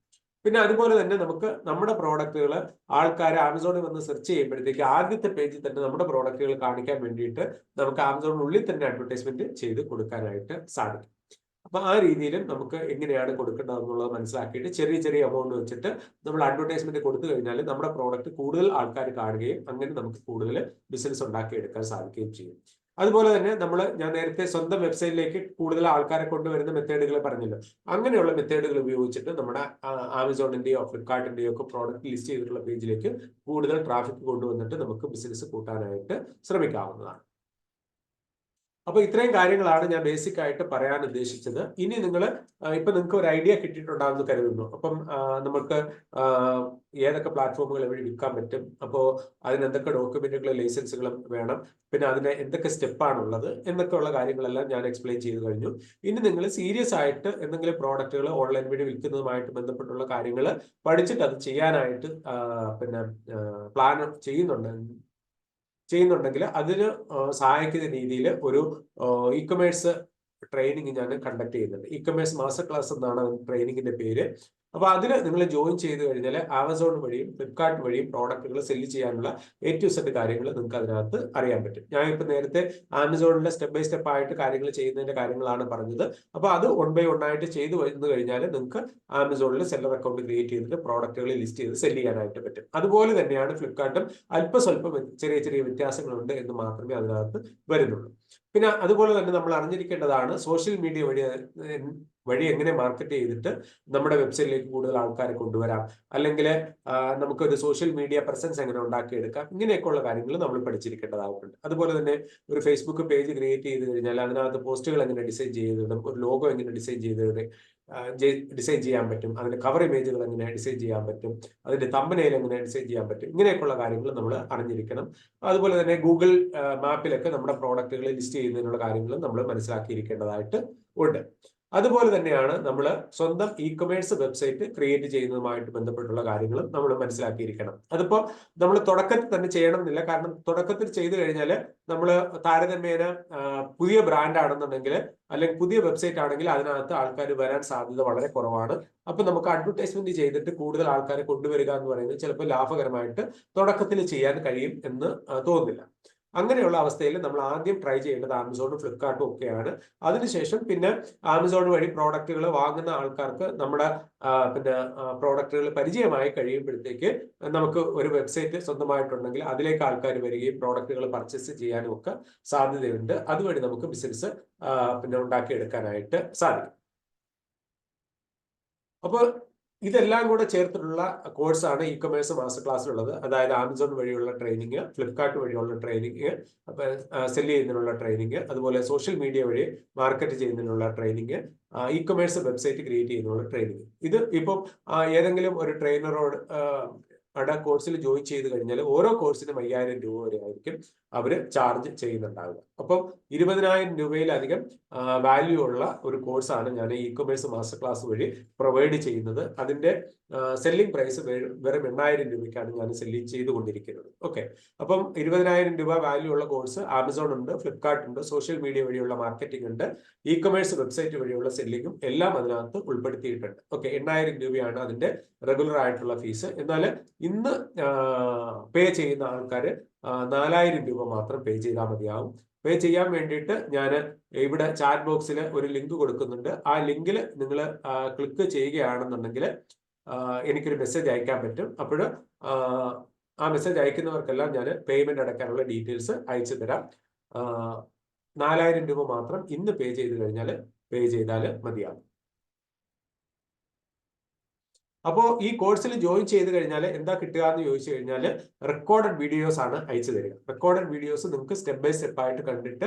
പിന്നെ അതുപോലെ തന്നെ നമുക്ക് നമ്മുടെ പ്രോഡക്റ്റുകൾ ആൾക്കാർ ആമസോണിൽ വന്ന് സെർച്ച് ചെയ്യുമ്പോഴത്തേക്ക് ആദ്യത്തെ പേജിൽ തന്നെ നമ്മുടെ പ്രോഡക്റ്റുകൾ കാണിക്കാൻ വേണ്ടിയിട്ട് നമുക്ക് ആമസോണിനുള്ളിൽ തന്നെ അഡ്വർടൈസ്മെന്റ് ചെയ്ത് കൊടുക്കാനായിട്ട് സാധിക്കും. അപ്പൊ ആ രീതിയിലും നമുക്ക് എങ്ങനെയാണ് കൊടുക്കേണ്ടത് എന്നുള്ളത് മനസ്സിലാക്കിയിട്ട് ചെറിയ ചെറിയ എമൗണ്ട് വെച്ചിട്ട് നമ്മൾ അഡ്വർടൈസ്മെന്റ് കൊടുത്തു കഴിഞ്ഞാൽ നമ്മുടെ പ്രോഡക്റ്റ് കൂടുതൽ ആൾക്കാർ കാണുകയും അങ്ങനെ നമുക്ക് കൂടുതൽ ബിസിനസ് ഉണ്ടാക്കിയെടുക്കാൻ സാധിക്കുകയും ചെയ്യും. അതുപോലെ തന്നെ ഞാൻ നേരത്തെ സ്വന്തം വെബ്സൈറ്റിലേക്ക് കൂടുതൽ ആൾക്കാരെ കൊണ്ടുവരുന്ന മെത്തേഡുകൾ പറഞ്ഞല്ലോ. അങ്ങനെയുള്ള മെത്തേഡുകൾ ഉപയോഗിച്ചിട്ട് നമ്മുടെ ആമസോണിന്റെയോ ഫ്ലിപ്കാർട്ടിന്റെയോ ഒക്കെ പ്രോഡക്റ്റ് ലിസ്റ്റ് ചെയ്തിട്ടുള്ള പേജിലേക്ക് കൂടുതൽ ട്രാഫിക് കൊണ്ടുവന്നിട്ട് നമുക്ക് ബിസിനസ് കൂട്ടാനായിട്ട് ശ്രമിക്കാവുന്നതാണ്. അപ്പൊ ഇത്രയും കാര്യങ്ങളാണ് ഞാൻ ബേസിക് ആയിട്ട് പറയാൻ ഉദ്ദേശിച്ചത്. ഇനി നിങ്ങൾക്ക് ഒരു ഐഡിയ കിട്ടിയിട്ടുണ്ടാകുമെന്ന് കരുതുന്നു. അപ്പം നമുക്ക് ഏതൊക്കെ പ്ലാറ്റ്ഫോമുകൾ വഴി വിൽക്കാൻ പറ്റും, അപ്പോൾ അതിന് എന്തൊക്കെ ഡോക്യുമെന്റുകളും ലൈസൻസുകളും വേണം, പിന്നെ അതിന് എന്തൊക്കെ സ്റ്റെപ്പാണുള്ളത് എന്നൊക്കെയുള്ള കാര്യങ്ങളെല്ലാം ഞാൻ എക്സ്പ്ലെയിൻ ചെയ്തു കഴിഞ്ഞു. ഇനി നിങ്ങൾ സീരിയസ് ആയിട്ട് എന്തെങ്കിലും പ്രോഡക്റ്റുകൾ ഓൺലൈൻ വഴി വിൽക്കുന്നതുമായിട്ട് ബന്ധപ്പെട്ടുള്ള കാര്യങ്ങൾ പഠിച്ചിട്ട് അത് ചെയ്യാനായിട്ട് പ്ലാൻ ചെയ്യുന്നുണ്ടെങ്കിൽ അതിന് സഹായിക്കുന്ന രീതിയിൽ ഒരു ഇ കൊമേഴ്സ് ട്രെയിനിങ് ഞാൻ കണ്ടക്ട് ചെയ്യുന്നുണ്ട്. ഇ കൊമേഴ്സ് മാസ്റ്റർ ക്ലാസ് എന്നാണ് ട്രെയിനിങ്ങിന്റെ പേര്. അപ്പൊ അതിൽ നിങ്ങൾ ജോയിൻ ചെയ്ത് കഴിഞ്ഞാൽ ആമസോൺ വഴിയും ഫ്ലിപ്കാർട്ട് വഴിയും പ്രോഡക്റ്റുകൾ സെല്ല് ചെയ്യാനുള്ള A to Z കാര്യങ്ങൾ നിങ്ങൾക്ക് അതിനകത്ത് അറിയാൻ പറ്റും. ഞാൻ ഇപ്പൊ നേരത്തെ ആമസോണിലെ സ്റ്റെപ്പ് ബൈ സ്റ്റെപ്പ് ആയിട്ട് കാര്യങ്ങൾ ചെയ്യുന്നതിന്റെ കാര്യങ്ങളാണ് പറഞ്ഞത്. അപ്പൊ അത് 1 by 1 ആയിട്ട് ചെയ്തു വന്നു കഴിഞ്ഞാൽ നിങ്ങൾക്ക് ആമസോണിൽ സെല്ലർ അക്കൗണ്ട് ക്രിയേറ്റ് ചെയ്തിട്ട് പ്രോഡക്റ്റുകൾ ലിസ്റ്റ് ചെയ്ത് സെല്ല് ചെയ്യാനായിട്ട് പറ്റും. അതുപോലെ തന്നെയാണ് ഫ്ലിപ്കാർട്ടും. അല്പസ്വല്പം ചെറിയ ചെറിയ വ്യത്യാസങ്ങളുണ്ട് എന്ന് മാത്രമേ അതിനകത്ത് വരുന്നുള്ളൂ. പിന്നെ അതുപോലെ തന്നെ നമ്മൾ അറിഞ്ഞിരിക്കേണ്ടതാണ് സോഷ്യൽ മീഡിയ വഴി എങ്ങനെ മാർക്കറ്റ് ചെയ്തിട്ട് നമ്മുടെ വെബ്സൈറ്റിലേക്ക് കൂടുതൽ ആൾക്കാരെ കൊണ്ടുവരാം, അല്ലെങ്കിൽ നമുക്കൊരു സോഷ്യൽ മീഡിയ പ്രസൻസ് എങ്ങനെ ഉണ്ടാക്കിയെടുക്കാം, ഇങ്ങനെയൊക്കെയുള്ള കാര്യങ്ങൾ നമ്മൾ പഠിച്ചിരിക്കേണ്ടതായിട്ടുണ്ട്. അതുപോലെ തന്നെ ഒരു ഫേസ്ബുക്ക് പേജ് ക്രിയേറ്റ് ചെയ്ത് കഴിഞ്ഞാൽ അതിനകത്ത് പോസ്റ്റുകൾ എങ്ങനെ ഡിസൈൻ ചെയ്തിടും, ഒരു ലോഗോ എങ്ങനെ ഡിസൈൻ ചെയ്യാൻ പറ്റും, അതിന്റെ കവർ ഇമേജുകൾ എങ്ങനെ ഡിസൈൻ ചെയ്യാൻ പറ്റും, അതിന്റെ തമ്പനെയിൽ എങ്ങനെ ഡിസൈൻ ചെയ്യാൻ പറ്റും, ഇങ്ങനെയൊക്കെയുള്ള കാര്യങ്ങൾ നമ്മൾ അറിഞ്ഞിരിക്കണം. അതുപോലെ തന്നെ ഗൂഗിൾ മാപ്പിലൊക്കെ നമ്മുടെ പ്രോഡക്റ്റുകൾ ലിസ്റ്റ് ചെയ്യുന്നതിനുള്ള കാര്യങ്ങളും നമ്മൾ മനസ്സിലാക്കിയിരിക്കേണ്ടതായിട്ട് ഉണ്ട്. അതുപോലെ തന്നെയാണ് നമ്മൾ സ്വന്തം ഇ കൊമേഴ്സ് വെബ്സൈറ്റ് ക്രിയേറ്റ് ചെയ്യുന്നതുമായിട്ട് ബന്ധപ്പെട്ടുള്ള കാര്യങ്ങളും നമ്മൾ മനസ്സിലാക്കിയിരിക്കണം. അതിപ്പോ നമ്മൾ തുടക്കത്തിൽ തന്നെ ചെയ്യണം എന്നില്ല. കാരണം തുടക്കത്തിൽ ചെയ്തു കഴിഞ്ഞാൽ നമ്മൾ താരതമ്യേന പുതിയ ബ്രാൻഡ് ആണെന്നുണ്ടെങ്കിൽ അല്ലെങ്കിൽ പുതിയ വെബ്സൈറ്റ് ആണെങ്കിൽ അതിനകത്ത് ആൾക്കാർ വരാൻ സാധ്യത വളരെ കുറവാണ്. അപ്പൊ നമുക്ക് അഡ്വർടൈസ്മെന്റ് ചെയ്തിട്ട് കൂടുതൽ ആൾക്കാരെ കൊണ്ടുവരിക എന്ന് പറയുന്നത് ചിലപ്പോൾ ലാഭകരമായിട്ട് തുടക്കത്തിൽ ചെയ്യാൻ കഴിയും എന്ന് തോന്നുന്നില്ല. അങ്ങനെയുള്ള അവസ്ഥയിൽ നമ്മൾ ആദ്യം ട്രൈ ചെയ്യേണ്ടത് ആമസോണും ഫ്ലിപ്കാർട്ടും ഒക്കെയാണ്. അതിനുശേഷം പിന്നെ ആമസോൺ വഴി പ്രോഡക്റ്റുകൾ വാങ്ങുന്ന ആൾക്കാർക്ക് നമ്മുടെ പ്രോഡക്റ്റുകൾ പരിചയമായി കഴിയുമ്പോഴത്തേക്ക് നമുക്ക് ഒരു വെബ്സൈറ്റ് സ്വന്തമായിട്ടുണ്ടെങ്കിൽ അതിലേക്ക് ആൾക്കാർ വരികയും പ്രോഡക്റ്റുകൾ പർച്ചേസ് ചെയ്യാനും ഒക്കെ സാധ്യതയുണ്ട്. അതുവഴി നമുക്ക് ബിസിനസ് ഉണ്ടാക്കിയെടുക്കാനായിട്ട് സാധിക്കും. അപ്പോൾ ഇതെല്ലാം കൂടെ ചേർത്തിട്ടുള്ള കോഴ്സാണ് ഇ കൊമേഴ്സ് മാസ്റ്റർ ക്ലാസ്സിലുള്ളത്. അതായത് ആമസോൺ വഴിയുള്ള ട്രെയിനിങ്, ഫ്ലിപ്കാർട്ട് വഴിയുള്ള ട്രെയിനിങ്, സെല് ചെയ്യുന്നതിനുള്ള ട്രെയിനിങ്, അതുപോലെ സോഷ്യൽ മീഡിയ വഴി മാർക്കറ്റ് ചെയ്യുന്നതിനുള്ള training, E commerce website create ചെയ്യുന്നതിനുള്ള ട്രെയിനിങ്. ഇത് ഇപ്പം ഏതെങ്കിലും ഒരു ട്രെയിനറോട് കോഴ്സിൽ ജോയിൻ ചെയ്ത് കഴിഞ്ഞാൽ ഓരോ കോഴ്സിനും 5000 രൂപ വരെ ആയിരിക്കും അവർ ചാർജ് ചെയ്യുന്നുണ്ടാവുക. അപ്പം 20,000 രൂപയിലധികം വാല്യൂ ഉള്ള ഒരു കോഴ്സാണ് ഞാൻ ഇ കൊമേഴ്സ് മാസ്റ്റർ ക്ലാസ് വഴി പ്രൊവൈഡ് ചെയ്യുന്നത്. അതിന്റെ സെല്ലിംഗ് പ്രൈസ് വെറും 8,000 രൂപയ്ക്കാണ് ഞാൻ സെല്ലിംഗ് ചെയ്തുകൊണ്ടിരിക്കുന്നത്. ഓക്കെ, അപ്പം 20,000 രൂപ വാല്യൂ ഉള്ള കോഴ്സ് ആമസോൺ ഉണ്ട്, ഫ്ലിപ്കാർട്ട് ഉണ്ട്, സോഷ്യൽ മീഡിയ വഴിയുള്ള മാർക്കറ്റിംഗ് ഉണ്ട്, ഇ കൊമേഴ്സ് വെബ്സൈറ്റ് വഴിയുള്ള സെല്ലിങ്ങും എല്ലാം അതിനകത്ത് ഉൾപ്പെടുത്തിയിട്ടുണ്ട്. ഓക്കെ, 8,000 രൂപയാണ് അതിന്റെ റെഗുലർ ആയിട്ടുള്ള ഫീസ്. എന്നാൽ ഇന്ന് പേ ചെയ്യുന്ന ആൾക്കാർ 4,000 രൂപ മാത്രം പേ ചെയ്താൽ മതിയാവും. പേ ചെയ്യാൻ വേണ്ടിയിട്ട് ഞാൻ ഇവിടെ ചാറ്റ് ബോക്സിൽ ഒരു ലിങ്ക് കൊടുക്കുന്നുണ്ട്. ആ ലിങ്കിൽ നിങ്ങൾ ക്ലിക്ക് ചെയ്യുകയാണെന്നുണ്ടെങ്കിൽ എനിക്കൊരു മെസ്സേജ് അയക്കാൻ പറ്റും. അപ്പോൾ ആ മെസ്സേജ് അയക്കുന്നവർക്കെല്ലാം ഞാൻ പേയ്മെന്റ് അടയ്ക്കാനുള്ള ഡീറ്റെയിൽസ് അയച്ചു തരാം. 4,000 രൂപ മാത്രം ഇന്ന് പേ ചെയ്താൽ മതിയാവും. അപ്പോൾ ഈ കോഴ്സിൽ ജോയിൻ ചെയ്ത് കഴിഞ്ഞാൽ എന്താ കിട്ടുക എന്ന് ചോദിച്ചു കഴിഞ്ഞാൽ റെക്കോർഡഡ് വീഡിയോസ് ആണ് അയച്ചു തരിക. റെക്കോർഡഡ് വീഡിയോസ് നിങ്ങൾക്ക് സ്റ്റെപ്പ് ബൈ സ്റ്റെപ്പ് ആയിട്ട് കണ്ടിട്ട്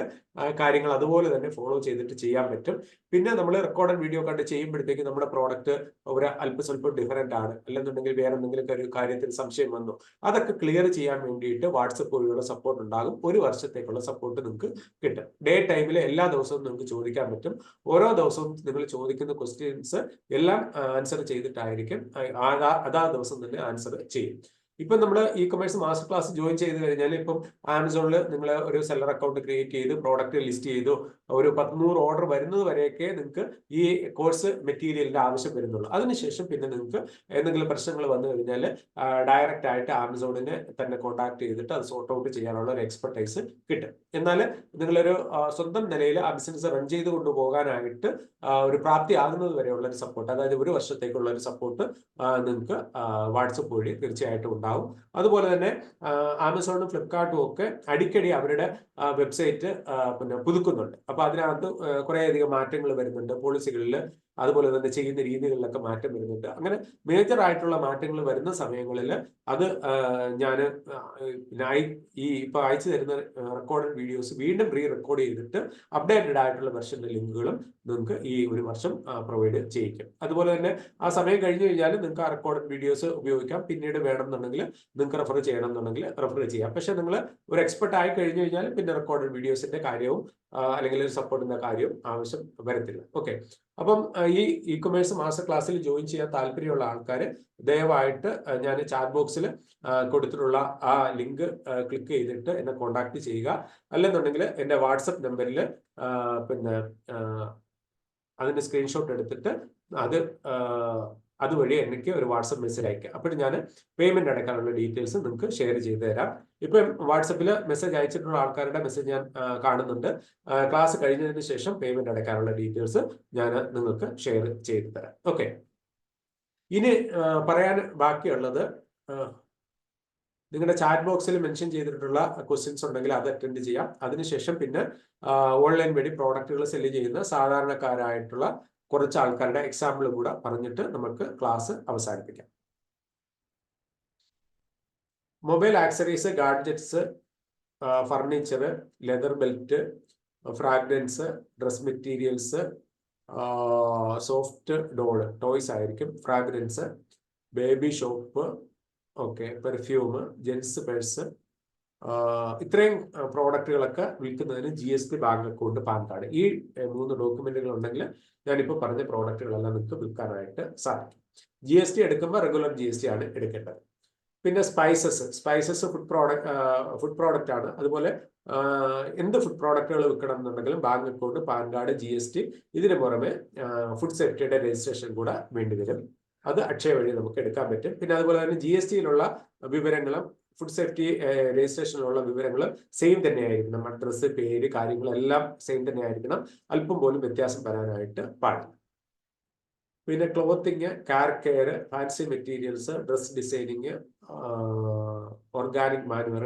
കാര്യങ്ങൾ അതുപോലെ തന്നെ ഫോളോ ചെയ്തിട്ട് ചെയ്യാൻ പറ്റും. പിന്നെ നമ്മൾ റെക്കോർഡഡ് വീഡിയോ കണ്ട് ചെയ്യുമ്പോഴത്തേക്ക് നമ്മുടെ പ്രോഡക്റ്റ് ഒരു അല്പസ്വല്പം ഡിഫറൻറ്റ് ആണ്, അല്ലെന്നുണ്ടെങ്കിൽ വേറെ എന്തെങ്കിലും ഒരു കാര്യത്തിൽ സംശയം വന്നു, അതൊക്കെ ക്ലിയർ ചെയ്യാൻ വേണ്ടിയിട്ട് വാട്സപ്പ് വഴിയുള്ള സപ്പോർട്ട് ഉണ്ടാകും. 1 വർഷത്തേക്കുള്ള സപ്പോർട്ട് നിങ്ങൾക്ക് കിട്ടും. ഡേ ടൈമിൽ എല്ലാ ദിവസവും നിങ്ങൾക്ക് ചോദിക്കാൻ പറ്റും. ഓരോ ദിവസവും നിങ്ങൾ ചോദിക്കുന്ന ക്വസ്റ്റ്യൻസ് എല്ലാം ആൻസർ ചെയ്തിട്ടായിരിക്കും അതാ ദിവസം തന്നെ ആൻസർ ചെയ്യും. ഇപ്പം നമ്മൾ E commerce master class join ചെയ്ത് കഴിഞ്ഞാൽ ഇപ്പം ആമസോണിൽ നിങ്ങൾ ഒരു സെല്ലർ അക്കൗണ്ട് ക്രിയേറ്റ് ചെയ്ത് പ്രോഡക്റ്റ് ലിസ്റ്റ് ചെയ്തു ഒരു 100 ഓർഡർ വരുന്നത് വരെയൊക്കെ നിങ്ങൾക്ക് ഈ കോഴ്സ് മെറ്റീരിയലിന്റെ ആവശ്യം വരുന്നുള്ളൂ. അതിനുശേഷം പിന്നെ നിങ്ങൾക്ക് എന്തെങ്കിലും പ്രശ്നങ്ങൾ വന്നു കഴിഞ്ഞാൽ ഡയറക്റ്റ് ആയിട്ട് ആമസോണിനെ തന്നെ കോൺടാക്ട് ചെയ്തിട്ട് അത് സോർട്ട് ഔട്ട് ചെയ്യാനുള്ള ഒരു എക്സ്പെർട്ടൈസ് കിട്ടും. എന്നാൽ നിങ്ങളൊരു സ്വന്തം നിലയിൽ ആ ബിസിനസ് റൺ ചെയ്ത് കൊണ്ടുപോകാനായിട്ട് ഒരു പ്രാപ്തി ആകുന്നത് വരെയുള്ള ഒരു സപ്പോർട്ട്, അതായത് ഒരു വർഷത്തേക്കുള്ള ഒരു സപ്പോർട്ട് നിങ്ങൾക്ക് വാട്സപ്പ് വഴി തീർച്ചയായിട്ടും ഉണ്ടാവും. അതുപോലെ തന്നെ ആമസോണും ഫ്ലിപ്കാർട്ടും ഒക്കെ അടിക്കടി അവരുടെ വെബ്സൈറ്റ് പിന്നെ പുതുക്കുന്നുണ്ട്. അപ്പൊ അതിനകത്ത് കുറേയധികം മാറ്റങ്ങൾ വരുന്നുണ്ട് പോളിസികളിൽ, അതുപോലെ തന്നെ ചെയ്യുന്ന രീതികളിലൊക്കെ മാറ്റം വരുന്നുണ്ട്. അങ്ങനെ മേജർ ആയിട്ടുള്ള മാറ്റങ്ങൾ വരുന്ന സമയങ്ങളിൽ അത് ഞാൻ ഈ ഇപ്പൊ അയച്ചു തരുന്ന റെക്കോർഡഡ് വീഡിയോസ് വീണ്ടും റെക്കോർഡ് ചെയ്തിട്ട് അപ്ഡേറ്റഡ് ആയിട്ടുള്ള വെർഷന്റെ ലിങ്കുകളും നിങ്ങൾക്ക് ഈ ഒരു വർഷം പ്രൊവൈഡ് ചെയ്യിക്കും. അതുപോലെ തന്നെ ആ സമയം കഴിഞ്ഞു കഴിഞ്ഞാൽ നിങ്ങൾക്ക് ആ റെക്കോർഡഡ് വീഡിയോസ് ഉപയോഗിക്കാം. പിന്നീട് വേണമെന്നുണ്ടെങ്കിൽ നിങ്ങൾക്ക് റെഫർ ചെയ്യണം എന്നുണ്ടെങ്കിൽ റെഫർ ചെയ്യാം. പക്ഷെ നിങ്ങൾ ഒരു എക്സ്പെർട്ട് ആയി കഴിഞ്ഞു കഴിഞ്ഞാൽ പിന്നെ റെക്കോർഡഡ് വീഡിയോസിന്റെ കാര്യവും അല്ലെങ്കിൽ ഒരു സപ്പോർട്ടിന്റെ കാര്യവും ആവശ്യം വരത്തില്ല. ഓക്കെ, അപ്പം ഈ ഇ കൊമേഴ്സ് മാസ്റ്റർ ക്ലാസ്സിൽ ജോയിൻ ചെയ്യാൻ താല്പര്യമുള്ള ആൾക്കാർ ദയവായിട്ട് ഞാൻ ചാറ്റ് ബോക്സിൽ കൊടുത്തിട്ടുള്ള ആ ലിങ്ക് ക്ലിക്ക് ചെയ്തിട്ട് എന്നെ കോൺടാക്ട് ചെയ്യുക. അല്ലെന്നുണ്ടെങ്കിൽ എൻ്റെ വാട്സപ്പ് നമ്പറിൽ പിന്നെ അതിന്റെ സ്ക്രീൻഷോട്ട് എടുത്തിട്ട് അതുവഴി എനിക്ക് ഒരു വാട്സപ്പ് മെസ്സേജ് അയക്കുക. അപ്പോൾ ഞാൻ പേയ്മെന്റ് അടയ്ക്കാനുള്ള ഡീറ്റെയിൽസ് നിങ്ങൾക്ക് ഷെയർ ചെയ്ത് തരാം. ഇപ്പം വാട്സപ്പിൽ മെസ്സേജ് അയച്ചിട്ടുള്ള ആൾക്കാരുടെ മെസ്സേജ് ഞാൻ കാണുന്നുണ്ട്. ക്ലാസ് കഴിഞ്ഞതിന് ശേഷം പേയ്മെന്റ് അടയ്ക്കാനുള്ള ഡീറ്റെയിൽസ് ഞാൻ നിങ്ങൾക്ക് ഷെയർ ചെയ്ത് തരാം. ഓക്കെ, ഇനി പറയാൻ ബാക്കിയുള്ളത് നിങ്ങളുടെ ചാറ്റ് ബോക്സിൽ മെൻഷൻ ചെയ്തിട്ടുള്ള ക്വസ്റ്റ്യൻസ് ഉണ്ടെങ്കിൽ അത് അറ്റൻഡ് ചെയ്യാം. അതിനുശേഷം പിന്നെ ഓൺലൈൻ വഴി പ്രോഡക്റ്റുകൾ സെല് ചെയ്യുന്ന സാധാരണക്കാരായിട്ടുള്ള കുറച്ച് ആൾക്കാരുടെ എക്സാമ്പിൾ കൂടെ പറഞ്ഞിട്ട് നമുക്ക് ക്ലാസ് അവസാനിപ്പിക്കാം. Mobile accessories, gadgets, furniture, leather belt, fragrance, dress materials, soft doll toys ആയിരിക്കും, fragrance, baby shop, okay, perfume, gents purse, ഇത്രയും പ്രോഡക്റ്റുകളൊക്കെ വിൽക്കുന്നതിന് GST, bank account, PAN card, ഈ 3 ഡോക്യുമെന്റുകൾ ഉണ്ടെങ്കിൽ ഞാനിപ്പോൾ പറഞ്ഞ പ്രോഡക്റ്റുകളെല്ലാം നിങ്ങൾക്ക് വിൽക്കാനായിട്ട് സാധിക്കും. GST എടുക്കുമ്പോൾ റെഗുലർ GST ആണ് എടുക്കേണ്ടത്. പിന്നെ സ്പൈസസ് ഫുഡ് പ്രോഡക്റ്റ് ആണ്. അതുപോലെ എന്ത് ഫുഡ് പ്രോഡക്റ്റുകൾ വിൽക്കണം എന്നുണ്ടെങ്കിലും bank account, PAN card, GST, ഇതിന് പുറമെ ഫുഡ് സേഫ്റ്റിയുടെ രജിസ്ട്രേഷൻ കൂടെ വേണ്ടിവരും. അത് അക്ഷയ വഴി നമുക്ക് എടുക്കാൻ പറ്റും. പിന്നെ അതുപോലെ തന്നെ GSTയിലുള്ള വിവരങ്ങളും ഫുഡ് സേഫ്റ്റി രജിസ്ട്രേഷനിലുള്ള വിവരങ്ങൾ സെയിം തന്നെയായിരിക്കണം. അഡ്രസ്സ്, പേര്, കാര്യങ്ങളെല്ലാം സെയിം തന്നെ ആയിരിക്കണം. അല്പം പോലും വ്യത്യാസം വരാനായിട്ട് പാടില്ല. പിന്നെ clothing, car care, fancy materials, dress designing, organic manure,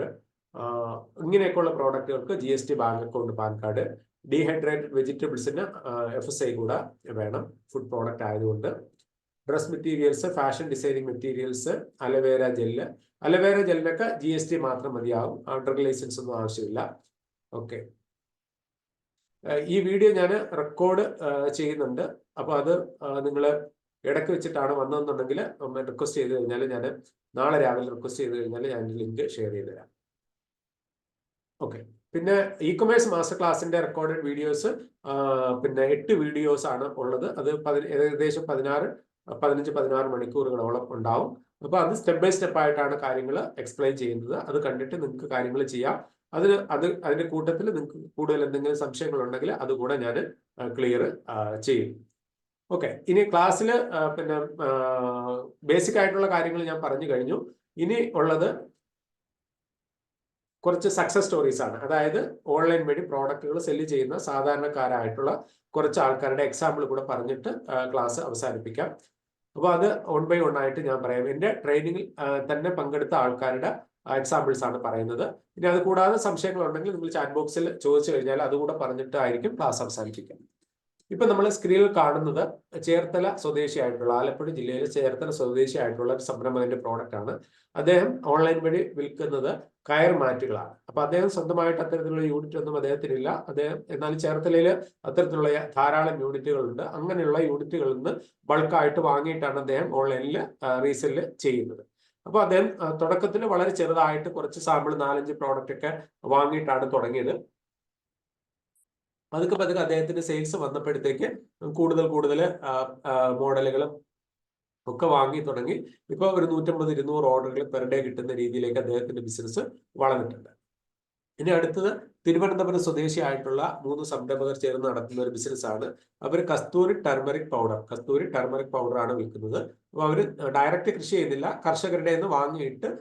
ഇങ്ങനെയൊക്കെയുള്ള പ്രോഡക്റ്റുകൾക്ക് GST, bank account, PAN card. Dehydrated വെജിറ്റബിൾസിന് FSI കൂടെ വേണം, ഫുഡ് പ്രോഡക്റ്റ് ആയതുകൊണ്ട്. Dress materials, fashion designing materials, aloe vera ജെല്ലിനൊക്കെ GST മാത്രം മതിയാവും. ഡ്രഗ് ലൈസൻസ് ഒന്നും ആവശ്യമില്ല. ഓക്കെ, ഈ വീഡിയോ ഞാൻ റെക്കോർഡ് ചെയ്യുന്നുണ്ട്. അപ്പോൾ അത് നിങ്ങൾ ഇടയ്ക്ക് വെച്ചിട്ടാണ് വന്നതെന്നുണ്ടെങ്കിൽ റിക്വസ്റ്റ് ചെയ്ത് കഴിഞ്ഞാൽ ഞാൻ നാളെ രാവിലെ റിക്വസ്റ്റ് ചെയ്ത് കഴിഞ്ഞാൽ ഞാൻ ലിങ്ക് ഷെയർ ചെയ്ത് തരാം. ഓക്കെ, പിന്നെ ഇ കൊമേഴ്സ് മാസ്റ്റർ ക്ലാസിന്റെ റെക്കോർഡഡ് വീഡിയോസ് പിന്നെ 8 വീഡിയോസ് ആണ് ഉള്ളത്. അത് ഏകദേശം 15-16 മണിക്കൂറുകളോളം ഉണ്ടാവും. അപ്പൊ അത് സ്റ്റെപ്പ് ബൈ സ്റ്റെപ്പ് ആയിട്ടാണ് കാര്യങ്ങൾ എക്സ്പ്ലെയിൻ ചെയ്യുന്നത്. അത് കണ്ടിട്ട് നിങ്ങൾക്ക് കാര്യങ്ങൾ ചെയ്യാം. അതിന്റെ കൂട്ടത്തിൽ നിങ്ങൾക്ക് കൂടുതൽ എന്തെങ്കിലും സംശയങ്ങൾ ഉണ്ടെങ്കിൽ അതുകൂടെ ഞാൻ ക്ലിയർ ചെയ്യും. ഓക്കെ, ഇനി ക്ലാസ്സിൽ പിന്നെ ബേസിക് ആയിട്ടുള്ള കാര്യങ്ങൾ ഞാൻ പറഞ്ഞു കഴിഞ്ഞു. ഇനി ഉള്ളത് കുറച്ച് സക്സസ് സ്റ്റോറീസ് ആണ്. അതായത് ഓൺലൈൻ വഴി പ്രോഡക്റ്റുകൾ സെല്ല് ചെയ്യുന്ന സാധാരണക്കാരായിട്ടുള്ള കുറച്ച് ആൾക്കാരുടെ എക്സാമ്പിൾ കൂടെ പറഞ്ഞിട്ട് ക്ലാസ് അവസാനിപ്പിക്കാം. അപ്പോൾ അത് 1 by 1 ആയിട്ട് ഞാൻ പറയാം. എൻ്റെ ട്രെയിനിങ്ങിൽ തന്നെ പങ്കെടുത്ത ആൾക്കാരുടെ എക്സാമ്പിൾസ് ആണ് പറയുന്നത്. ഇനി അത് കൂടാതെ സംശയങ്ങൾ ഉണ്ടെങ്കിൽ നിങ്ങൾ ചാറ്റ് ബോക്സിൽ ചോദിച്ചു കഴിഞ്ഞാൽ അതുകൂടെ പറഞ്ഞിട്ടായിരിക്കും ക്ലാസ് അവസാനിപ്പിക്കുക. ഇപ്പൊ നമ്മൾ സ്ക്രീനിൽ കാണുന്നത് ചേർത്തല സ്വദേശിയായിട്ടുള്ള, ആലപ്പുഴ ജില്ലയിലെ ചേർത്തല സ്വദേശിയായിട്ടുള്ള ഒരു സംരംഭകന്റെ പ്രോഡക്റ്റ് ആണ്. അദ്ദേഹം ഓൺലൈൻ വഴി വിൽക്കുന്നത് കയർ മാറ്റുകളാണ്. അപ്പൊ അദ്ദേഹം സ്വന്തമായിട്ട് അത്തരത്തിലുള്ള യൂണിറ്റ് ഒന്നും അദ്ദേഹത്തിനില്ല. എന്നാൽ ചേർത്തലയിൽ അത്തരത്തിലുള്ള ധാരാളം യൂണിറ്റുകളുണ്ട്. അങ്ങനെയുള്ള യൂണിറ്റുകളിൽ നിന്ന് ബൾക്കായിട്ട് വാങ്ങിയിട്ടാണ് അദ്ദേഹം ഓൺലൈനിൽ റീസെല് ചെയ്യുന്നത്. അപ്പൊ അദ്ദേഹം തുടക്കത്തിൽ വളരെ ചെറുതായിട്ട് കുറച്ച് സാമ്പിൾ 4-5 പ്രോഡക്റ്റ് ഒക്കെ വാങ്ങിയിട്ടാണ് തുടങ്ങിയത്. പതുക്കെ അദ്ദേഹത്തിന്റെ സെയിൽസ് വന്നപ്പോഴത്തേക്ക് കൂടുതൽ മോഡലുകളും ഒക്കെ വാങ്ങി തുടങ്ങി. ഇപ്പൊ ഒരു 150-200 ഓർഡറുകൾ പെർ ഡേ കിട്ടുന്ന രീതിയിലേക്ക് അദ്ദേഹത്തിന്റെ ബിസിനസ് വളർന്നിട്ടുണ്ട്. ഇനി അടുത്തത് തിരുവനന്തപുരം സ്വദേശിയായിട്ടുള്ള 3 സംരംഭകർ ചേർന്ന് നടത്തുന്ന ഒരു ബിസിനസ്സാണ്. അവർ കസ്തൂരി ടർമറിക് പൗഡർ ആണ് വിൽക്കുന്നത്. അപ്പൊ അവര് ഡയറക്റ്റ് കൃഷി ചെയ്യുന്നില്ല, കർഷകരുടെ നിന്ന് വാങ്ങിയിട്ട്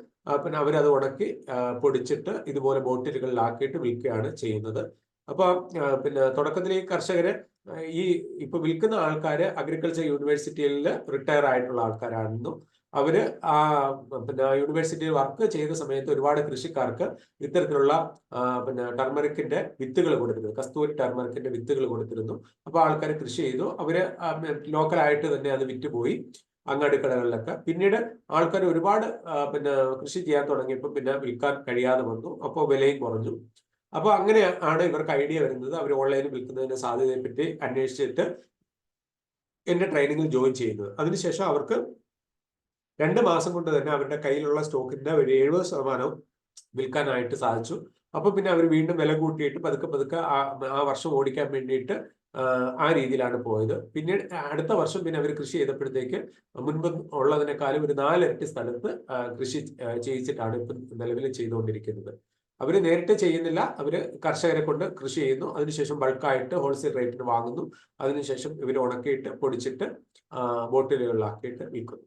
പിന്നെ അവരത് ഉണക്കി പൊടിച്ചിട്ട് ഇതുപോലെ ബോട്ടിലുകളിലാക്കിയിട്ട് വിൽക്കുകയാണ് ചെയ്യുന്നത്. അപ്പൊ പിന്നെ തുടക്കത്തിൽ ഈ കർഷകര് ഈ ഇപ്പൊ വിൽക്കുന്ന ആൾക്കാര് അഗ്രികൾച്ചർ യൂണിവേഴ്സിറ്റിയിൽ റിട്ടയർ ആയിട്ടുള്ള ആൾക്കാരാണെന്നും അവര് പിന്നെ യൂണിവേഴ്സിറ്റിയിൽ വർക്ക് ചെയ്ത സമയത്ത് ഒരുപാട് കൃഷിക്കാർക്ക് ഇത്തരത്തിലുള്ള പിന്നെ ടർമറിക്കിന്റെ വിത്തുകൾ കൊടുത്തിരുന്നു, കസ്തൂരി ടർമറിക്കിന്റെ വിത്തുകൾ കൊടുത്തിരുന്നു. അപ്പൊ ആൾക്കാർ കൃഷി ചെയ്തു, അവര് ലോക്കലായിട്ട് തന്നെ അത് വിറ്റുപോയി അങ്ങാടിക്കടകളിലൊക്കെ. പിന്നീട് ആൾക്കാർ ഒരുപാട് പിന്നെ കൃഷി ചെയ്യാൻ തുടങ്ങിയപ്പോൾ പിന്നെ വിൽക്കാൻ കഴിയാതെ വന്നു, അപ്പോൾ വിലയും കുറഞ്ഞു. അപ്പൊ അങ്ങനെ ആണ് ഇവർക്ക് ഐഡിയ വരുന്നത്. അവർ ഓൺലൈനിൽ വിൽക്കുന്നതിന്റെ സാധ്യതയെ പറ്റി അന്വേഷിച്ചിട്ട് എന്റെ ട്രെയിനിങ്ങിൽ ജോയിൻ ചെയ്യുന്നത്. അതിനുശേഷം അവർക്ക് 2 മാസം കൊണ്ട് തന്നെ അവരുടെ കയ്യിലുള്ള സ്റ്റോക്കിന്റെ ഒരു 70% വിൽക്കാനായിട്ട് സാധിച്ചു. അപ്പൊ പിന്നെ അവർ വീണ്ടും വില കൂട്ടിയിട്ട് പതുക്കെ ആ വർഷം ഓടിക്കാൻ വേണ്ടിയിട്ട് ആ രീതിയിലാണ് പോയത്. പിന്നീട് അടുത്ത വർഷം പിന്നെ അവർ കൃഷി ചെയ്തപ്പോഴത്തേക്ക് മുൻപ് ഉള്ളതിനേക്കാളും ഒരു 4 ഇരട്ടി സ്ഥലത്ത് കൃഷി ചെയ്യിച്ചിട്ടാണ് ഇപ്പം നിലവിൽ ചെയ്തുകൊണ്ടിരിക്കുന്നത്. അവർ നേരിട്ട് ചെയ്യുന്നില്ല, അവർ കർഷകരെ കൊണ്ട് കൃഷി ചെയ്യുന്നു, അതിനുശേഷം ബൾക്കായിട്ട് ഹോൾസെയിൽ റേറ്റിന് വാങ്ങുന്നു, അതിനുശേഷം ഇവർ ഉണക്കിയിട്ട് പൊടിച്ചിട്ട് ബോട്ടിലുകളിലാക്കിയിട്ട് വിൽക്കുന്നു.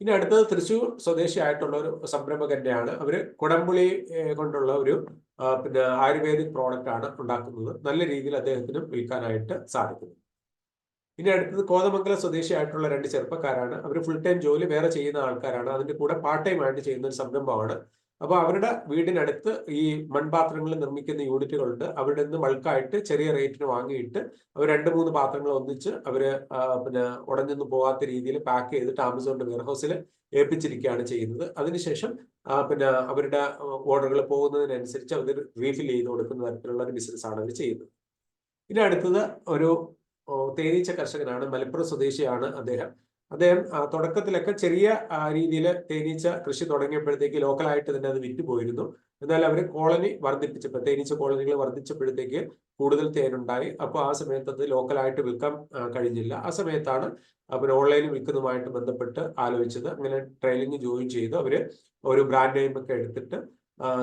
ഇനി അടുത്തത് തൃശ്ശൂർ സ്വദേശിയായിട്ടുള്ള ഒരു സംരംഭകന്റെയാണ്. അവര് കുടംപുളി കൊണ്ടുള്ള ഒരു പിന്നെ ആയുർവേദിക് പ്രോഡക്റ്റ് ആണ് ഉണ്ടാക്കുന്നത്. നല്ല രീതിയിൽ അദ്ദേഹത്തിന് വിൽക്കാനായിട്ട് സാധിക്കുന്നു. ഇനി അടുത്തത് കോതമംഗലം സ്വദേശിയായിട്ടുള്ള 2 ചെറുപ്പക്കാരാണ്. അവർ ഫുൾ ടൈം ജോലി വേറെ ചെയ്യുന്ന ആൾക്കാരാണ്, അതിന്റെ കൂടെ പാർട്ട് ടൈം ആയിട്ട് ചെയ്യുന്ന ഒരു സംരംഭമാണ്. അപ്പൊ അവരുടെ വീടിനടുത്ത് ഈ മൺപാത്രങ്ങൾ നിർമ്മിക്കുന്ന യൂണിറ്റുകളുണ്ട്. അവിടെ നിന്ന് ബൾക്കായിട്ട് ചെറിയ റേറ്റിന് വാങ്ങിയിട്ട് അവർ 2-3 പാത്രങ്ങൾ ഒന്നിച്ച് അവര് പിന്നെ ഉടഞ്ഞൊന്നും പോകാത്ത രീതിയിൽ പാക്ക് ചെയ്തിട്ട് ആമസോണിന്റെ വെയർഹൗസിൽ ഏൽപ്പിച്ചിരിക്കുകയാണ് ചെയ്യുന്നത്. അതിനുശേഷം പിന്നെ അവരുടെ ഓർഡറുകൾ പോകുന്നതിനനുസരിച്ച് അവർ റീഫിൽ ചെയ്ത് കൊടുക്കുന്ന തരത്തിലുള്ള ഒരു ബിസിനസ്സാണ് അവർ ചെയ്യുന്നത്. ഇനി അടുത്തത് ഒരു തേനീച്ച കർഷകനാണ്. മലപ്പുറം സ്വദേശിയാണ് അദ്ദേഹം. തുടക്കത്തിലൊക്കെ ചെറിയ രീതിയിൽ തേനീച്ച കൃഷി തുടങ്ങിയപ്പോഴത്തേക്ക് ലോക്കലായിട്ട് തന്നെ അത് വിറ്റുപോയിരുന്നു. എന്നാൽ അവർ കോളനി വർദ്ധിപ്പിച്ചപ്പോൾ, തേനീച്ച കോളനികൾ വർദ്ധിച്ചപ്പോഴത്തേക്ക് കൂടുതൽ തേനുണ്ടായി. അപ്പോൾ ആ സമയത്ത് അത് ലോക്കലായിട്ട് വിൽക്കാൻ കഴിഞ്ഞില്ല. ആ സമയത്താണ് അവർ ഓൺലൈനിൽ വിൽക്കുന്നതുമായിട്ട് ബന്ധപ്പെട്ട് ആലോചിച്ചത്. അങ്ങനെ ട്രെയിനിങ് ജോയിൻ ചെയ്തു. അവര് ഒരു ബ്രാൻഡ് നെയിം ഒക്കെ എടുത്തിട്ട്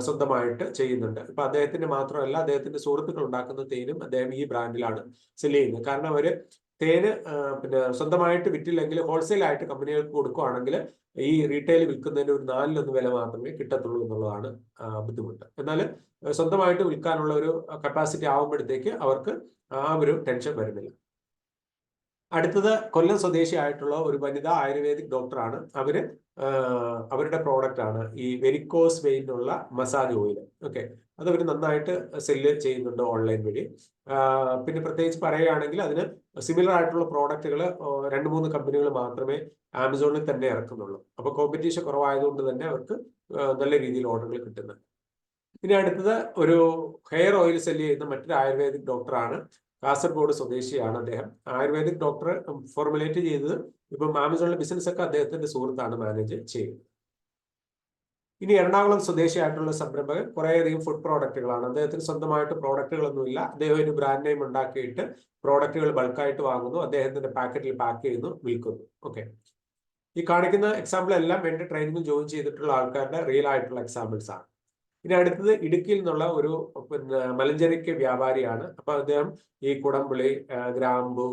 സ്വന്തമായിട്ട് ചെയ്യുന്നുണ്ട്. ഇപ്പൊ അദ്ദേഹത്തിന്റെ മാത്രമല്ല, അദ്ദേഹത്തിന്റെ സുഹൃത്തുക്കൾ ഉണ്ടാക്കുന്ന തേനും അദ്ദേഹം ഈ ബ്രാൻഡിലാണ് സെല് ചെയ്യുന്നത്. കാരണം അവര് തേന് പിന്നെ സ്വന്തമായിട്ട് വിറ്റില്ലെങ്കിൽ ഹോൾസെയിൽ ആയിട്ട് കമ്പനികൾക്ക് കൊടുക്കുകയാണെങ്കിൽ ഈ റീറ്റെയിൽ വിൽക്കുന്നതിന്റെ ഒരു 4-1 വില മാത്രമേ കിട്ടത്തുള്ളൂ എന്നുള്ളതാണ് ബുദ്ധിമുട്ട്. എന്നാൽ സ്വന്തമായിട്ട് വിൽക്കാനുള്ള ഒരു കപ്പാസിറ്റി ആവുമ്പോഴത്തേക്ക് അവർക്ക് ആ ഒരു ടെൻഷൻ വരുന്നില്ല. അടുത്തത് കൊല്ലം സ്വദേശിയായിട്ടുള്ള ഒരു വനിതാ ആയുർവേദിക് ഡോക്ടറാണ്. അവരുടെ പ്രോഡക്റ്റ് ആണ് ഈ വെരിക്കോസ് വെയിനുള്ള മസാജ് ഓയിൽ. ഓക്കെ, അത് അവർ നന്നായിട്ട് സെല്ല് ചെയ്യുന്നുണ്ട് ഓൺലൈൻ വഴി. പിന്നെ പ്രത്യേകിച്ച് പറയുകയാണെങ്കിൽ അതിന് സിമിലർ ആയിട്ടുള്ള പ്രോഡക്റ്റുകൾ 2-3 കമ്പനികൾ മാത്രമേ ആമസോണിൽ തന്നെ ഇറക്കുന്നുള്ളൂ. അപ്പൊ കോമ്പറ്റീഷൻ കുറവായതുകൊണ്ട് തന്നെ അവർക്ക് നല്ല രീതിയിൽ ഓർഡറുകൾ കിട്ടുന്നുണ്ട്. ഇനി അടുത്തത് ഒരു ഹെയർ ഓയിൽ സെല്ല് ചെയ്യുന്ന മറ്റൊരു ആയുർവേദിക് ഡോക്ടറാണ്. കാസർഗോഡ് സ്വദേശിയാണ് അദ്ദേഹം. ആയുർവേദിക് ഡോക്ടർ ഫോർമുലേറ്റ് ചെയ്തത് ഇപ്പം ആമസോണിലെ ബിസിനസ് ഒക്കെ അദ്ദേഹത്തിന്റെ സുഹൃത്താണ് മാനേജ് ചെയ്യുന്നത്. ഇനി എറണാകുളം സ്വദേശിയായിട്ടുള്ള സംരംഭകൻ കുറേയധികം ഫുഡ് പ്രോഡക്റ്റുകളാണ്. അദ്ദേഹത്തിന് സ്വന്തമായിട്ട് പ്രോഡക്റ്റുകളൊന്നുമില്ല. അദ്ദേഹം ഒരു ബ്രാൻഡ് നെയിം ഉണ്ടാക്കിയിട്ട് പ്രോഡക്റ്റുകൾ ബൾക്കായിട്ട് വാങ്ങുന്നു, അദ്ദേഹത്തിന്റെ പാക്കറ്റിൽ പാക്ക് ചെയ്യുന്നു, വിൽക്കുന്നു. ഓക്കെ, ഈ കാണിക്കുന്ന എക്സാമ്പിൾ എല്ലാം എന്റെ ട്രെയിനിങ്ങിൽ ജോയിൻ ചെയ്തിട്ടുള്ള ആൾക്കാരുടെ റിയൽ ആയിട്ടുള്ള എക്സാമ്പിൾസ് ആണ്. ഇനി അടുത്തത് ഇടുക്കിയിൽ നിന്നുള്ള ഒരു പിന്നെ മലഞ്ചരക്ക് വ്യാപാരിയാണ്. അപ്പൊ അദ്ദേഹം ഈ കുടംപുളി, ഗ്രാമ്പു,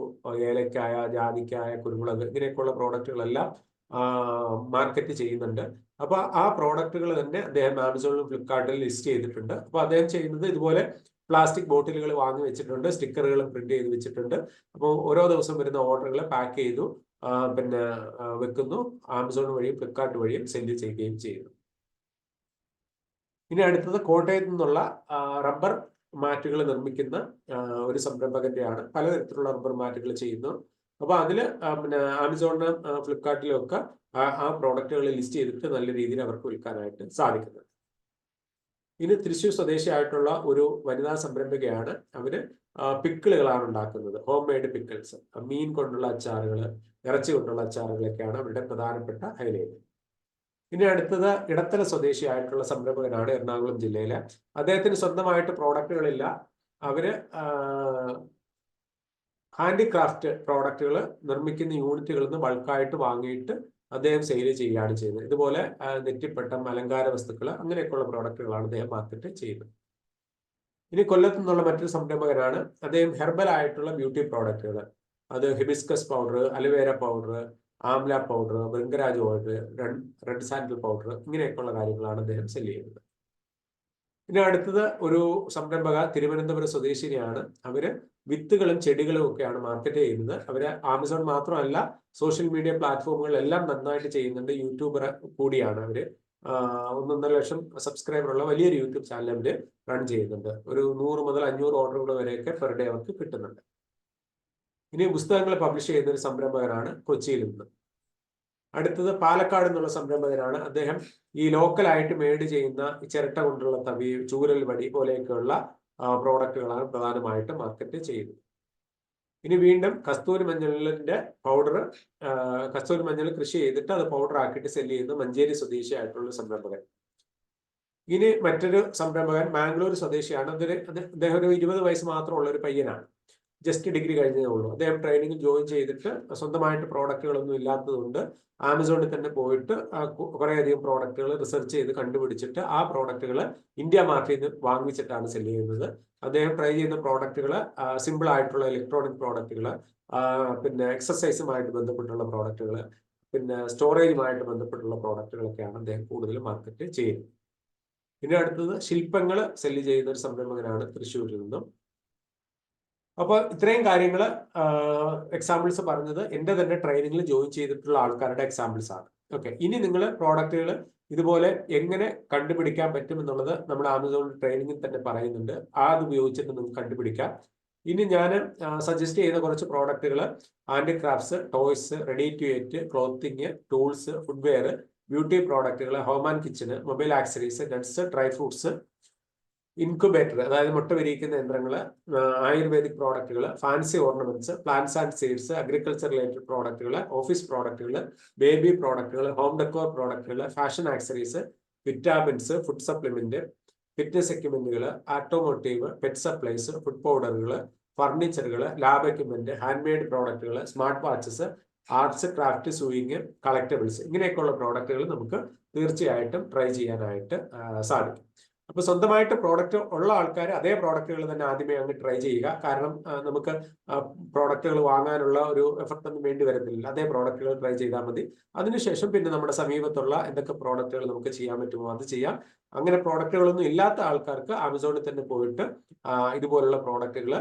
ഏലക്കായ, ജാതിക്കായ, കുരുമുളക് ഇങ്ങനെയൊക്കെയുള്ള പ്രോഡക്റ്റുകളെല്ലാം മാർക്കറ്റ് ചെയ്യുന്നുണ്ട്. അപ്പൊ ആ പ്രോഡക്റ്റുകൾ തന്നെ അദ്ദേഹം ആമസോണിലും ഫ്ലിപ്കാർട്ടിൽ ലിസ്റ്റ് ചെയ്തിട്ടുണ്ട്. അപ്പൊ അദ്ദേഹം ചെയ്യുന്നത് ഇതുപോലെ പ്ലാസ്റ്റിക് ബോട്ടിലുകൾ വാങ്ങി വെച്ചിട്ടുണ്ട്, സ്റ്റിക്കറുകൾ പ്രിന്റ് ചെയ്ത് വെച്ചിട്ടുണ്ട്. അപ്പോൾ ഓരോ ദിവസം വരുന്ന ഓർഡറുകൾ പാക്ക് ചെയ്തു പിന്നെ വെക്കുന്നു, ആമസോൺ വഴിയും ഫ്ലിപ്കാർട്ട് വഴിയും സെൻഡ് ചെയ്യുകയും ചെയ്യുന്നു. ഇനി അടുത്തത് കോട്ടയത്ത് നിന്നുള്ള റബ്ബർ മാറ്റുകൾ നിർമ്മിക്കുന്ന ഒരു സംരംഭകന്റെയാണ്. പലതരത്തിലുള്ള റബ്ബർ മാറ്റുകൾ ചെയ്യുന്നു. അപ്പൊ അതില് പിന്നെ ആമസോണിനും ഫ്ലിപ്കാർട്ടിലും ഒക്കെ ആ പ്രോഡക്റ്റുകൾ ലിസ്റ്റ് ചെയ്തിട്ട് നല്ല രീതിയിൽ അവർക്ക് വിൽക്കാനായിട്ട് സാധിക്കുന്നത്. ഇനി തൃശ്ശൂർ സ്വദേശിയായിട്ടുള്ള ഒരു വനിതാ സംരംഭകയാണ്. അവര് പിക്കിളുകളാണ് ഉണ്ടാക്കുന്നത്, ഹോം മെയ്ഡ് പിക്കിൾസ്. മീൻ കൊണ്ടുള്ള അച്ചാറുകൾ, ഇറച്ചി കൊണ്ടുള്ള അച്ചാറുകളൊക്കെയാണ് അവരുടെ പ്രധാനപ്പെട്ട ഹൈലൈറ്റ്. ഇനി അടുത്തത് ഇടത്തല സ്വദേശിയായിട്ടുള്ള സംരംഭകനാണ് എറണാകുളം ജില്ലയിലെ. അദ്ദേഹത്തിന് സ്വന്തമായിട്ട് പ്രോഡക്റ്റുകളില്ല. അവര് ഹാൻഡിക്രാഫ്റ്റ് പ്രോഡക്റ്റുകൾ നിർമ്മിക്കുന്ന യൂണിറ്റുകളിൽ നിന്ന് ബൾക്കായിട്ട് വാങ്ങിയിട്ട് അദ്ദേഹം സെയിൽ ചെയ്യുകയാണ് ചെയ്യുന്നത്. ഇതുപോലെ നെറ്റിപ്പട്ടം, അലങ്കാര വസ്തുക്കൾ, അങ്ങനെയൊക്കെയുള്ള പ്രോഡക്റ്റുകളാണ് അദ്ദേഹം മാർക്കറ്റ് ചെയ്യുന്നത്. ഇനി കൊല്ലത്തു നിന്നുള്ള മറ്റൊരു സംരംഭകനാണ്. അദ്ദേഹം ഹെർബൽ ആയിട്ടുള്ള ബ്യൂട്ടി പ്രോഡക്റ്റുകൾ, അത് hibiscus powder, aloe vera powder, amla powder, bhringraj oil, red sandal powder, ഇങ്ങനെയൊക്കെയുള്ള കാര്യങ്ങളാണ് അദ്ദേഹം സെല് ചെയ്യുന്നത്. ഇനി അടുത്തത് ഒരു സംരംഭക തിരുവനന്തപുരം സ്വദേശിനിയാണ്. അവര് വിത്തുകളും ചെടികളും ഒക്കെയാണ് മാർക്കറ്റ് ചെയ്യുന്നത്. അവര് ആമസോൺ മാത്രമല്ല, സോഷ്യൽ മീഡിയ പ്ലാറ്റ്ഫോമുകളെല്ലാം നന്നായിട്ട് ചെയ്യുന്നുണ്ട്. യൂട്യൂബർ കൂടിയാണ് അവര്. 1.5 ലക്ഷം സബ്സ്ക്രൈബറുള്ള വലിയൊരു യൂട്യൂബ് ചാനൽ അവര് റൺ ചെയ്യുന്നുണ്ട്. ഒരു 100 മുതൽ 500 ഓർഡറുകൾ വരെയൊക്കെ പെർ ഡേ അവർക്ക് കിട്ടുന്നുണ്ട്. ഇനി പുസ്തകങ്ങൾ പബ്ലിഷ് ചെയ്യുന്ന ഒരു സംരംഭകനാണ് കൊച്ചിയിൽ നിന്ന്. അടുത്തത് പാലക്കാട് എന്നുള്ള സംരംഭകനാണ്. അദ്ദേഹം ഈ ലോക്കലായിട്ട് മേഡ് ചെയ്യുന്ന ചിരട്ട കൊണ്ടുള്ള തവി, ചൂരൽ വടി പോലെയൊക്കെയുള്ള പ്രോഡക്റ്റുകളാണ് പ്രധാനമായിട്ട് മാർക്കറ്റ് ചെയ്യുന്നത്. ഇനി വീണ്ടും കസ്തൂരി മഞ്ഞളിന്റെ പൗഡർ, കസ്തൂരി മഞ്ഞൾ കൃഷി ചെയ്തിട്ട് അത് പൗഡർ ആക്കിയിട്ട് സെല് ചെയ്യുന്ന മഞ്ചേരി സ്വദേശിയായിട്ടുള്ള സംരംഭകൻ. ഇനി മറ്റൊരു സംരംഭകൻ മാംഗ്ലൂർ സ്വദേശിയാണ്. അദ്ദേഹം ഒരു 20 വയസ്സ് മാത്രമുള്ള ഒരു പയ്യനാണ്. ജസ്റ്റ് ഡിഗ്രി കഴിഞ്ഞതേ ഉള്ളൂ. അദ്ദേഹം ട്രെയിനിങ് ജോയിൻ ചെയ്തിട്ട് സ്വന്തമായിട്ട് പ്രോഡക്റ്റുകളൊന്നും ഇല്ലാത്തതുകൊണ്ട് ആമസോണിൽ തന്നെ പോയിട്ട് കുറേയധികം പ്രോഡക്റ്റുകൾ റിസർച്ച് ചെയ്ത് കണ്ടുപിടിച്ചിട്ട് ആ പ്രോഡക്റ്റുകൾ ഇന്ത്യ മാർക്കറ്റിൽ നിന്ന് വാങ്ങിച്ചിട്ടാണ് സെല് ചെയ്യുന്നത്. അദ്ദേഹം ട്രൈ ചെയ്യുന്ന പ്രോഡക്റ്റുകൾ സിമ്പിൾ ആയിട്ടുള്ള ഇലക്ട്രോണിക് പ്രോഡക്റ്റുകൾ, പിന്നെ എക്സസൈസുമായിട്ട് ബന്ധപ്പെട്ടുള്ള പ്രോഡക്റ്റുകൾ, പിന്നെ സ്റ്റോറേജുമായിട്ട് ബന്ധപ്പെട്ടുള്ള പ്രോഡക്റ്റുകളൊക്കെയാണ് അദ്ദേഹം കൂടുതൽ മാർക്കറ്റ് ചെയ്യുന്നത്. പിന്നെ അടുത്തത് ശില്പങ്ങൾ സെല് ചെയ്യുന്ന ഒരു സംരംഭകനാണ് തൃശ്ശൂരിൽ നിന്നും. അപ്പോൾ ഇത്രയും കാര്യങ്ങൾ എക്സാമ്പിൾസ് പറഞ്ഞത് എൻ്റെ തന്നെ ട്രെയിനിങ്ങിൽ ജോയിൻ ചെയ്തിട്ടുള്ള ആൾക്കാരുടെ എക്സാമ്പിൾസ് ആണ്. ഓക്കെ, ഇനി നിങ്ങൾ പ്രോഡക്റ്റുകൾ ഇതുപോലെ എങ്ങനെ കണ്ടുപിടിക്കാൻ പറ്റും എന്നുള്ളത് നമ്മൾ ആമസോൺ ട്രെയിനിങ്ങിൽ തന്നെ പറയുന്നുണ്ട്. അത് ഉപയോഗിച്ചിട്ട് നിങ്ങൾക്ക് കണ്ടുപിടിക്കാം. ഇനി ഞാൻ സജസ്റ്റ് ചെയ്യുന്ന കുറച്ച് പ്രോഡക്റ്റുകൾ handicrafts, toys, ready to eat, clothing, tools, footwear, beauty പ്രോഡക്റ്റുകൾ, home and kitchen, mobile accessories, nuts, dry fruits, incubator അതായത് മുട്ട വിരിയിക്കുന്ന യന്ത്രങ്ങൾ, ആയുർവേദിക് പ്രോഡക്റ്റുകൾ, fancy ornaments, plants and seeds, agriculture related പ്രോഡക്റ്റുകൾ, ഓഫീസ് പ്രോഡക്റ്റുകൾ, ബേബി പ്രോഡക്റ്റുകൾ, ഹോം ഡെക്കോർ പ്രോഡക്റ്റുകൾ, fashion accessories, vitamins, food supplement, fitness എക്യുപ്മെന്റുകൾ, ഓട്ടോമോട്ടീവ്, പെറ്റ് സപ്ലൈസ്, ഫുഡ് പൗഡറുകൾ, ഫർണിച്ചറുകൾ, ലാബ് എക്യുപ്മെന്റ്, ഹാൻഡ് മെയ്ഡ് പ്രോഡക്റ്റുകൾ, smart watches, arts, craft, sewing, collectibles, ഇങ്ങനെയൊക്കെയുള്ള പ്രോഡക്റ്റുകൾ നമുക്ക് തീർച്ചയായിട്ടും ട്രൈ ചെയ്യാനായിട്ട് സാധിക്കും. അപ്പൊ സ്വന്തമായിട്ട് പ്രോഡക്റ്റ് ഉള്ള ആൾക്കാർ അതേ പ്രോഡക്റ്റുകൾ തന്നെ ആദ്യമേ അങ്ങ് ട്രൈ ചെയ്യുക. കാരണം നമുക്ക് പ്രോഡക്റ്റുകൾ വാങ്ങാനുള്ള ഒരു എഫർട്ട് ഒന്നും വേണ്ടി വരത്തില്ല. അതേ പ്രോഡക്റ്റുകൾ ട്രൈ ചെയ്താൽ മതി. അതിനുശേഷം പിന്നെ നമ്മുടെ സമീപത്തുള്ള എന്തൊക്കെ പ്രോഡക്റ്റുകൾ നമുക്ക് ചെയ്യാൻ പറ്റുമോ അത് ചെയ്യാം. അങ്ങനെ പ്രോഡക്റ്റുകളൊന്നും ഇല്ലാത്ത ആൾക്കാർക്ക് ആമസോണിൽ തന്നെ പോയിട്ട് ഇതുപോലുള്ള പ്രോഡക്റ്റുകൾ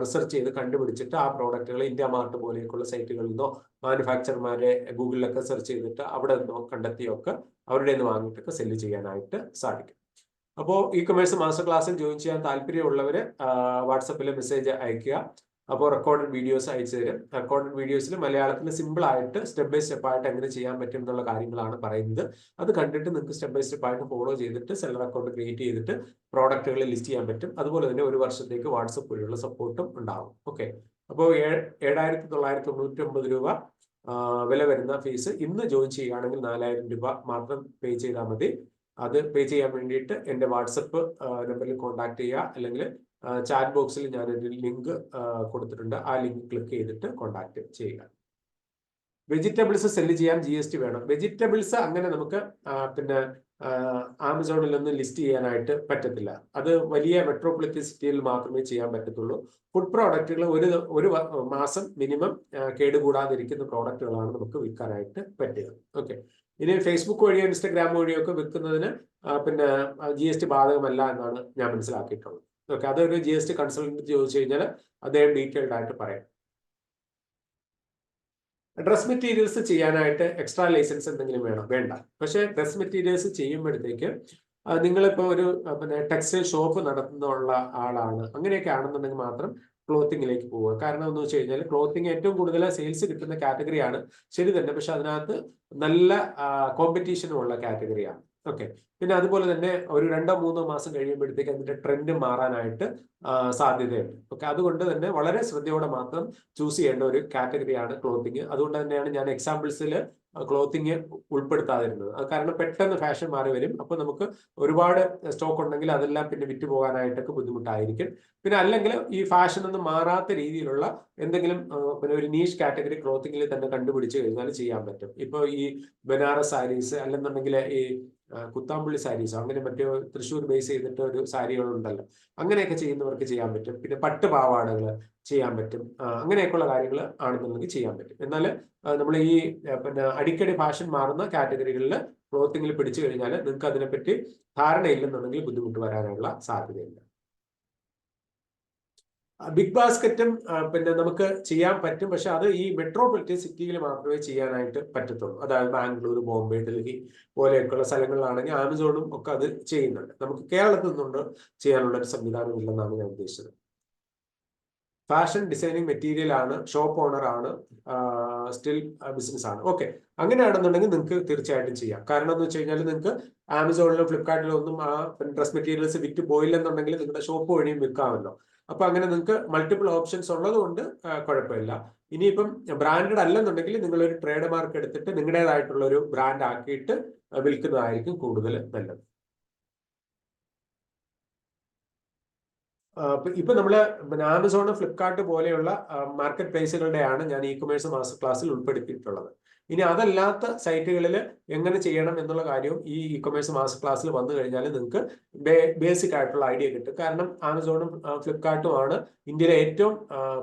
റിസർച്ച് ചെയ്ത് കണ്ടുപിടിച്ചിട്ട് ആ പ്രോഡക്റ്റുകൾ ഇന്ത്യ മാർട്ട് പോലെയൊക്കെയുള്ള സൈറ്റുകളിൽ നിന്നോ മാനുഫാക്ചർമാരെ ഗൂഗിളിലൊക്കെ സെർച്ച് ചെയ്തിട്ട് അവിടെ നിന്നോ കണ്ടെത്തിയൊക്കെ അവരുടെ നിന്ന് വാങ്ങിയിട്ടൊക്കെ സെല്ല് ചെയ്യാനായിട്ട് സാധിക്കും. അപ്പോൾ ഇ കൊമേഴ്സ് മാസ്റ്റർ ക്ലാസ്സിൽ ജോയിൻ ചെയ്യാൻ താല്പര്യമുള്ളവർ വാട്സപ്പിൽ മെസ്സേജ് അയക്കുക. അപ്പോൾ റെക്കോർഡഡ് വീഡിയോസ് അയച്ചു തരും. റെക്കോർഡഡ് വീഡിയോസിൽ മലയാളത്തിൽ സിമ്പിൾ ആയിട്ട് സ്റ്റെപ്പ് ബൈ സ്റ്റെപ്പ് ആയിട്ട് എങ്ങനെ ചെയ്യാൻ പറ്റും എന്നുള്ള കാര്യങ്ങളാണ് പറയുന്നത്. അത് കണ്ടിട്ട് നിങ്ങൾക്ക് സ്റ്റെപ്പ് ബൈ സ്റ്റെപ്പ് ആയിട്ട് ഫോളോ ചെയ്തിട്ട് സെല്ലർ അക്കൗണ്ട് ക്രിയേറ്റ് ചെയ്തിട്ട് പ്രോഡക്റ്റുകൾ ലിസ്റ്റ് ചെയ്യാൻ പറ്റും. അതുപോലെ തന്നെ 1 വർഷത്തേക്ക് വാട്സപ്പ് വഴിയുള്ള സപ്പോർട്ടും ഉണ്ടാവും. ഓക്കെ, അപ്പോൾ 7,999 രൂപ വില വരുന്ന ഫീസ് ഇന്ന് ജോയിൻ ചെയ്യുകയാണെങ്കിൽ 4,000 രൂപ മാത്രം പേ ചെയ്താൽ മതി. അത് പേ ചെയ്യാൻ വേണ്ടിയിട്ട് എൻ്റെ വാട്സപ്പ് നമ്പറിൽ കോൺടാക്ട് ചെയ്യുക, അല്ലെങ്കിൽ ചാറ്റ് ബോക്സിൽ ഞാനൊരു ലിങ്ക് കൊടുത്തിട്ടുണ്ട്. ആ ലിങ്ക് ക്ലിക്ക് ചെയ്തിട്ട് കോൺടാക്ട് ചെയ്യുക. വെജിറ്റബിൾസ് സെല്ല് ചെയ്യാൻ GST വേണം. വെജിറ്റബിൾസ് അങ്ങനെ നമുക്ക് പിന്നെ ആമസോണിലൊന്നും ലിസ്റ്റ് ചെയ്യാനായിട്ട് പറ്റത്തില്ല. അത് വലിയ മെട്രോപൊളിറ്റൻ സിറ്റിയിൽ മാത്രമേ ചെയ്യാൻ പറ്റത്തുള്ളൂ. ഫുഡ് പ്രോഡക്റ്റുകൾ ഒരു മാസം മിനിമം കേടുകൂടാതിരിക്കുന്ന പ്രോഡക്റ്റുകളാണ് നമുക്ക് വിൽക്കാനായിട്ട് പറ്റുക. ഓക്കെ, ഇനി ഫേസ്ബുക്ക് വഴിയോ ഇൻസ്റ്റഗ്രാം വഴിയോ ഒക്കെ വിൽക്കുന്നതിന് പിന്നെ GST ബാധകമല്ല എന്നാണ് ഞാൻ മനസ്സിലാക്കിയിട്ടുള്ളത്. ഓക്കെ, അതൊരു GST കൺസൾട്ടന്റ് ചോദിച്ചു കഴിഞ്ഞാൽ അദ്ദേഹം ഡീറ്റെയിൽഡ് ആയിട്ട് പറയാം. ഡ്രസ് മെറ്റീരിയൽസ് ചെയ്യാനായിട്ട് എക്സ്ട്രാ ലൈസൻസ് എന്തെങ്കിലും വേണം? വേണ്ട. പക്ഷേ ഡ്രസ് മെറ്റീരിയൽസ് ചെയ്യുമ്പോഴത്തേക്ക് നിങ്ങളിപ്പോൾ ഒരു പിന്നെ ടെക്സ്റ്റൈൽ ഷോപ്പ് നടത്തുന്നുള്ള ആളാണ്, അങ്ങനെയൊക്കെ ആണെന്നുണ്ടെങ്കിൽ മാത്രം ക്ലോത്തിങ്ങിലേക്ക് പോവുക. കാരണം എന്ന് വെച്ച് കഴിഞ്ഞാൽ ക്ലോത്തിങ് ഏറ്റവും കൂടുതൽ സെയിൽസ് കിട്ടുന്ന കാറ്റഗറിയാണ്, ശരി തന്നെ. പക്ഷെ അതിനകത്ത് നല്ല കോമ്പറ്റീഷനും ഉള്ള കാറ്റഗറിയാണ്. ഓക്കെ, പിന്നെ അതുപോലെ തന്നെ ഒരു 2-3 മാസം കഴിയുമ്പോഴത്തേക്ക് അതിന്റെ ട്രെൻഡ് മാറാനായിട്ട് സാധ്യതയുണ്ട്. ഓക്കെ, അതുകൊണ്ട് തന്നെ വളരെ ശ്രദ്ധയോടെ മാത്രം ചൂസ് ചെയ്യേണ്ട ഒരു കാറ്റഗറിയാണ് ക്ലോത്തിങ്. അതുകൊണ്ട് തന്നെയാണ് ഞാൻ എക്സാമ്പിൾസിൽ ക്ലോത്തിങ് ഉൾപ്പെടുത്താതിരുന്നത്. അത് കാരണം പെട്ടെന്ന് ഫാഷൻ മാറി വരും. അപ്പോൾ നമുക്ക് ഒരുപാട് സ്റ്റോക്ക് ഉണ്ടെങ്കിൽ അതെല്ലാം പിന്നെ വിറ്റ് പോകാനായിട്ടൊക്കെ ബുദ്ധിമുട്ടായിരിക്കും. പിന്നെ അല്ലെങ്കിൽ ഈ ഫാഷൻ ഒന്നും മാറാത്ത രീതിയിലുള്ള എന്തെങ്കിലും പിന്നെ ഒരു നീഷ് കാറ്റഗറി ക്ലോത്തിങ്ങിൽ തന്നെ കണ്ടുപിടിച്ച് കഴിഞ്ഞാൽ ചെയ്യാൻ പറ്റും. ഇപ്പോൾ ഈ ബനാറസ് സാരീസ് അല്ലെന്നുണ്ടെങ്കിൽ ഈ കുത്താമ്പുള്ളി സാരീസ്, അങ്ങനെ മറ്റേ തൃശ്ശൂർ ബേസ് ചെയ്തിട്ട് ഒരു സാരികളുണ്ടല്ലോ, അങ്ങനെയൊക്കെ ചെയ്യുന്നവർക്ക് ചെയ്യാൻ പറ്റും. പിന്നെ പട്ട് പാവാടകൾ ചെയ്യാൻ പറ്റും. അങ്ങനെയൊക്കെയുള്ള കാര്യങ്ങൾ ആണെന്നുണ്ടെങ്കിൽ ചെയ്യാൻ പറ്റും. എന്നാൽ നമ്മൾ ഈ പിന്നെ അടിക്കടി ഫാഷൻ മാറുന്ന കാറ്റഗറികളിൽ ക്ലോത്തിങ്ങിൽ പിടിച്ചു കഴിഞ്ഞാൽ നിങ്ങൾക്ക് അതിനെപ്പറ്റി ധാരണയില്ലെന്നുണ്ടെങ്കിൽ ബുദ്ധിമുട്ട് വരാനുള്ള സാധ്യതയുണ്ട്. ബിഗ് ബാസ്ക്കറ്റും പിന്നെ നമുക്ക് ചെയ്യാൻ പറ്റും. പക്ഷെ അത് ഈ മെട്രോപൊളിറ്റൻ സിറ്റിയിൽ മാത്രമേ ചെയ്യാനായിട്ട് പറ്റത്തുള്ളൂ. അതായത് ബാംഗ്ലൂർ, ബോംബെ, ഡൽഹി പോലെയൊക്കെയുള്ള സ്ഥലങ്ങളിലാണെങ്കിൽ ആമസോണും ഒക്കെ അത് ചെയ്യുന്നുണ്ട്. നമുക്ക് കേരളത്തിൽ നിന്നുകൊണ്ട് ചെയ്യാനുള്ള ഒരു സംവിധാനം ഇല്ലെന്നാണ് ഞാൻ ഉദ്ദേശിച്ചത്. ഫാഷൻ ഡിസൈനിങ് മെറ്റീരിയൽ ആണ്, ഷോപ്പ് ഓണർ ആണ്, സ്റ്റിൽ ബിസിനസ് ആണ്. ഓക്കെ, അങ്ങനെയാണെന്നുണ്ടെങ്കിൽ നിങ്ങൾക്ക് തീർച്ചയായിട്ടും ചെയ്യാം. കാരണം എന്ന് വെച്ച് കഴിഞ്ഞാൽ നിങ്ങൾക്ക് ആമസോണിലും ഫ്ലിപ്കാർട്ടിലും ഒന്നും ആ ഡ്രസ് മെറ്റീരിയൽസ് വിറ്റ് പോയില്ലെന്നുണ്ടെങ്കിൽ നിങ്ങളുടെ ഷോപ്പ് വഴിയും വിൽക്കാമല്ലോ. അപ്പൊ അങ്ങനെ നിങ്ങൾക്ക് മൾട്ടിപ്പിൾ ഓപ്ഷൻസ് ഉള്ളത് കൊണ്ട് കുഴപ്പമില്ല. ഇനിയിപ്പം ബ്രാൻഡഡ് അല്ലെന്നുണ്ടെങ്കിൽ നിങ്ങളൊരു ട്രേഡ് മാർക്ക് എടുത്തിട്ട് നിങ്ങളുടേതായിട്ടുള്ള ഒരു ബ്രാൻഡ് ആക്കിയിട്ട് വിൽക്കുന്നതായിരിക്കും കൂടുതൽ നല്ലത്. ഇപ്പൊ നമ്മള് ആമസോൺ, ഫ്ലിപ്കാർട്ട് പോലെയുള്ള മാർക്കറ്റ് പ്ലേസുകളുടെയാണ് ഞാൻ ഇ കൊമേഴ്സ് മാസ്റ്റർ ക്ലാസ്സിൽ ഉൾപ്പെടുത്തിയിട്ടുള്ളത്. ഇനി അതല്ലാത്ത സൈറ്റുകളിൽ എങ്ങനെ ചെയ്യണം എന്നുള്ള കാര്യവും ഈ ഇ കൊമേഴ്സ് മാസ്റ്റർ ക്ലാസ്സിൽ വന്നു കഴിഞ്ഞാൽ നിങ്ങൾക്ക് ബേസിക് ആയിട്ടുള്ള ഐഡിയ കിട്ടും. കാരണം ആമസോണും ഫ്ലിപ്കാർട്ടും ആണ് ഇന്ത്യയിലെ ഏറ്റവും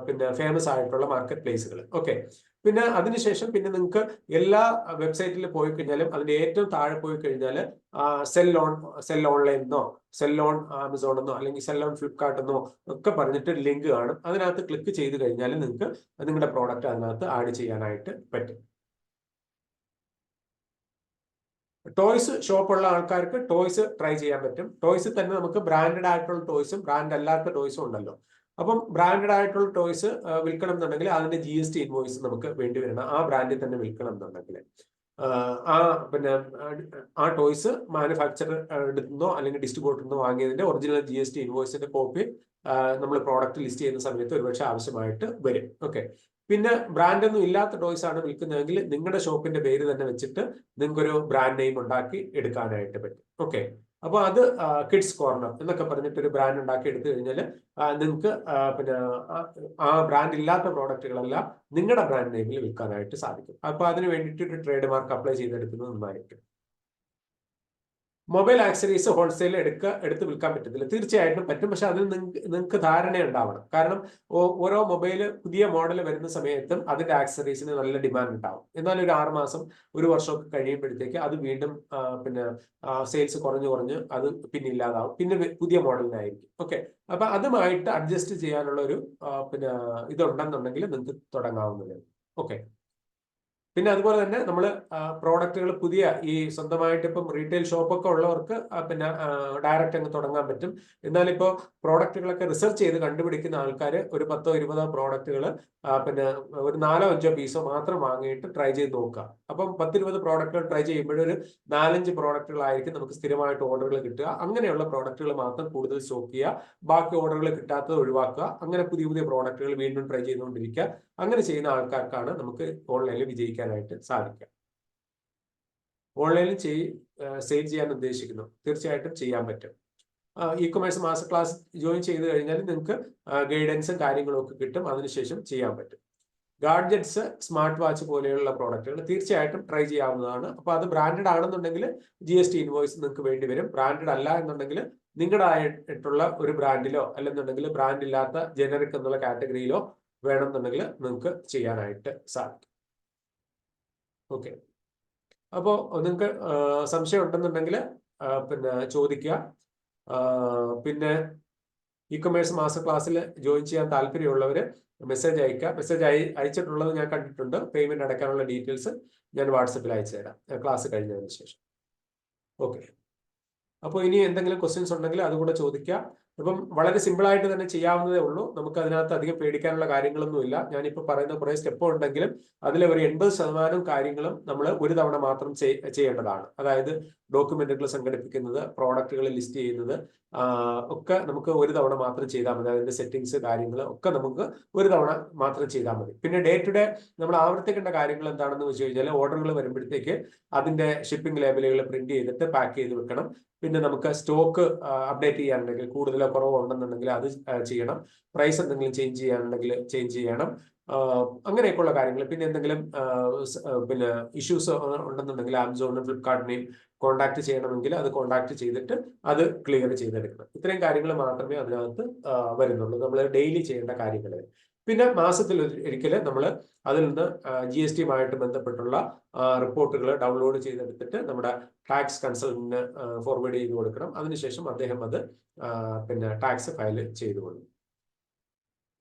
പിന്നെ ഫേമസ് ആയിട്ടുള്ള മാർക്കറ്റ് പ്ലേസുകൾ. ഓക്കെ, പിന്നെ അതിനുശേഷം പിന്നെ നിങ്ങൾക്ക് എല്ലാ വെബ്സൈറ്റിൽ പോയി കഴിഞ്ഞാലും അതിന്റെ ഏറ്റവും താഴെ പോയി കഴിഞ്ഞാൽ സെൽ ഓൺലൈൻ എന്നോ സെൽ ഓൺ ആമസോൺ എന്നോ അല്ലെങ്കിൽ സെൽ ഓൺ ഫ്ലിപ്കാർട്ട് എന്നോ ഒക്കെ പറഞ്ഞിട്ട് ലിങ്ക് കാണും. അതിനകത്ത് ക്ലിക്ക് ചെയ്ത് കഴിഞ്ഞാൽ നിങ്ങൾക്ക് നിങ്ങളുടെ പ്രോഡക്റ്റ് അതിനകത്ത് ആഡ് ചെയ്യാനായിട്ട് പറ്റും. ടോയ്സ് ഷോപ്പുള്ള ആൾക്കാർക്ക് ടോയ്സ് ട്രൈ ചെയ്യാൻ പറ്റും. ടോയ്സ് തന്നെ നമുക്ക് ബ്രാൻഡഡ് ആയിട്ടുള്ള ടോയ്സും ബ്രാൻഡ് അല്ലാത്ത ടോയ്സും ഉണ്ടല്ലോ. അപ്പം ബ്രാൻഡഡ് ആയിട്ടുള്ള ടോയ്സ് വിൽക്കണം എന്നുണ്ടെങ്കിൽ അതിന്റെ GST ഇൻവോയ്സ് നമുക്ക് വേണ്ടി വരണം. ആ ബ്രാൻഡിൽ തന്നെ വിൽക്കണം എന്നുണ്ടെങ്കിൽ പിന്നെ ആ ടോയ്സ് മാനുഫാക്ചറിന്നോ അല്ലെങ്കിൽ ഡിസ്ട്രിബ്യൂട്ടറിന്നോ വാങ്ങിയതിന്റെ ഒറിജിനൽ GST ഇൻവോയ്സിന്റെ കോപ്പി നമ്മൾ പ്രോഡക്റ്റ് ലിസ്റ്റ് ചെയ്യുന്ന സമയത്ത് ഒരുപക്ഷെ ആവശ്യമായിട്ട് വരും. ഓക്കെ, പിന്നെ ബ്രാൻഡ് ഒന്നും ഇല്ലാത്ത ടോയ്സ് ആണ് വിൽക്കുന്നതെങ്കിൽ നിങ്ങളുടെ ഷോപ്പിന്റെ പേര് തന്നെ വെച്ചിട്ട് നിങ്ങൾക്കൊരു ബ്രാൻഡ് നെയിം ഉണ്ടാക്കി എടുക്കാനായിട്ട് പറ്റും. ഓക്കെ, അപ്പൊ അത് കിഡ്സ് കോർണർ എന്നൊക്കെ പറഞ്ഞിട്ട് ഒരു ബ്രാൻഡ് ഉണ്ടാക്കി എടുത്തു കഴിഞ്ഞാൽ നിങ്ങൾക്ക് പിന്നെ ആ ബ്രാൻഡ് ഇല്ലാത്ത പ്രോഡക്റ്റുകളെല്ലാം നിങ്ങളുടെ ബ്രാൻഡ് നെയിമിൽ വിൽക്കാനായിട്ട് സാധിക്കും. അപ്പൊ അതിന് വേണ്ടിയിട്ട് ഒരു ട്രേഡ് മാർക്ക് അപ്ലൈ ചെയ്തെടുക്കുന്നത് നന്നായിരിക്കും. മൊബൈൽ ആക്സറീസ് ഹോൾസെയിൽ എടുത്ത് വിൽക്കാൻ പറ്റത്തില്ല. തീർച്ചയായിട്ടും പറ്റും, പക്ഷെ അതിന് നിങ്ങൾക്ക് ധാരണ ഉണ്ടാവണം. കാരണം ഓരോ മൊബൈൽ പുതിയ മോഡൽ വരുന്ന സമയത്തും അതിന്റെ ആക്സറീസിന് നല്ല ഡിമാൻഡ് ഉണ്ടാവും. എന്നാൽ ഒരു 6 മാസം 1 വർഷമൊക്കെ കഴിയുമ്പോഴത്തേക്ക് അത് വീണ്ടും പിന്നെ സെയിൽസ് കുറഞ്ഞ് അത് പിന്നെ ഇല്ലാതാവും. പിന്നെ പുതിയ മോഡലിനായിരിക്കും. ഓക്കെ, അപ്പൊ അതുമായിട്ട് അഡ്ജസ്റ്റ് ചെയ്യാനുള്ള ഒരു പിന്നെ ഇതുണ്ടെന്നുണ്ടെങ്കിൽ നിങ്ങൾക്ക് തുടങ്ങാവുന്നതാണ്. ഓക്കെ, പിന്നെ അതുപോലെ തന്നെ നമ്മൾ പ്രോഡക്റ്റുകൾ പുതിയ ഈ സ്വന്തമായിട്ട് ഇപ്പം റീറ്റെയിൽ ഷോപ്പൊക്കെ ഉള്ളവർക്ക് പിന്നെ ഡയറക്റ്റ് അങ്ങ് തുടങ്ങാൻ പറ്റും. എന്നാൽ ഇപ്പോൾ പ്രോഡക്റ്റുകളൊക്കെ റിസർച്ച് ചെയ്ത് കണ്ടുപിടിക്കുന്ന ആൾക്കാർ ഒരു 10-20 പ്രോഡക്റ്റുകൾ പിന്നെ ഒരു 4-5 പീസോ മാത്രം വാങ്ങിയിട്ട് ട്രൈ ചെയ്ത് നോക്കുക. അപ്പം 10-20 പ്രോഡക്റ്റുകൾ ട്രൈ ചെയ്യുമ്പോൾ ഒരു 4-5 പ്രോഡക്റ്റുകളായിരിക്കും നമുക്ക് സ്ഥിരമായിട്ട് ഓർഡറുകൾ കിട്ടുക. അങ്ങനെയുള്ള പ്രോഡക്റ്റുകൾ മാത്രം കൂടുതൽ സ്റ്റോക്ക് ചെയ്യുക, ബാക്കി ഓർഡറുകൾ കിട്ടാത്തത് ഒഴിവാക്കുക. അങ്ങനെ പുതിയ പ്രോഡക്റ്റുകൾ വീണ്ടും ട്രൈ ചെയ്തുകൊണ്ടിരിക്കുക. അങ്ങനെ ചെയ്യുന്ന ആൾക്കാർക്കാണ് നമുക്ക് ഓൺലൈനിൽ വിജയിക്കാനായിട്ട് സാധിക്കുക. ഓൺലൈനിൽ സെയിൽ ചെയ്യാൻ ഉദ്ദേശിക്കുന്നു, തീർച്ചയായിട്ടും ചെയ്യാൻ പറ്റും. E commerce master class join ചെയ്ത് കഴിഞ്ഞാൽ നിങ്ങൾക്ക് ഗൈഡൻസും കാര്യങ്ങളും ഒക്കെ കിട്ടും. അതിനുശേഷം ചെയ്യാൻ പറ്റും. ഗാഡ്ജറ്റ്സ്, സ്മാർട്ട് വാച്ച് പോലെയുള്ള പ്രോഡക്റ്റുകൾ തീർച്ചയായിട്ടും ട്രൈ ചെയ്യാവുന്നതാണ്. അപ്പോൾ അത് ബ്രാൻഡഡ് ആണെന്നുണ്ടെങ്കിൽ GST ഇൻവോയ്സ് നിങ്ങൾക്ക് വേണ്ടി വരും. ബ്രാൻഡഡ് അല്ല എന്നുണ്ടെങ്കിൽ നിങ്ങളുടേതായിട്ടുള്ള ഒരു ബ്രാൻഡിലോ അല്ലെന്നുണ്ടെങ്കിൽ ബ്രാൻഡ് ഇല്ലാത്ത ജനറിക് എന്നുള്ള കാറ്റഗറിയിലോ വേണമെന്നുണ്ടെങ്കിൽ നിങ്ങൾക്ക് ചെയ്യാനായിട്ട് സാധിക്കും. ഓക്കെ, അപ്പോൾ നിങ്ങൾക്ക് സംശയം ഉണ്ടെന്നുണ്ടെങ്കിൽ പിന്നെ ചോദിക്കുക. പിന്നെ ഇ കൊമേഴ്സ് മാസ്റ്റർ ക്ലാസ്സിൽ ജോയിൻ ചെയ്യാൻ താല്പര്യമുള്ളവർ മെസ്സേജ് അയക്കുക. മെസ്സേജ് അയച്ചിട്ടുള്ളത് ഞാൻ കണ്ടിട്ടുണ്ട്. പേയ്മെന്റ് അടയ്ക്കാനുള്ള ഡീറ്റെയിൽസ് ഞാൻ വാട്സപ്പിൽ അയച്ചു തരാം ക്ലാസ് കഴിഞ്ഞതിന് ശേഷം. ഓക്കെ, അപ്പോൾ ഇനി എന്തെങ്കിലും ക്വസ്റ്റ്യൻസ് ഉണ്ടെങ്കിൽ അതുകൂടെ ചോദിക്കാം. അപ്പം വളരെ സിമ്പിൾ ആയിട്ട് തന്നെ ചെയ്യാവുന്നതേ ഉള്ളൂ. നമുക്ക് അതിനകത്ത് അധികം പേടിക്കാനുള്ള കാര്യങ്ങളൊന്നുമില്ല. ഞാനിപ്പോൾ പറയുന്ന കുറേ സ്റ്റെപ്പ് ഉണ്ടെങ്കിലും അതിലെ ഒരു 80% കാര്യങ്ങളും നമ്മൾ ഒരു തവണ മാത്രം ചെയ്യേണ്ടതാണ്. അതായത് ഡോക്യുമെന്റുകൾ സംഘടിപ്പിക്കുന്നത്, പ്രോഡക്റ്റുകൾ ലിസ്റ്റ് ചെയ്യുന്നത്, ഒക്കെ നമുക്ക് ഒരു തവണ മാത്രം ചെയ്താൽ മതി. അതിന്റെ സെറ്റിങ്സ് കാര്യങ്ങൾ ഒക്കെ നമുക്ക് ഒരു തവണ മാത്രം ചെയ്താൽ മതി. പിന്നെ ഡേ ടു ഡേ നമ്മൾ ആവർത്തിക്കേണ്ട കാര്യങ്ങൾ എന്താണെന്ന് വെച്ച് കഴിഞ്ഞാൽ ഓർഡറുകൾ വരുമ്പോഴത്തേക്ക് അതിന്റെ ഷിപ്പിംഗ് ലേബലുകൾ പ്രിന്റ് ചെയ്തിട്ട് പാക്ക് ചെയ്ത് വെക്കണം. പിന്നെ നമുക്ക് സ്റ്റോക്ക് അപ്ഡേറ്റ് ചെയ്യാനുണ്ടെങ്കിൽ കൂടുതലോ കുറവോ ഉണ്ടെന്നുണ്ടെങ്കിൽ അത് ചെയ്യണം. പ്രൈസ് എന്തെങ്കിലും ചേഞ്ച് ചെയ്യാനുണ്ടെങ്കിൽ ചേഞ്ച് ചെയ്യണം. അങ്ങനെയൊക്കെയുള്ള കാര്യങ്ങൾ. പിന്നെ എന്തെങ്കിലും പിന്നെ ഇഷ്യൂസ് ഉണ്ടെന്നുണ്ടെങ്കിൽ ആമസോണിനും ഫ്ലിപ്കാർട്ടിനെയും കോൺടാക്ട് ചെയ്യണമെങ്കിൽ അത് കോൺടാക്ട് ചെയ്തിട്ട് അത് ക്ലിയർ ചെയ്തെടുക്കണം. ഇത്രയും കാര്യങ്ങൾ മാത്രമേ അതിനകത്ത് വരുന്നുള്ളൂ, നമ്മൾ ഡെയിലി ചെയ്യേണ്ട കാര്യങ്ങൾ. പിന്നെ മാസത്തിൽ ഒരിക്കൽ നമ്മൾ അതിൽ നിന്ന് GSTയുമായിട്ട് ബന്ധപ്പെട്ടുള്ള റിപ്പോർട്ടുകൾ ഡൗൺലോഡ് ചെയ്തെടുത്തിട്ട് നമ്മുടെ ടാക്സ് കൺസൾട്ടന്റിന് ഫോർവേഡ് ചെയ്ത് കൊടുക്കണം. അതിനുശേഷം അദ്ദേഹം അത് പിന്നെ ടാക്സ് ഫയൽ ചെയ്തു കൊടുക്കും.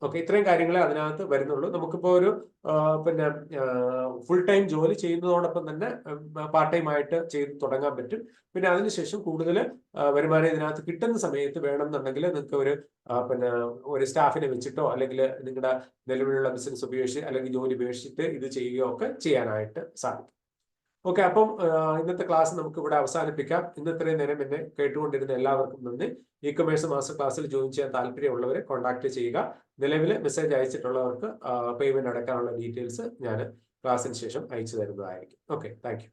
ഓക്കെ, ഇത്രയും കാര്യങ്ങളെ അതിനകത്ത് വരുന്നുള്ളൂ. നമുക്കിപ്പോൾ ഒരു പിന്നെ ഫുൾ ടൈം ജോലി ചെയ്യുന്നതോടൊപ്പം തന്നെ പാർട്ട് ടൈം ആയിട്ട് ചെയ്ത് തുടങ്ങാൻ പറ്റും. പിന്നെ അതിനുശേഷം കൂടുതൽ വരുമാനം ഇതിനകത്ത് കിട്ടുന്ന സമയത്ത് വേണമെന്നുണ്ടെങ്കിൽ നിങ്ങൾക്ക് പിന്നെ ഒരു സ്റ്റാഫിനെ വെച്ചിട്ടോ അല്ലെങ്കിൽ നിങ്ങളുടെ നിലവിലുള്ള ബിസിനസ് ഉപയോഗിച്ച് അല്ലെങ്കിൽ ജോലി ഉപേക്ഷിച്ചിട്ട് ഇത് ചെയ്യുകയോ ഒക്കെ ചെയ്യാനായിട്ട് സാധിക്കും. ഓക്കെ, അപ്പം ഇന്നത്തെ ക്ലാസ് നമുക്ക് ഇവിടെ അവസാനിപ്പിക്കാം. ഇന്ന് ഇത്രയും നേരം എന്നെ കേട്ടുകൊണ്ടിരുന്ന എല്ലാവർക്കും നന്ദി. ഇ-കൊമേഴ്സ് മാസ്റ്റർ ക്ലാസ്സിൽ ജോയിൻ ചെയ്യാൻ താല്പര്യമുള്ളവരെ കോൺടാക്ട് ചെയ്യുക. നിലവിൽ മെസ്സേജ് അയച്ചിട്ടുള്ളവർക്ക് പേയ്മെന്റ് അടക്കാനുള്ള ഡീറ്റെയിൽസ് ഞാൻ ക്ലാസ്സിന് ശേഷം അയച്ചു തരുന്നതായിരിക്കും. Okay, thank you.